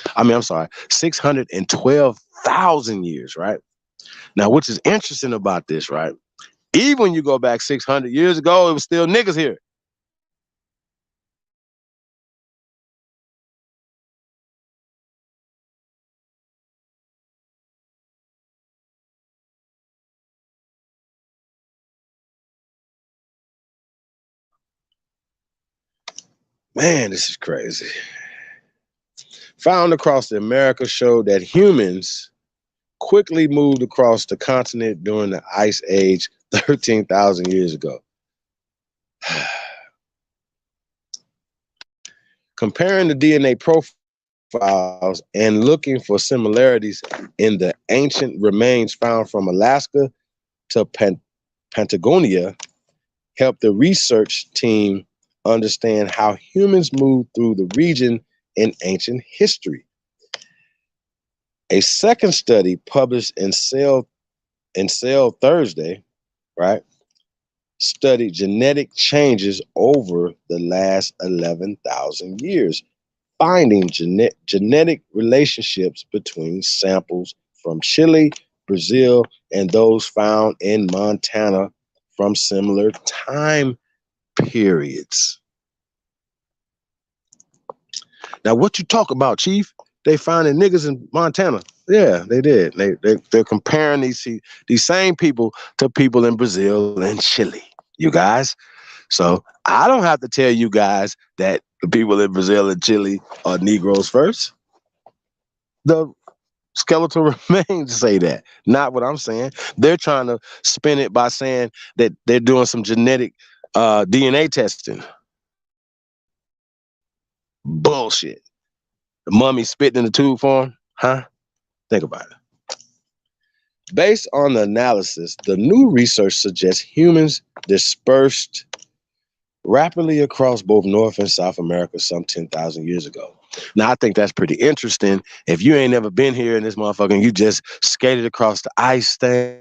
612,000 years, right? Now, which is interesting about this, right? Even when you go back 600 years ago, it was still niggas here. Man, this is crazy. Found across the Americas showed that humans quickly moved across the continent during the Ice Age 13,000 years ago. Comparing the DNA profiles and looking for similarities in the ancient remains found from Alaska to Patagonia helped the research team understand how humans moved through the region in ancient history. A second study published in Cell Thursday, right, studied genetic changes over the last 11,000 years, finding genetic relationships between samples from Chile, Brazil, and those found in Montana from similar time periods. Now, what you talk about, Chief? They finding niggas in Montana. Yeah, they did. They're comparing these same people to people in Brazil and Chile, you guys. So I don't have to tell you guys that the people in Brazil and Chile are Negroes first. The skeletal remains say that, not what I'm saying. They're trying to spin it by saying that they're doing some genetic DNA testing. Bullshit. The mummy spitting in the tube for him, huh? Think about it. Based on the analysis, the new research suggests humans dispersed rapidly across both North and South America some 10,000 years ago. Now, I think that's pretty interesting. If you ain't never been here in this motherfucker and you just skated across the ice thing,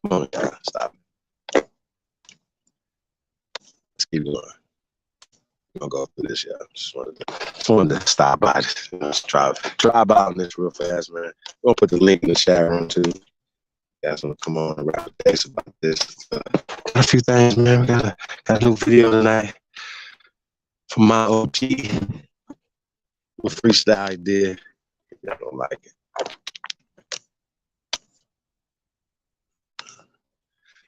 come on, stop. Let's keep going. I'm gonna go through this, yeah. Just wanted to stop by. Just try by on this real fast, man. We'll put the link in the chat room too. You guys wanna come on and wrap the case about this? A few things, man. We got a new video tonight from my OG. A freestyle I did. Y'all don't like it.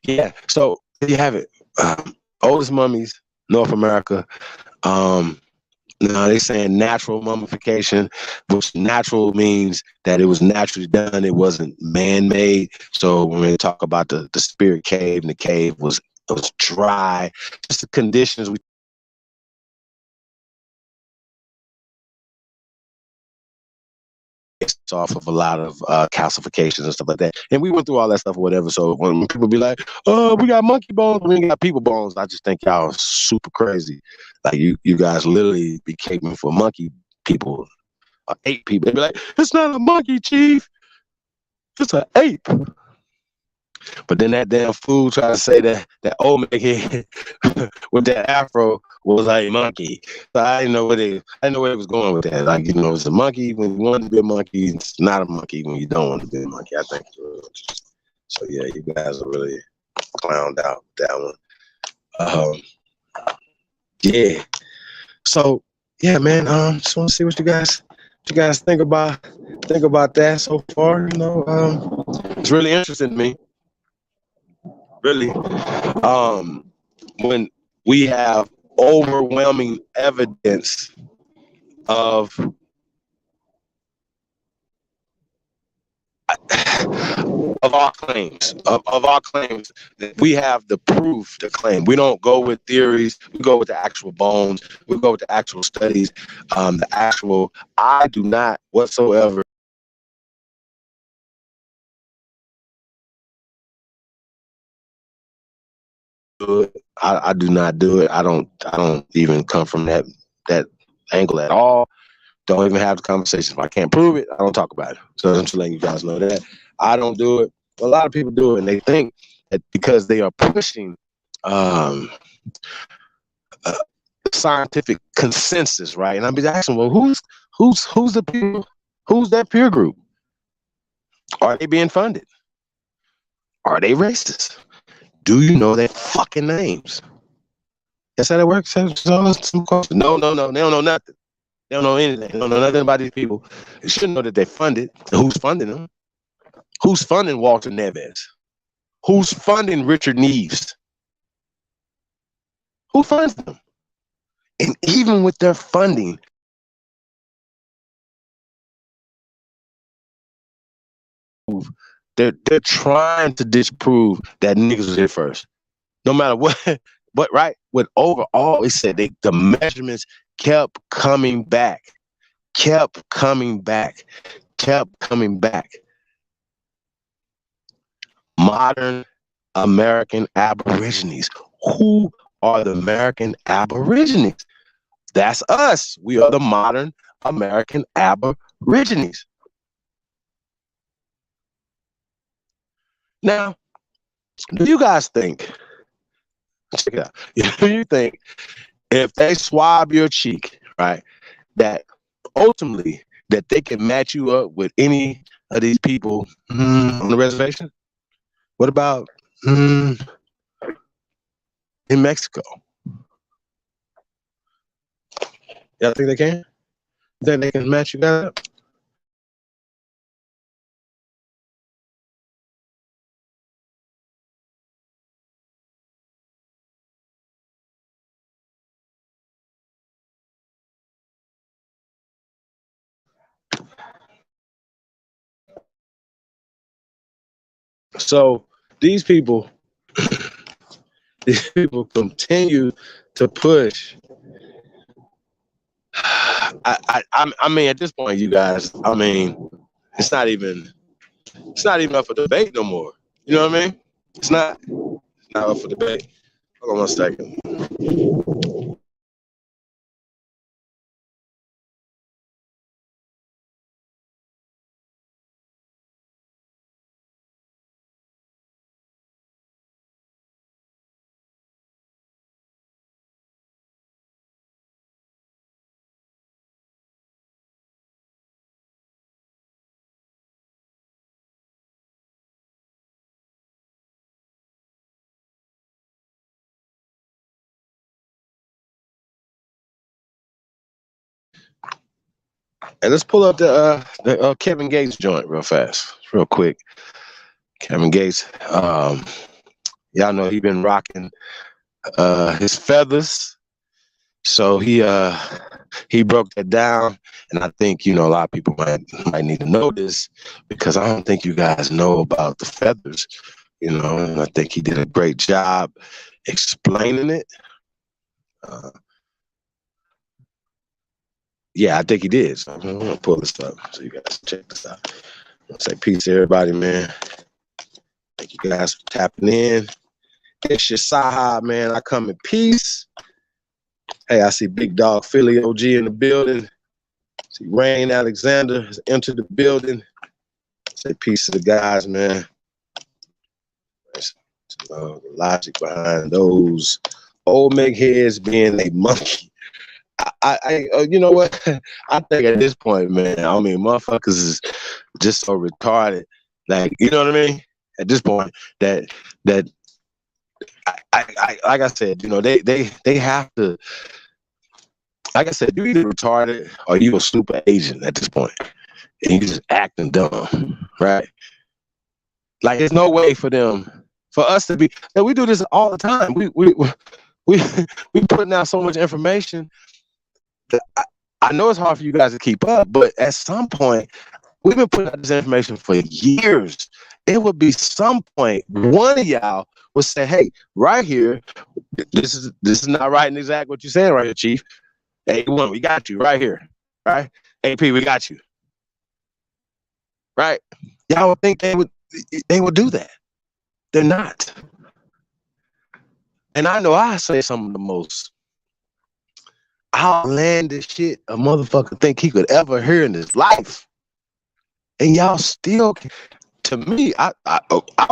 Yeah, so there you have it. Oldest mummies, North America. No, they saying natural mummification, which natural means that it was naturally done. It wasn't man-made. So when we talk about the spirit cave, and the cave was dry, just the conditions we off of a lot of calcifications and stuff like that. And we went through all that stuff or whatever. So when people be like, oh, we got monkey bones, we ain't got people bones, I just think y'all are super crazy. Like you guys literally be caping for monkey people, ape people. They be like, it's not a monkey, chief. It's an ape. But then that damn fool tried to say that old head with that afro was like monkey. So I didn't know where it was going with that. Like, it's a monkey when you want to be a monkey. It's not a monkey when you don't want to be a monkey, I think. So yeah, you guys are really clowned out with that one. Yeah. So yeah, man. Just want to see what you guys think about that so far. It's really interesting to me. Really, when we have overwhelming evidence of our claims, that we have the proof to claim. We don't go with theories. We go with the actual bones. We go with the actual studies. I do not whatsoever do it. I do not do it. I don't even come from that angle at all. Don't even have the conversation. If I can't prove it, I don't talk about it. So I'm just letting you guys know that I don't do it. A lot of people do it, and they think that because they are pushing scientific consensus, right? And I'll be asking, well, who's the people? Who's that peer group? Are they being funded? Are they racist? Do you know their fucking names? That's how that works. No. They don't know nothing. They don't know anything. They don't know nothing about these people. They should know that they're funded. Who's funding them? Who's funding Walter Neves? Who's funding Richard Neves? Who funds them? And even with their funding, they're trying to disprove that niggas was here first. No matter what, but right, with overall, it said the measurements kept coming back. Modern American Aborigines. Who are the American Aborigines? That's us. We are the modern American Aborigines. Now, do you guys think, check it out, do you think if they swab your cheek, right, that ultimately that they can match you up with any of these people on the reservation? What about in Mexico? Y'all think they can? Think they can match you guys up? So these people continue to push. I mean, at this point, you guys, I mean, it's not even up for debate no more. You know what I mean? It's not up for debate. Hold on 1 second. And let's pull up the Kevin Gates joint real fast, real quick. Kevin Gates, y'all know he been rocking his feathers. So he he broke that down, and I think, you know, a lot of people might need to know this, because I don't think you guys know about the feathers, you know, and I think he did a great job explaining it. Yeah, I think he did. So I'm gonna pull this up so you guys check this out. I'm gonna say peace to everybody, man. Thank you guys for tapping in. It's your Sahab, man. I come in peace. Hey, I see Big Dog Philly OG in the building. See Rain Alexander has entered the building. Say peace to the guys, man. The logic behind those old meg heads being a monkey. I you know what? I think at this point, man, I mean, motherfuckers is just so retarded. Like, you know what I mean? At this point, that I like I said, you know, they have to. Like I said, you either retarded or you a super agent at this point, and you just acting dumb, right? Like, there's no way for us to be. And we do this all the time. We putting out so much information. I know it's hard for you guys to keep up, but at some point, we've been putting out this information for years. It would be some point one of y'all would say, "Hey, right here, this is not right and exact what you're saying right here, Chief. A1, we got you right here, right? AP, we got you, right?" Y'all would think they would do that. They're not. And I know I say some of the most outlandish shit a motherfucker think he could ever hear in his life, and y'all still, to me, I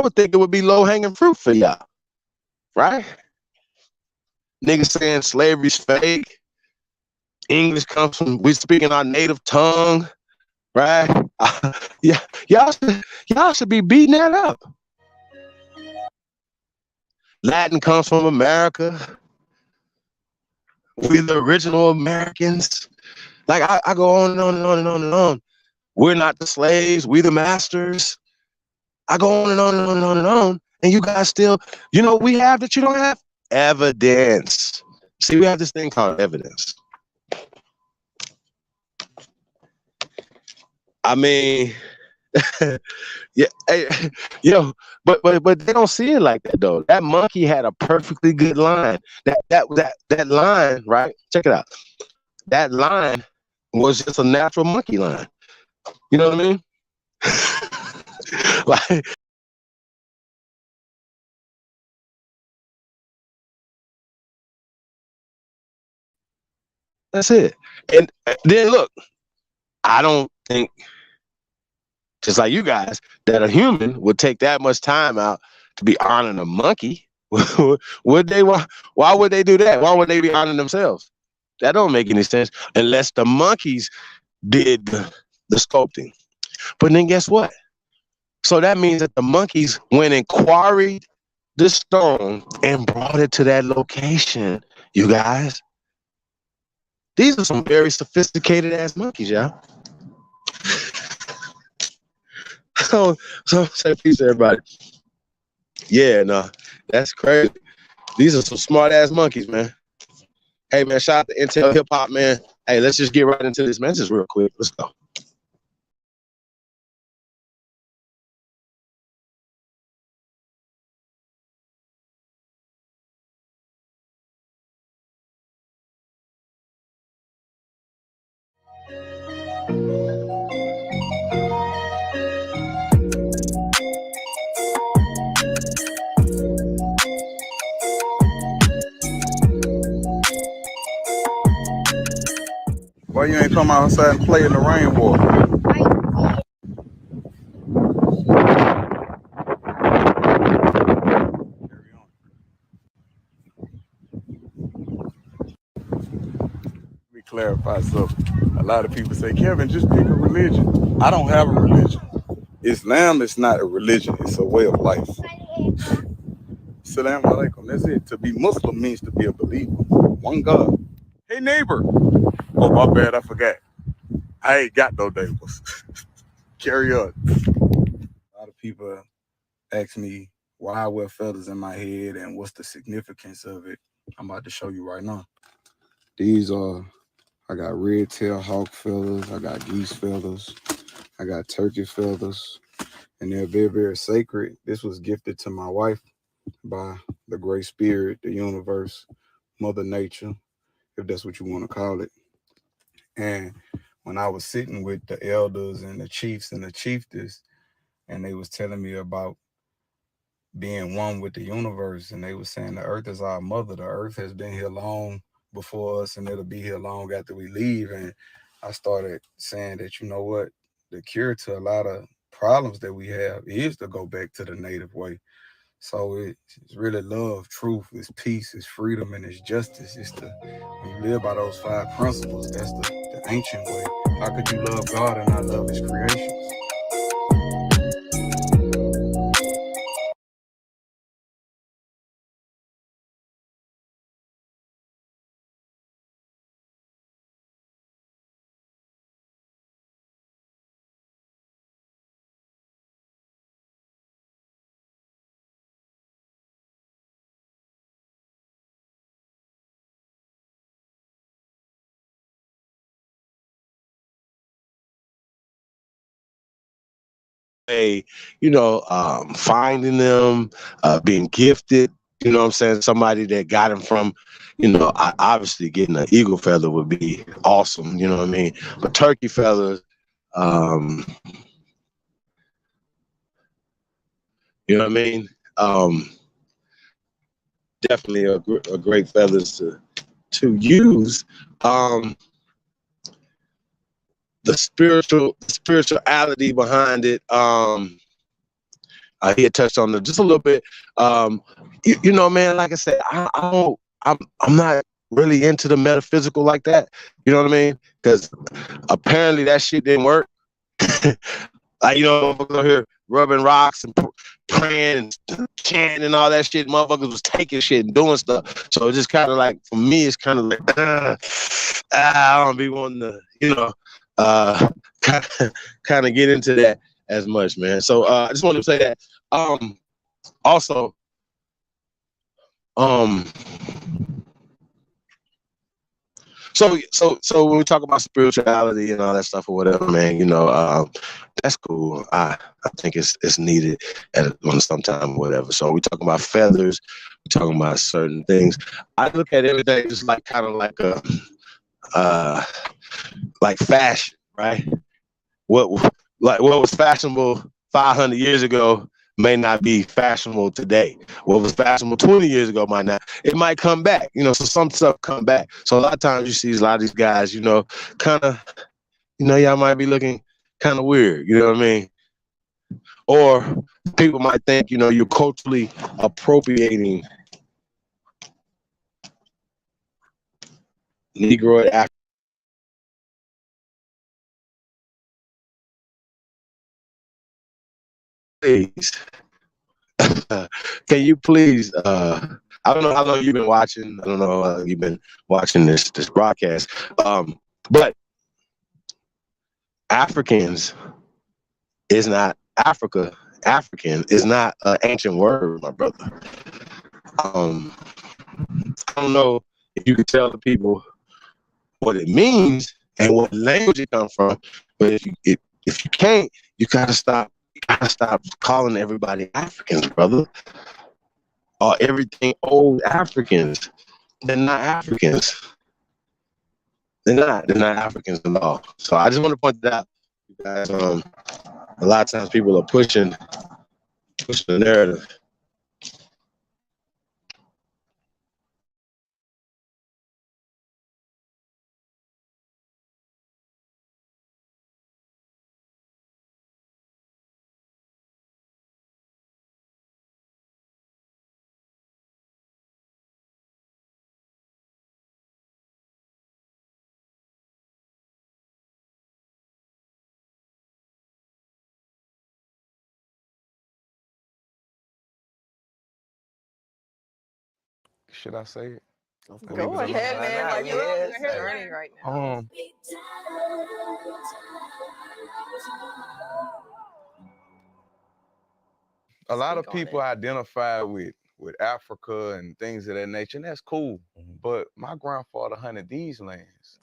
would think it would be low hanging fruit for y'all, right? Niggas saying slavery's fake, English comes from we speaking our native tongue, right? Yeah, y'all should be beating that up. Latin comes from America. We the original Americans. Like, I go on and on and on and on and on. We're not the slaves, we the masters. I go on and on and on and on and on. And you guys still, you know, we have that you don't have? Evidence. See, we have this thing called evidence. I mean, yeah, hey, yo, but they don't see it like that though. That monkey had a perfectly good line. That line, right? Check it out. That line was just a natural monkey line. You know what I mean? Like, that's it. And then look, I don't think, just like you guys, that a human would take that much time out to be honoring a monkey. Would they? Why would they do that? Why would they be honoring themselves? That don't make any sense unless the monkeys did the sculpting. But then guess what? So that means that the monkeys went and quarried the stone and brought it to that location, you guys. These are some very sophisticated ass monkeys, y'all. So say peace to everybody. Yeah, no, that's crazy. These are some smart ass monkeys, man. Hey, man, shout out to Intel Hip Hop, man. Hey, let's just get right into this, man. Just real quick. Let's go. Why you ain't come outside and play in the rainwater? Let me clarify something. A lot of people say, Kevin, just pick a religion. I don't have a religion. Islam is not a religion, it's a way of life. Salam alaikum, that's it. To be Muslim means to be a believer. One God. Hey, neighbor. Oh, my bad, I forgot. I ain't got no neighbors. Carry on. A lot of people ask me why I wear feathers in my head and what's the significance of it. I'm about to show you right now. These are I got red-tailed hawk feathers. I got geese feathers. I got turkey feathers. And they're very, very sacred. This was gifted to my wife by the Great Spirit, the universe, Mother Nature, if that's what you want to call it. And when I was sitting with the elders and the chiefs and the chieftess, and they was telling me about being one with the universe, and they were saying the earth is our mother. The earth has been here long before us, and it'll be here long after we leave. And I started saying that, you know what, the cure to a lot of problems that we have is to go back to the native way. So it's really love, truth, it's peace, it's freedom, and it's justice. It's when you live by those 5 principles, that's the ancient way. How could you love God and not love his creations? Finding them, being gifted, you know what I'm saying? Somebody that got him from, obviously getting an eagle feather would be awesome, you know what I mean? But turkey feathers, you know what I mean? Definitely a great feathers to use. The spirituality behind it, he had touched on it just a little bit. Man, like I said, I'm not really into the metaphysical like that. You know what I mean? Because apparently that shit didn't work. Motherfuckers out here rubbing rocks and praying and chanting and all that shit. Motherfuckers was taking shit and doing stuff. So it's just kind of like, for me, it's kind of like, I don't be wanting to, kind of get into that as much, man. So I just wanted to say that. Also, so when we talk about spirituality and all that stuff or whatever, man, that's cool. I think it's needed at some time or whatever. So we talking about feathers, we talking about certain things. I look at everything just like kind of like like fashion, right? What was fashionable 500 years ago may not be fashionable today. What was fashionable 20 years ago might not. It might come back, so some stuff come back. So a lot of times you see a lot of these guys, kind of, y'all might be looking kind of weird, you know what I mean? Or people might think, you're culturally appropriating Negroid African. Please, can you please, I don't know how long you've been watching. I don't know how long you've been watching this broadcast. But Africans is not Africa. African is not an ancient word, my brother. I don't know if you can tell the people what it means and what language it comes from, but if you can't, you gotta stop. You gotta stop calling everybody Africans, brother. Or everything old Africans. They're not Africans. They're not Africans at all. So I just want to point that out, you guys. A lot of times people are pushing the narrative. Should I say it? Go ahead, man. Like we're on a journey right now. A lot of people identify with Africa and things of that nature, and that's cool. But my grandfather hunted these lands,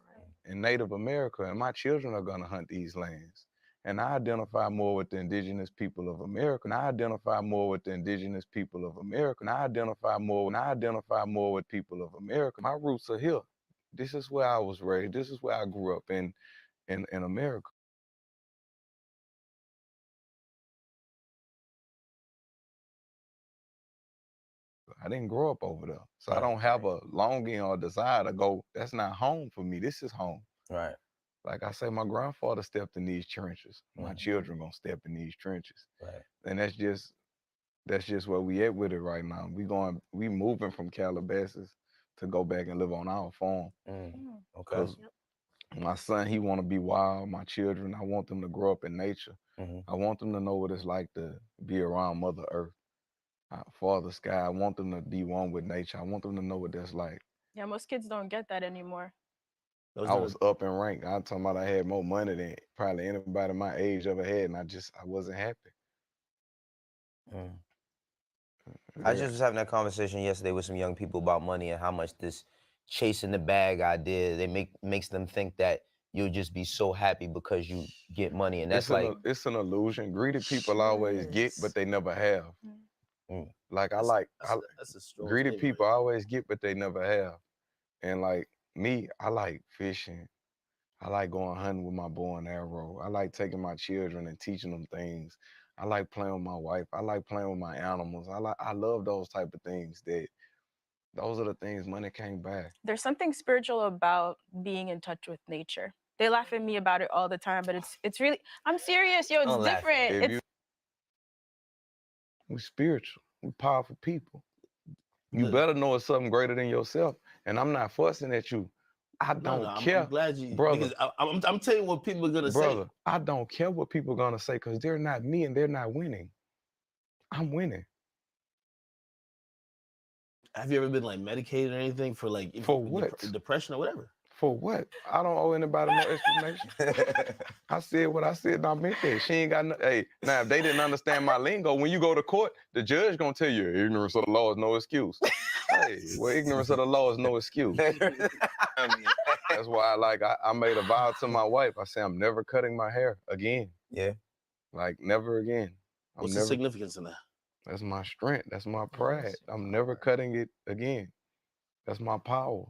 in Native America, and my children are gonna hunt these lands. And I identify more with the indigenous people of America. And I identify more with the indigenous people of America. And I identify more with people of America. My roots are here. This is where I was raised. This is where I grew up in America. I didn't grow up over there. So I don't have a longing or desire to go, that's not home for me. This is home. Right. Like I say, my grandfather stepped in these trenches. My children gonna step in these trenches. Right. And that's just where we at with it right now. We moving from Calabasas to go back and live on our farm. Okay. 'Cause my son, he want to be wild. My children, I want them to grow up in nature. I want them to know what it's like to be around Mother Earth, Father Sky. I want them to be one with nature. I want them to know what that's like. Yeah, most kids don't get that anymore. I was up in rank. I'm talking about I had more money than probably anybody my age ever had, and I wasn't happy. I just was having that conversation yesterday with some young people about money and how much this chasing the bag idea, makes them think that you'll just be so happy because you get money, and that's it's an illusion. Greedy people always get, but they never have. Like that's a strong greedy statement. people always get, but they never have. And like me, I like fishing. I like going hunting with my bow and arrow. I like taking my children and teaching them things. I like playing with my wife. I like playing with my animals. I love those type of things. Those are the things money can't buy. There's something spiritual about being in touch with nature. They laugh at me about it all the time, but it's really, I'm serious, yo, it's different. We spiritual. We powerful people. You better know it's something greater than yourself. And I'm not fussing at you. I don't care. I'm glad you, brother. because I'm telling you what people are gonna say. I don't care what people are gonna say because they're not me and they're not winning. I'm winning. Have you ever been like medicated or anything for like what? Depression or whatever? For what? I don't owe anybody no explanation. I said what I said and I meant that. She ain't got no, hey, now if they didn't understand my lingo, when you go to court, the judge gonna tell you ignorance of the law is no excuse. Hey, well, ignorance of the law is no excuse. That's why I made a vow to my wife. I said I'm never cutting my hair again. Yeah. Like never again. What's the significance in that? That's my strength. That's my pride. I'm never cutting it again. That's my power.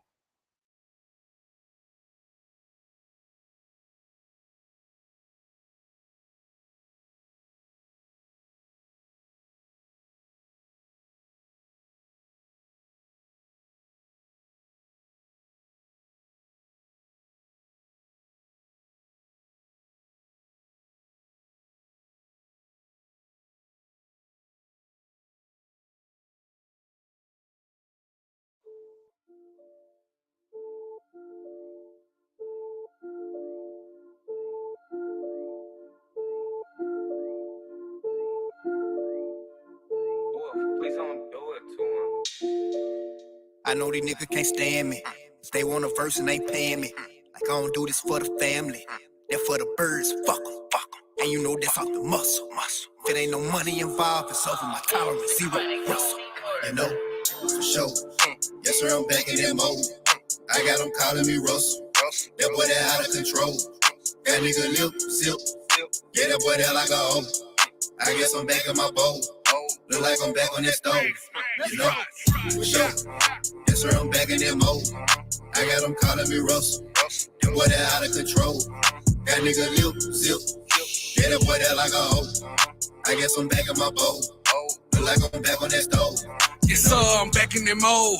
Please don't do it to him. I know these niggas can't stand me. If they want a verse and they paying me. Like I don't do this for the family. They're for the birds, fuck 'em. And you know that's off the muscle. If it ain't no money involved, it's over my tolerance, zero Russell. You know, for sure. Yes sir, I'm back in that mode. I got them calling me Russell. That boy that out of control. That nigga lip, zip. Yeah, that boy that like a hoe. I guess I'm back in my bowl. Look like I'm back on that stove. You know, for sure. Yes sir, I'm back in that mode. I got them calling me Russell. That boy that out of control. That nigga lip, zip. Yeah, that boy that like a hoe. I guess I'm back in my bowl. Look like I'm back on that stove. Yes, sir, I'm back in that mode.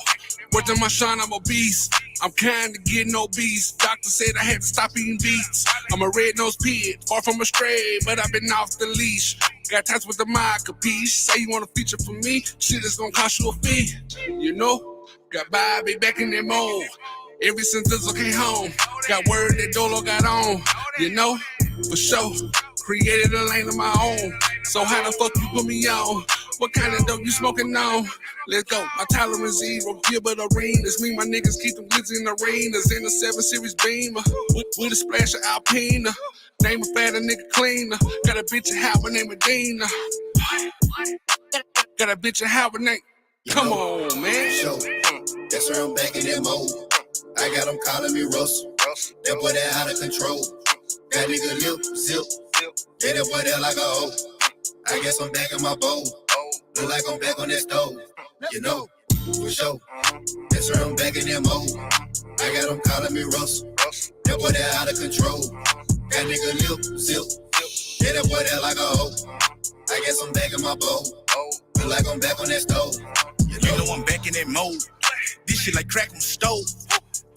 Working my shine, I'm a beast. I'm kinda getting obese. Doctor said I had to stop eating beets. I'm a red-nosed pig, far from a stray, but I've been off the leash. Got ties with the mic, capiche? Say you want a feature for me? Shit is gonna cost you a fee. You know, got Bobby back in that mode. Ever since Dizzle came home, got word that Dolo got on. You know, for sure. Created a lane of my own. So how the fuck you put me on? What kind of dope you smoking on? Let's go. My tolerance zero. Gilbert Arenas. Me, my niggas keep them glitz in arenas. In the 7 Series Beamer. With a splash of Alpina. Name a fatter nigga cleaner. Got a bitch in Howard named Medina. Got a bitch in Howard named. Come on, man. Yes sir, I'm back in that mode. I got them calling me Russell. That boy that out of control. That nigga lip zip. Yeah, that boy there like a hoe. I guess I'm back in my bowl. Look like I'm back on that stove. You know, for sure. That's where I'm back in that mode. I got them calling me Russell. That boy that out of control. That nigga lip zip. Yeah, that boy there like a hoe. I guess I'm back in my bowl. Look like I'm back on that stove. You know I'm back in that mode. This shit like crack on the stove.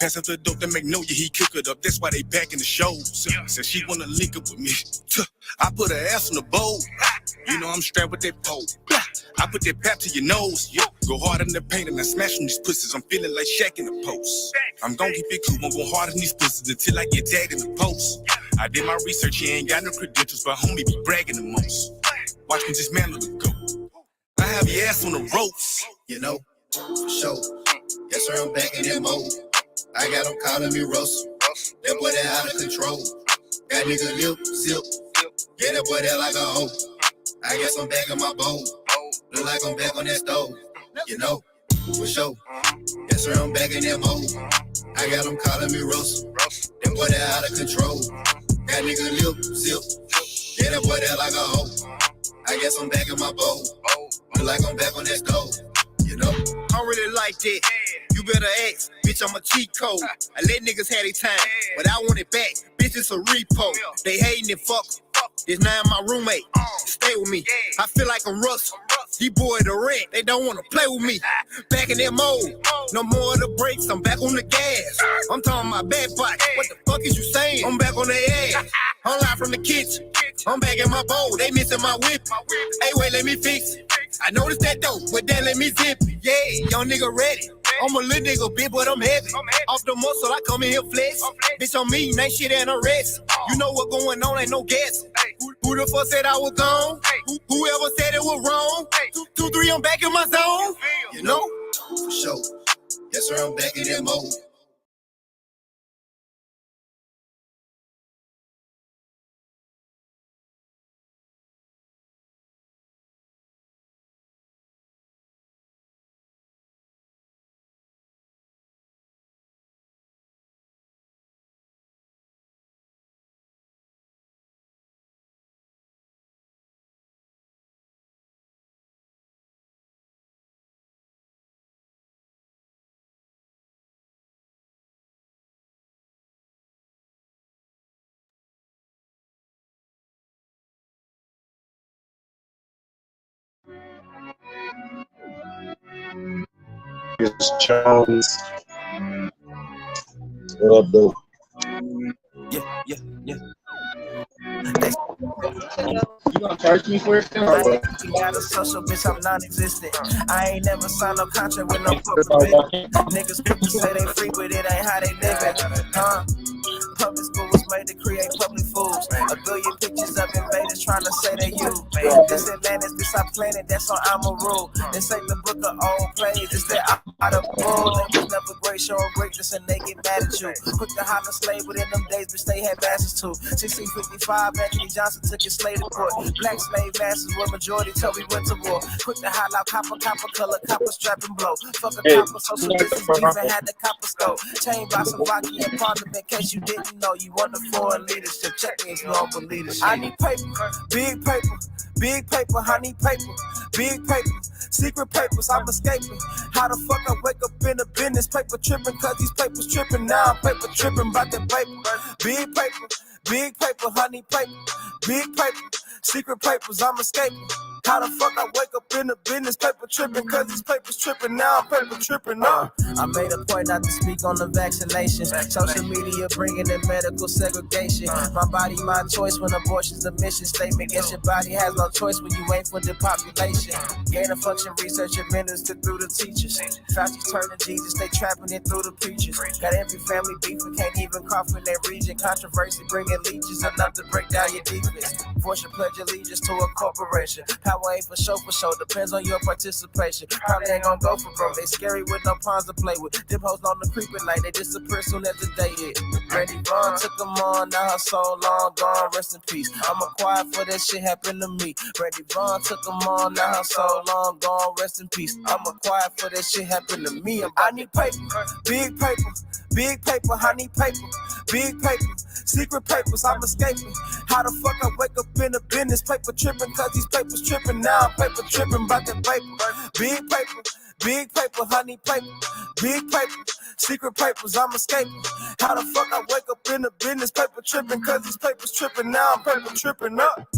Pass up the dope to make know you, he cook it up. That's why they back in the shows. Said she wanna link up with me. I put her ass on the bowl. You know I'm strapped with that pole. I put that pap to your nose. Go hard in the paint and I smash on these pussies. I'm feeling like Shaq in the post. I'm gon' keep it cool. I'm gon' hard in these pussies until I get tagged in the post. I did my research. He ain't got no credentials, but homie be bragging the most. Watch me dismantle the goat. I have your ass on the ropes. You know, for sure. Yes, sir, I'm back in that mode. I got them calling me Russell. That boy that out of control. That nigga lip zip. Yeah, that boy that like a hoe. I guess I'm back in my bowl. Look like I'm back on that stove. You know, for sure. Yes, sir, I'm back in that mode. I got them calling me Russell. That boy that out of control. That nigga lip zip. Yeah, that boy that like a hoe. I guess I'm back in my bowl. Look like I'm back on that stove. You know, I really like that. You better ask, bitch, I'm a cheat code. I let niggas have their time, but I want it back. Bitch, it's a repo. They hating it, fuck. It's now my roommate. Stay with me. I feel like I'm Russell. These boys the rent, they don't wanna play with me. Back in that mode, no more of the brakes, I'm back on the gas. I'm talking my back bike. What the fuck is you saying? I'm back on their ass. I'm live from the kitchen. I'm back in my bowl, they missing my whip. Hey, wait, let me fix it. I noticed that dope, but then let me zip it. Yeah, young nigga ready. I'm a little nigga, bitch, but I'm heavy. Off the muscle, I come in here flex. Bitch, I'm mean, ain't shit and arrest. You know what going on, ain't no guess. Who the fuck said I was gone? Whoever said it was wrong? 2, 3, I'm back in my zone. You know, for sure. Yes, sir, I'm back in that mode. It's Jones. What up, though? Yeah. You gonna charge me for it? I ain't got a social, bitch, I'm non-existent. I ain't never signed no contract with no corporate. Niggas quick to say they free, but it ain't how they living. Public school was made to create public fools. A billion pictures of invaders trying to say they you. This Atlantis, this our planet, that's on I'm a rule. This ain't the book of old plays, it's that out of bull. They was never great, showing greatness and they get mad at you. Quick to holler slave within them days, bitch, they had masters too. 1655, Anthony Johnson took his slave to court. Black slave masters were majority till we went to war. Quick to holler out copper color, copper strap and blow. Fuck a copper, social distance beef and had the copper scope. Chain by Slovakia in parliament, in case you didn't know. You want the foreign leadership, check me if you don't believe this shit. I need paper, big paper, I need paper, big paper, secret papers, I'm escaping. How the fuck I wake up in the business, paper tripping, cause these papers tripping, now I'm paper tripping, about that paper, big paper, I need paper, big paper, secret papers, I'm escaping. How the fuck I wake up in the business, paper tripping, cause these papers tripping, now I'm paper tripping, I made a point not to speak on the vaccination. Social media bringing in medical segregation. My body, my choice when abortion's a mission statement. Guess your body has no choice when you wait for the population. Gain of function research administered through the teachers. Fauci turning Jesus, they trapping it through the preachers. Got every family beef and can't even cough in their region. Controversy bringing leeches enough to break down your defense. Force your pledge allegiance to a corporation. Power ain't for show, depends on your participation. Probably ain't gonna go for broke. They scary with no pawns to play with. Them hoes on the creeping like they disappear soon as the day hit. Randy Vaughn took them on, now her soul long gone, rest in peace. I'm quiet for that shit happened to me. Randy Vaughn took them on, now her soul long gone, rest in peace. I'm quiet for that shit happened to me. I need paper, Big paper, honey paper, big paper, secret papers, I'm escaping. How the fuck I wake up in the business? Paper tripping, cause these papers tripping. Now I'm paper tripping about that paper. Big paper, honey paper, big paper, secret papers, I'm escaping. How the fuck I wake up in the business? Paper tripping, cause these papers tripping. Now I'm paper tripping up.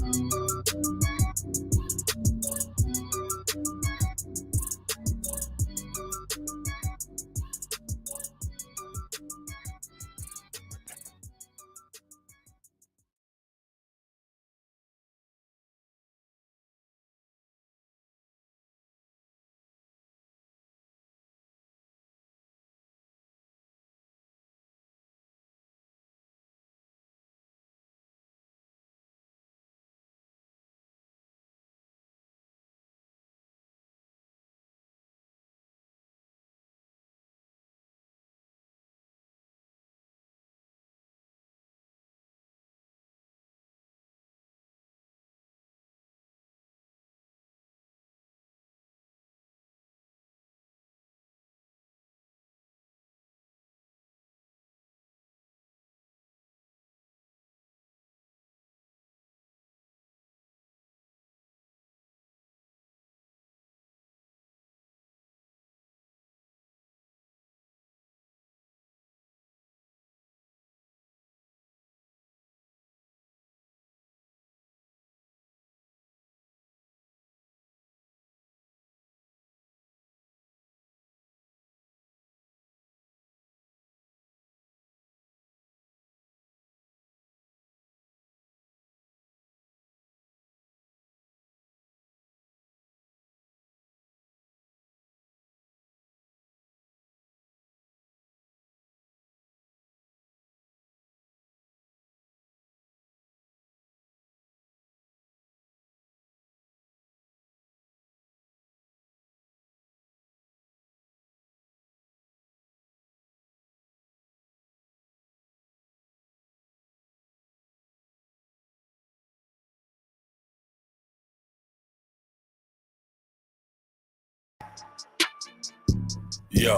Yo,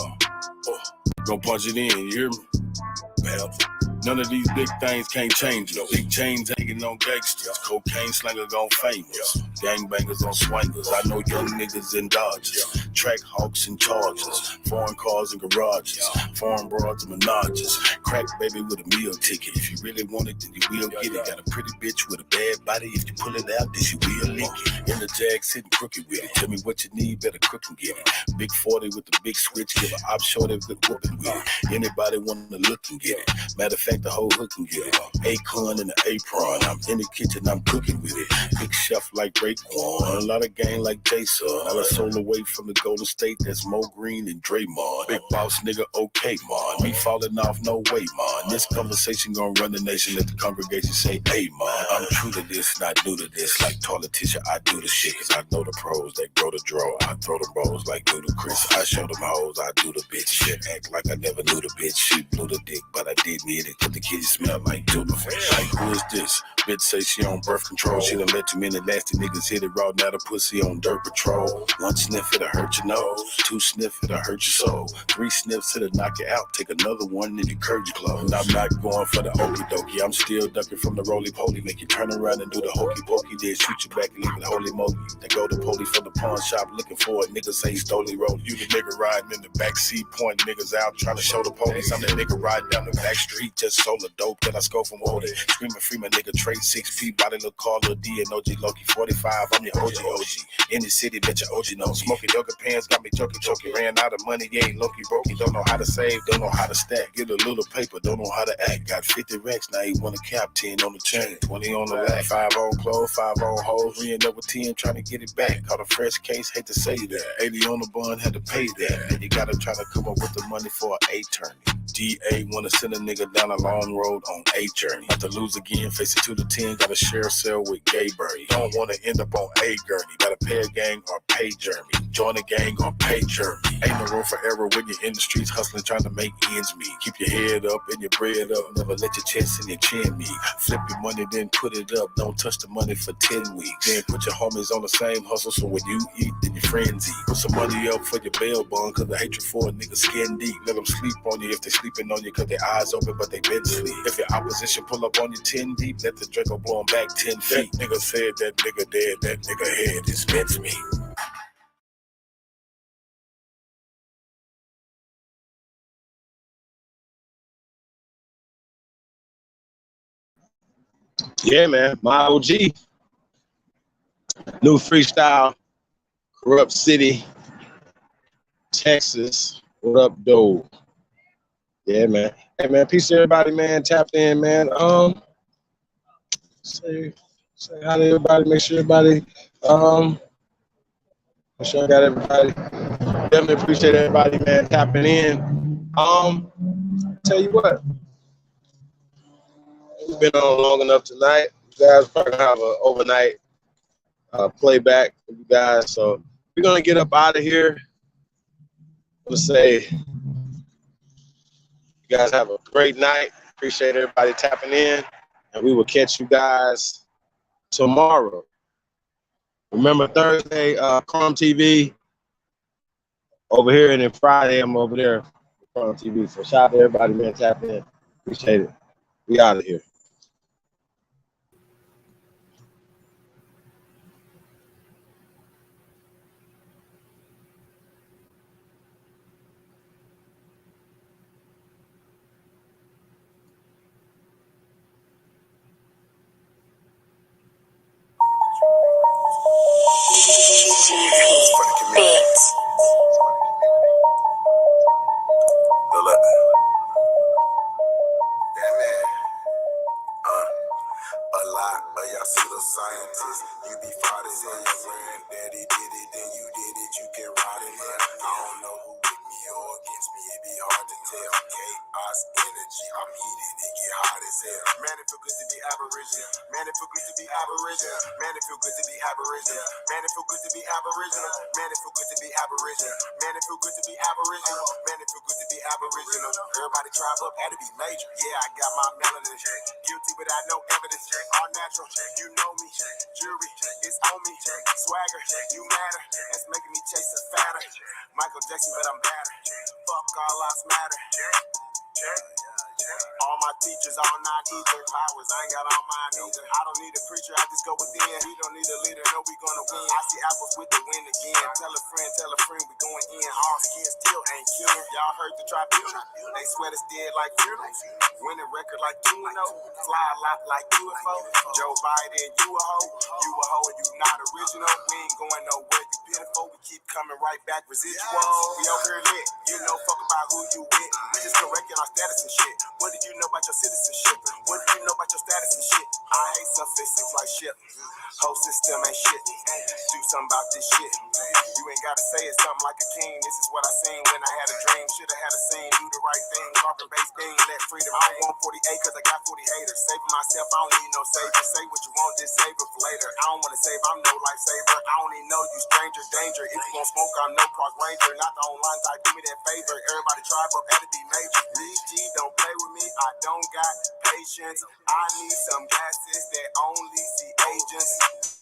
go punch it in, you hear me? Well, none of these big things can't change us. Big chains hanging on gangsters. Cocaine slinger gon' famous. Gangbangers on swingers. I know young niggas in Dodgers. Track hawks and chargers. Foreign cars and garages. Foreign broads and menages. Crack baby with a meal ticket. If you really want it, then you will get it. Got a pretty bitch with a bad body. If you pull it out, then she will lick it. In the Jag sitting crooked with it. Tell me what you need, better cook and get it. Big 40 with the big switch. Give a op shorty good whooping with it. Anybody wanna look and get it. Matter of fact, the whole hook can get it. Acorn and the apron. I'm in the kitchen, I'm cooking with it. Big chef like Raekwon. A lot of gang like Jason. All I sold away from the Golden State. That's Mo Green and Draymond. Big boss nigga, okay, man. Me falling off, no way, man. This conversation gonna run the nation. Let the congregation say, hey, man. I'm true to this, not new to this. Like toilet tissue, I do the shit. Cause I know the pros that grow the draw. I throw the rolls like Ludacris. I show them hoes, I do the bitch shit. Act like I never knew the bitch. She blew the dick, but I did need it. Cause the kitty smell like tuna fish. Like, who is this? Bitch say she on birth control. She done let too many nasty niggas hit it raw. Now the pussy on dirt patrol. 1 sniff, it'll hurt your nose. 2 sniff, it'll hurt your soul. 3 sniffs, it'll knock you out. Take another one and you curve your clothes. And I'm not going for the okie dokie. I'm still ducking from the roly poly. Make you turn around and do the hokey pokey. Then shoot you back and leave it holy moly. They go to police from the pawn shop looking for it. Niggas say stoley roll. You the nigga riding in the backseat, pointing niggas out, trying to show the police. I'm the nigga riding down the back street, just sold the dope that I score from Woody. Screaming free my nigga trade 6P, body look call Lil D and OG Loki 45. I'm your OG. In the city, bet your OG knows. Smoking yoga pants got me choking. Ran out of money, yeah, Loki broke. He don't know how to save, don't know how to stack. Get a little paper, don't know how to act. Got 50 racks, now he want a cap, 10 on the chain, 20 on the lag. 5 on clothes, 5 on hoes, re-end up with 10, trying to get it back. Caught a fresh case, hate to say that. 80 on the bun, had to pay that. And you gotta try to come up with the money for an attorney. DA wanna send a nigga down a long road on a journey. Have to lose again, face it 2 to 10, gotta share a cell with Gay Birdie. Don't wanna end up on a gurney, gotta pay a gang or pay Jeremy. Join the gang or pay jerky. Ain't no room for error when you're in the streets hustling, trying to make ends meet. Keep your head up and your bread up. Never let your chest and your chin meet. Flip your money, then put it up. Don't touch the money for 10 weeks. Then put your homies on the same hustle, so when you eat, then your friends eat. Put some money up for your bail bond, cause the hatred for a nigga skin deep. Let them sleep on you if they sleeping on you, cause their eyes open, but they been sleep. If your opposition pull up on you 10 deep, let the Draco blow them back 10 feet. That nigga said that nigga dead, that nigga head is meant me. Yeah, man. My OG. New freestyle. Corrupt City. Texas. What up, though? Yeah, man. Hey, man. Peace to everybody, man. Tapped in, man. Say hi to everybody. Make sure everybody, make sure I got everybody. Definitely appreciate everybody, man, tapping in. Tell you what, we've been on long enough tonight. You guys probably gonna have an overnight playback for you guys. So we're gonna get up out of here. I'm gonna say you guys have a great night. Appreciate everybody tapping in, and we will catch you guys tomorrow. Remember Thursday, Chrome TV over here, and then Friday I'm over there, Chrome TV. So shout out to everybody, man, tap in. Appreciate it. We out of here. Scientist, you be fraud as hell. Your granddaddy did it, then you did it. You can ride in here. I don't know who with me or against me. It be hard to tell. Chaos energy, I'm heated. It get hot as hell. Man, it feel good to be aboriginal. Man, it feel good to be aboriginal. Man, it feel good to be aboriginal. Man, it feel good to be aboriginal. Man, it feel good to be aboriginal. Man, it feel good to be aboriginal. Man, it feel good to be aboriginal. Everybody tribe up, had to be major. Yeah, I got my melanin check. Guilty without no evidence check. All natural check. You know me. Jury, it's on me. Swagger, you matter. That's making me chase a fatter. Michael Jackson, but I'm better. Fuck all lives matter. All my teachers, all nine either. Powers, I ain't got all mine either. I don't need a preacher, I just go within. We don't need a leader, no, we gonna win. I see apples with the win again. Tell a friend, we going in. All kids still ain't kin. Y'all heard the tribunal? They sweat us dead like funeral. Winning record like 2-0. Fly a lot like UFO. Joe Biden, you a hoe. You a hoe and you not original. We ain't going nowhere, you pitiful. We keep coming right back, residual. We over here lit. You know, fuck about who you with. We just correcting our status and shit. What do you know about your citizenship? What do you know about your status and shit? I hate sophistics like shit. Whole system ain't shit. Do something about this shit. You ain't gotta say it's something like a king. This is what I seen when I had a dream. Should've had a scene. Do the right thing. Carbon based being. Let freedom. I don't want 48 cause I got 40 haters. Saving myself, I don't need no savior. Say what you want, just save it for later. I don't wanna save, I'm no lifesaver. I don't even know you stranger danger. If you gon' smoke, I'm no park ranger. Not the online type, do me that favor. Everybody tribe up, had to be major. These G don't play with me, I don't got patience. I need some gases that only see agents.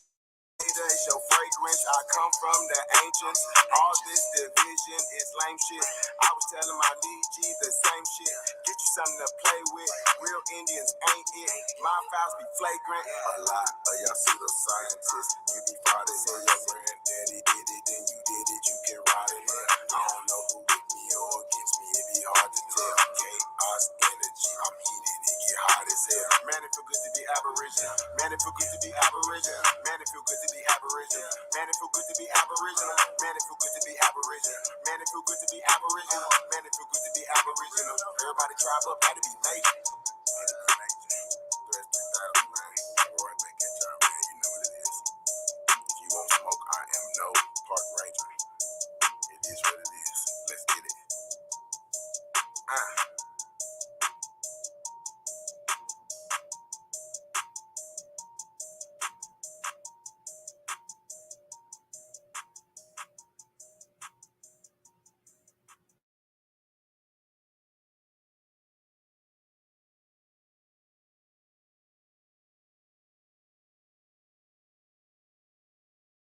It's your fragrance, I come from the ancients. All this division is lame shit. I was telling my DG the same shit. Get you something to play with. Real Indians ain't it. My files be flagrant. A lot of y'all pseudoscientists. You be proud as hell. Your granddaddy did it, then you did it. You can ride it. I don't know who with me or against me. It be hard to tell. Chaos energy, I'm heated. It get hot as hell. Man, it feel good to be aboriginal. Man, it feel good to be aboriginal. Man, it feel good to be aboriginal. Man, it feel good to be aboriginal. Man, it feel good to be aboriginal. Man, it feel good to be aboriginal. Man, it feel good to be aboriginal. Everybody tribe up, had to be major.